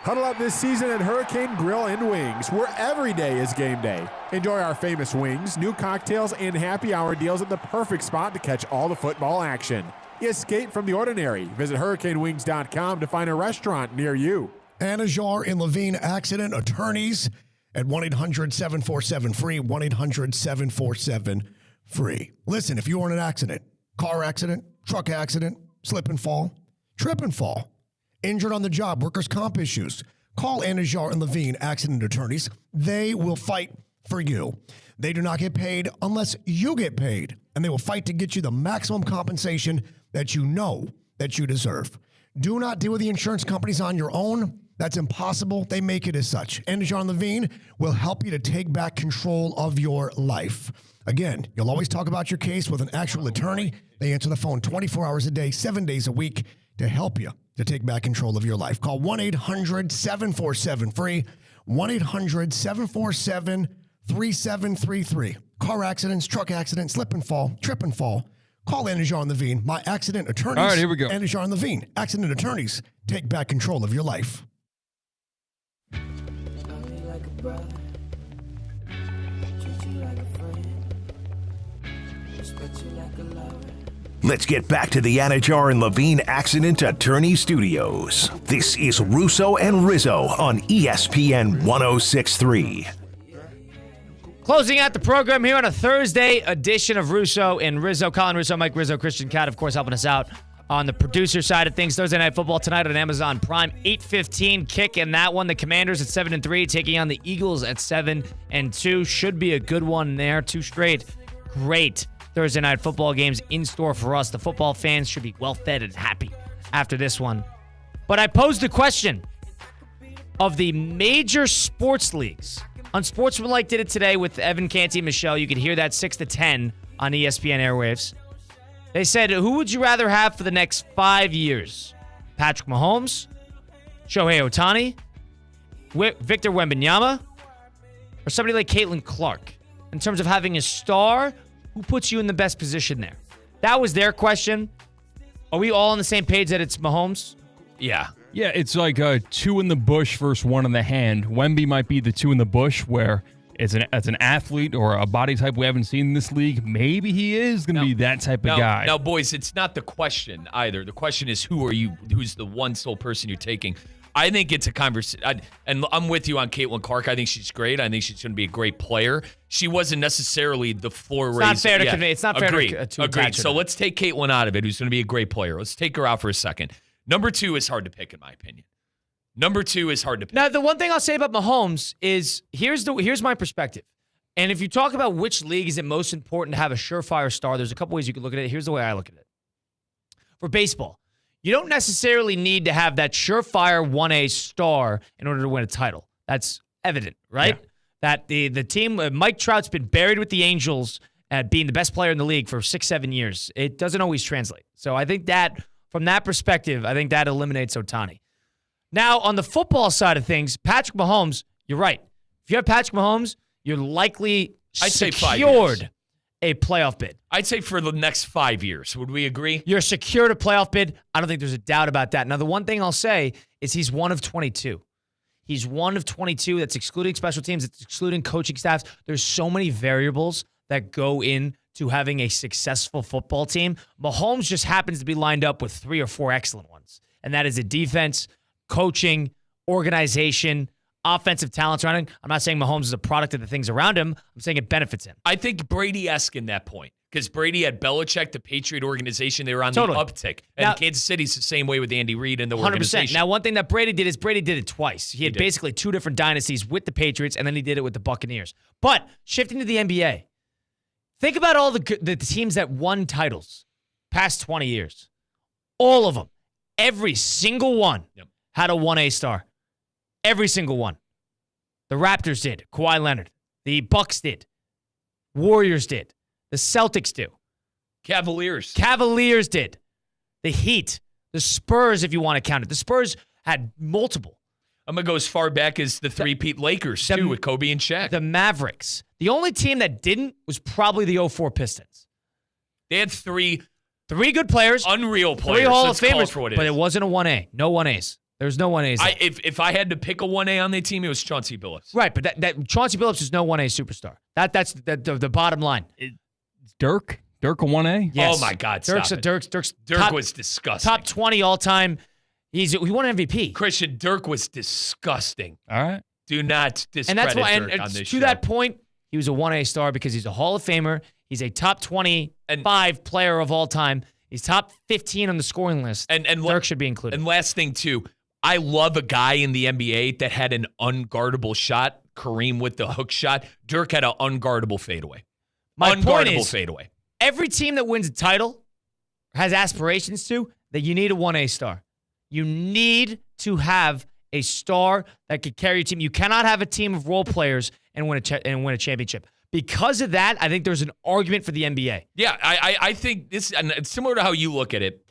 Huddle up this season at Hurricane Grill and Wings, where every day is game day. Enjoy our famous wings, new cocktails, and happy hour deals at the perfect spot to catch all the football action. Escape from the ordinary. Visit hurricanewings.com to find a restaurant near you. Anajar and Levine Accident Attorneys at 1-800-747-FREE, 1-800-747-FREE. Listen, if you were in an accident, car accident, truck accident, slip and fall, trip and fall, injured on the job, workers' comp issues. Call Anajar and Levine Accident Attorneys. They will fight for you. They do not get paid unless you get paid, and they will fight to get you the maximum compensation that you know that you deserve. Do not deal with the insurance companies on your own. That's impossible. They make it as such. Anajar and Levine will help you to take back control of your life. Again, you'll always talk about your case with an actual attorney. They answer the phone 24 hours a day, 7 days a week to help you to take back control of your life. Call 1-800-747-FREE, 1-800-747-3733. Car accidents, truck accidents, slip and fall, trip and fall. Call Anajar and Levine, my accident attorneys. All right, here we go. Anajar and Levine, accident attorneys. Take back control of your life. Let's get back to the Anajar and Levine Accident Attorney Studios. This is Russo and Rizzo on ESPN 106.3. Closing out the program here on a Thursday edition of Russo and Rizzo. Colin Russo, Mike Rizzo, Christian Cat, of course, helping us out on the producer side of things. Thursday Night Football tonight on Amazon Prime, 8:15 kick in that one. The Commanders at 7-3, taking on the Eagles at 7-2. Should be a good one there. 2 straight great Thursday Night Football games in store for us. The football fans should be well fed and happy after this one. But I posed the question of the major sports leagues. Unsportsmanlike did it today with Evan Canty and Michelle. You could hear that 6 to 10 on ESPN airwaves. They said, who would you rather have for the next 5 years? Patrick Mahomes, Shohei Ohtani, Victor Wembanyama, or somebody like Caitlin Clark? In terms of having a star, who puts you in the best position there? That was their question. Are we all on the same page that it's Mahomes? Yeah. Yeah, it's like 2 in the bush versus 1 in the hand. Wemby might be the 2 in the bush, where as an athlete or a body type we haven't seen in this league, maybe he is going to be that type of guy. Now, boys, it's not the question either. The question is, who's the one sole person you're taking? I think it's a conversation, and I'm with you on Caitlin Clark. I think she's great. I think she's going to be a great player. She wasn't necessarily the floor raiser. It's not fair to convey. It's not fair to Agreed. So let's take Caitlin out of it, who's going to be a great player. Let's take her out for a second. Number 2 is hard to pick, in my opinion. Number 2 is hard to pick. Now, the one thing I'll say about Mahomes is here's my perspective. And if you talk about which league is it most important to have a surefire star, there's a couple ways you could look at it. Here's the way I look at it. For baseball, you don't necessarily need to have that surefire 1A star in order to win a title. That's evident, right? Yeah. That the team, Mike Trout's been buried with the Angels at being the best player in the league for 6-7 years. It doesn't always translate. So I think that, from that perspective, I think that eliminates Ohtani. Now, on the football side of things, Patrick Mahomes, you're right. If you have Patrick Mahomes, you're likely secured a playoff bid. I'd say for the next 5 years. Would we agree? You're secured a playoff bid. I don't think there's a doubt about that. Now, the one thing I'll say is he's one of 22. He's one of 22. That's excluding special teams. It's excluding coaching staffs. There's so many variables that go into having a successful football team. Mahomes just happens to be lined up with 3 or 4 excellent ones. And that is a defense, coaching, organization, offensive talent surrounding. I'm not saying Mahomes is a product of the things around him. I'm saying it benefits him. I think Brady-esque in that point, because Brady had Belichick, the Patriot organization. They were on the uptick. And now, Kansas City's the same way with Andy Reid and the 100%. Organization. Now, one thing that Brady did is Brady did it twice. He had basically 2 different dynasties with the Patriots, and then he did it with the Buccaneers. But shifting to the NBA, think about all the teams that won titles past 20 years. All of them. Every single one had a 1A star. Every single one. The Raptors did. Kawhi Leonard. The Bucks did. Warriors did. The Celtics do. Cavaliers did. The Heat. The Spurs, if you want to count it. The Spurs had multiple. I'm going to go as far back as the three-peat Lakers, too, with Kobe and Shaq. The Mavericks. The only team that didn't was probably the 04 Pistons. They had 3 good players. Unreal players. 3 Hall of Famers, but it wasn't a 1A. No 1As. There's no 1As. If I had to pick a 1A on the team, it was Chauncey Billups. Right, but that Chauncey Billups is no 1A superstar. That's the bottom line. Dirk a 1A? Yes. Oh my God, Dirk was disgusting. Top 20 all time. He won MVP. Christian, Dirk was disgusting. All right. Do not discredit Dirk on this show. To that point, he was a 1A star because he's a Hall of Famer. He's a top 25 player of all time. He's top 15 on the scoring list. And Dirk should be included. And last thing, too, I love a guy in the NBA that had an unguardable shot. Kareem with the hook shot. Dirk had an unguardable fadeaway. My point Unguardable is, fadeaway. every team that wins a title has aspirations to that you need a 1A star. You need to have a star that could carry your team. You cannot have a team of role players and win a championship. Because of that, I think there's an argument for the NBA. Yeah, I think this, and it's similar to how you look at it.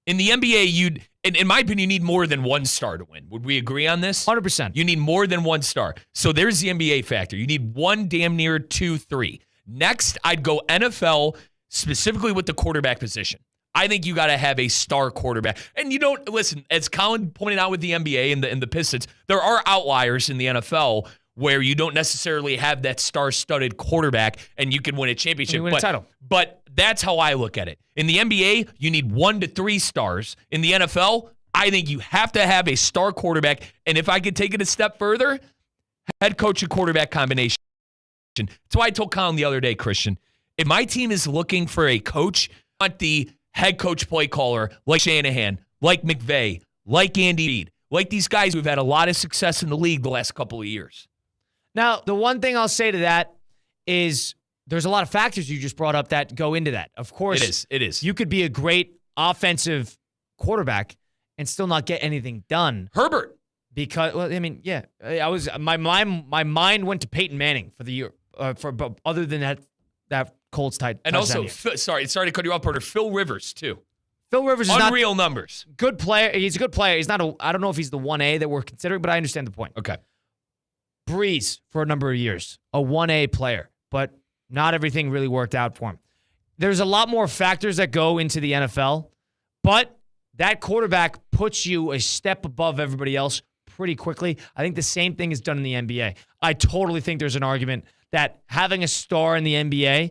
In the NBA, in my opinion, you need more than one star to win. Would we agree on this? 100%. You need more than one star. So there's the NBA factor. You need one, damn near 2, 3. Next, I'd go NFL, specifically with the quarterback position. I think you got to have a star quarterback. And you don't, listen, as Colin pointed out with the NBA and the Pistons, there are outliers in the NFL where you don't necessarily have that star-studded quarterback and you can win a championship. You win a title. But that's how I look at it. In the NBA, you need 1 to 3 stars. In the NFL, I think you have to have a star quarterback. And if I could take it a step further, head coach and quarterback combination. That's why I told Colin the other day, Christian, if my team is looking for a coach, I want the head coach play caller like Shanahan, like McVay, like Andy Reid, like these guys who've had a lot of success in the league the last couple of years. Now, the one thing I'll say to that is there's a lot of factors you just brought up that go into that. Of course, it is. You could be a great offensive quarterback and still not get anything done. Herbert. Because, well, I mean, yeah, my mind went to Peyton Manning for the year. But other than that Colts tight. And also, sorry to cut you off, Porter. Phil Rivers too. Phil Rivers is unreal numbers. Good player. He's a good player. He's not I don't know if he's the 1A that we're considering, but I understand the point. Okay. Breeze for a number of years, a 1A player, but not everything really worked out for him. There's a lot more factors that go into the NFL, but that quarterback puts you a step above everybody else pretty quickly. I think the same thing is done in the NBA. I totally think there's an argument that having a star in the NBA,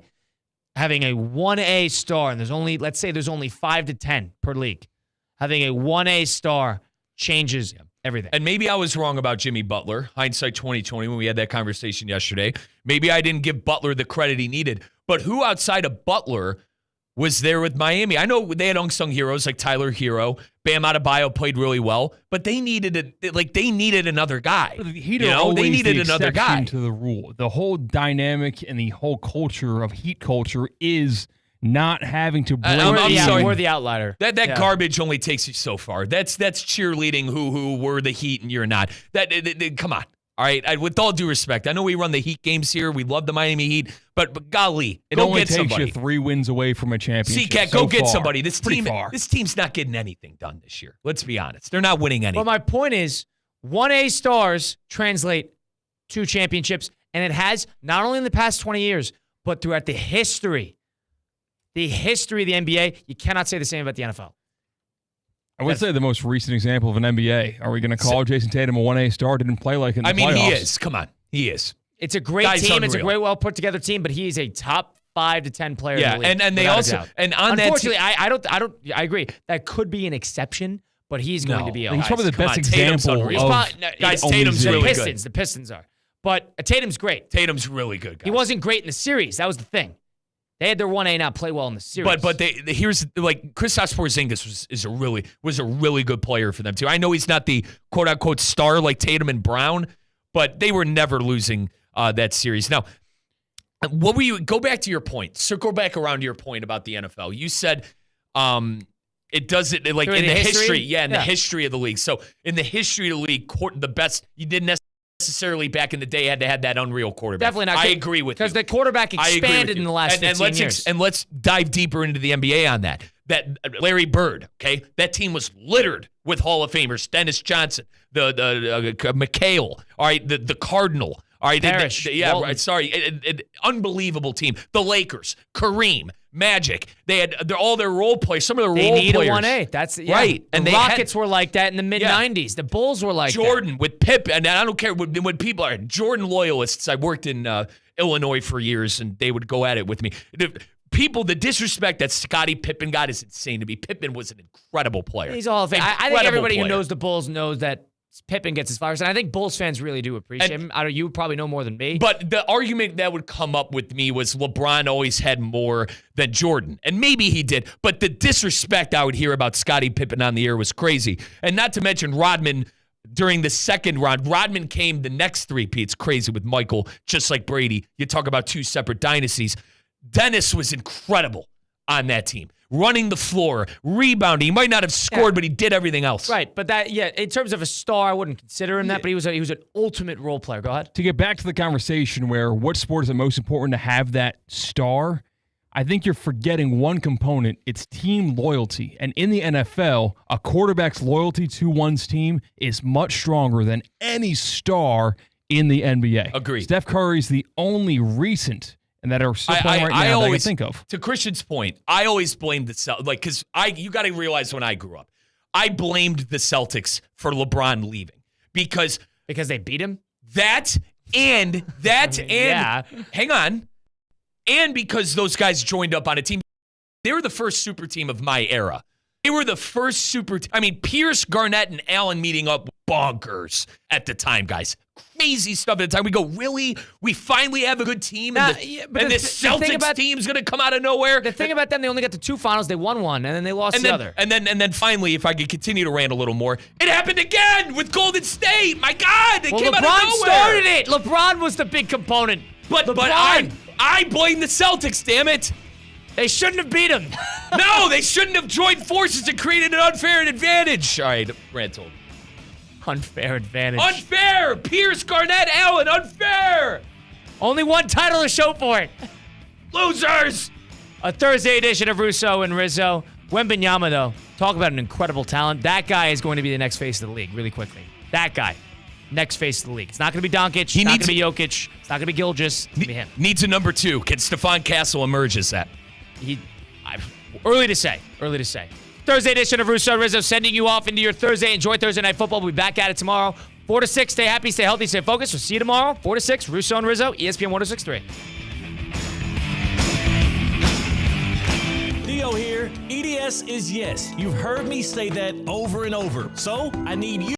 having a 1A star, and let's say there's only 5 to 10 per league, having a 1A star changes everything. And maybe I was wrong about Jimmy Butler, hindsight 2020, when we had that conversation yesterday. Maybe I didn't give Butler the credit he needed. But who outside of Butler was there with Miami? I know they had unsung heroes like Tyler Hero. Bam Adebayo played really well, but they needed another guy. The Heat are always they needed the another guy to the rule. The whole dynamic and the whole culture of Heat culture is not having to bring. I'm sorry, we're the outlier. That garbage only takes you so far. That's cheerleading. Who were the Heat and you're not. Come on. All right, with all due respect, I know we run the Heat games here. We love the Miami Heat, but golly, it go only get takes somebody. you 3 wins away from a championship. C-Cat, so go get far. somebody. This Far. team's not getting anything done this year. Let's be honest. They're not winning anything. But my point is, 1A stars translate to championships, and it has not only in the past 20 years, but throughout the history of the NBA. You cannot say the same about the NFL. I would say the most recent example of an NBA. Are we going to call Jason Tatum a 1A star? Didn't play like in the playoffs. He is. Come on. He is. It's a great team. Unreal. It's a great, well put together team, but he's a top 5 to 10 player. Yeah, in the league, and they also on unfortunately, I agree. That could be an exception, but he's going to be. He's probably the best example of guys. Tatum's really good. The Pistons are, but Tatum's great. Tatum's really good. Guys. He wasn't great in the series. That was the thing. They had their 1A not play well in the series. But here's like Kristaps Porzingis was a really good player for them too. I know he's not the quote unquote star like Tatum and Brown, but they were never losing that series. Now, go back to your point. Circle back around to your point about the NFL. You said it doesn't like in the history, the history of the league. So in the history of the league, the best you didn't necessarily back in the day had to have that unreal quarterback. Definitely not. I agree with you. Because the quarterback expanded in the last 15 years. And let's dive deeper into the NBA on that. That Larry Bird, okay? That team was littered with Hall of Famers. Dennis Johnson, the McHale, all right, the Cardinal, all right, Parrish, unbelievable team. The Lakers, Kareem, Magic. They had all their role players. Some of the they role need players. A 1A. That's right. And the Rockets were like that in the mid '90s. The Bulls were like Jordan that. with Pip, and I don't care when people are Jordan loyalists. I worked in Illinois for years, and they would go at it with me. The disrespect that Scottie Pippen got is insane to me. Pippen was an incredible player. He's all of fame. I think everybody who knows the Bulls knows that Pippen gets his flowers. And I think Bulls fans really do appreciate him. You probably know more than me. But the argument that would come up with me was LeBron always had more than Jordan. And maybe he did. But the disrespect I would hear about Scottie Pippen on the air was crazy. And not to mention Rodman during the second round. Rodman came the next three-peats crazy with Michael, just like Brady. You talk about two separate dynasties. Dennis was incredible on that team. Running the floor, rebounding. He might not have scored, but he did everything else. Right, but in terms of a star, I wouldn't consider him that, but he was an ultimate role player. Go ahead. To get back to the conversation where what sport is the most important to have that star, I think you're forgetting one component. It's team loyalty. And in the NFL, a quarterback's loyalty to one's team is much stronger than any star in the NBA. Agreed. Steph Curry's the only recent and that are still playing right now that I can think of. To Christian's point, I always blamed the Celtics. Because you got to realize when I grew up, I blamed the Celtics for LeBron leaving. Because they beat him? Hang on. And because those guys joined up on a team. They were the first super team of my era. They were the first super team. I mean, Pierce, Garnett, and Allen meeting up bonkers at the time, guys. Crazy stuff at the time. We go, really? We finally have a good team? And the Celtics team's going to come out of nowhere? The thing about them, they only got to two finals. They won one, and then they lost the other. And then finally, if I could continue to rant a little more, it happened again with Golden State. My God, they came out of nowhere. LeBron started it. LeBron was the big component. But I blame the Celtics, damn it. They shouldn't have beat him. No, they shouldn't have joined forces and created an unfair advantage. All right, rant over. Unfair advantage. Unfair! Pierce, Garnett, Allen, unfair! Only one title to show for it. Losers! A Thursday edition of Russo and Rizzo. Wembanyama, though, talk about an incredible talent. That guy is going to be the next face of the league, really quickly. That guy. Next face of the league. It's not going to be Doncic. It's not going to be Jokic. It's not going to be Gilgeous. It's going to be him. Needs a number two. Can Stephon Castle emerge as that? Early to say. Thursday edition of Russo Rizzo sending you off into your Thursday. Enjoy Thursday Night Football. We'll be back at it tomorrow. 4 to 6. Stay happy, stay healthy, stay focused. We'll see you tomorrow. 4 to 6. Russo and Rizzo, ESPN 106.3. Theo here. EDS is yes. You've heard me say that over and over. So I need you.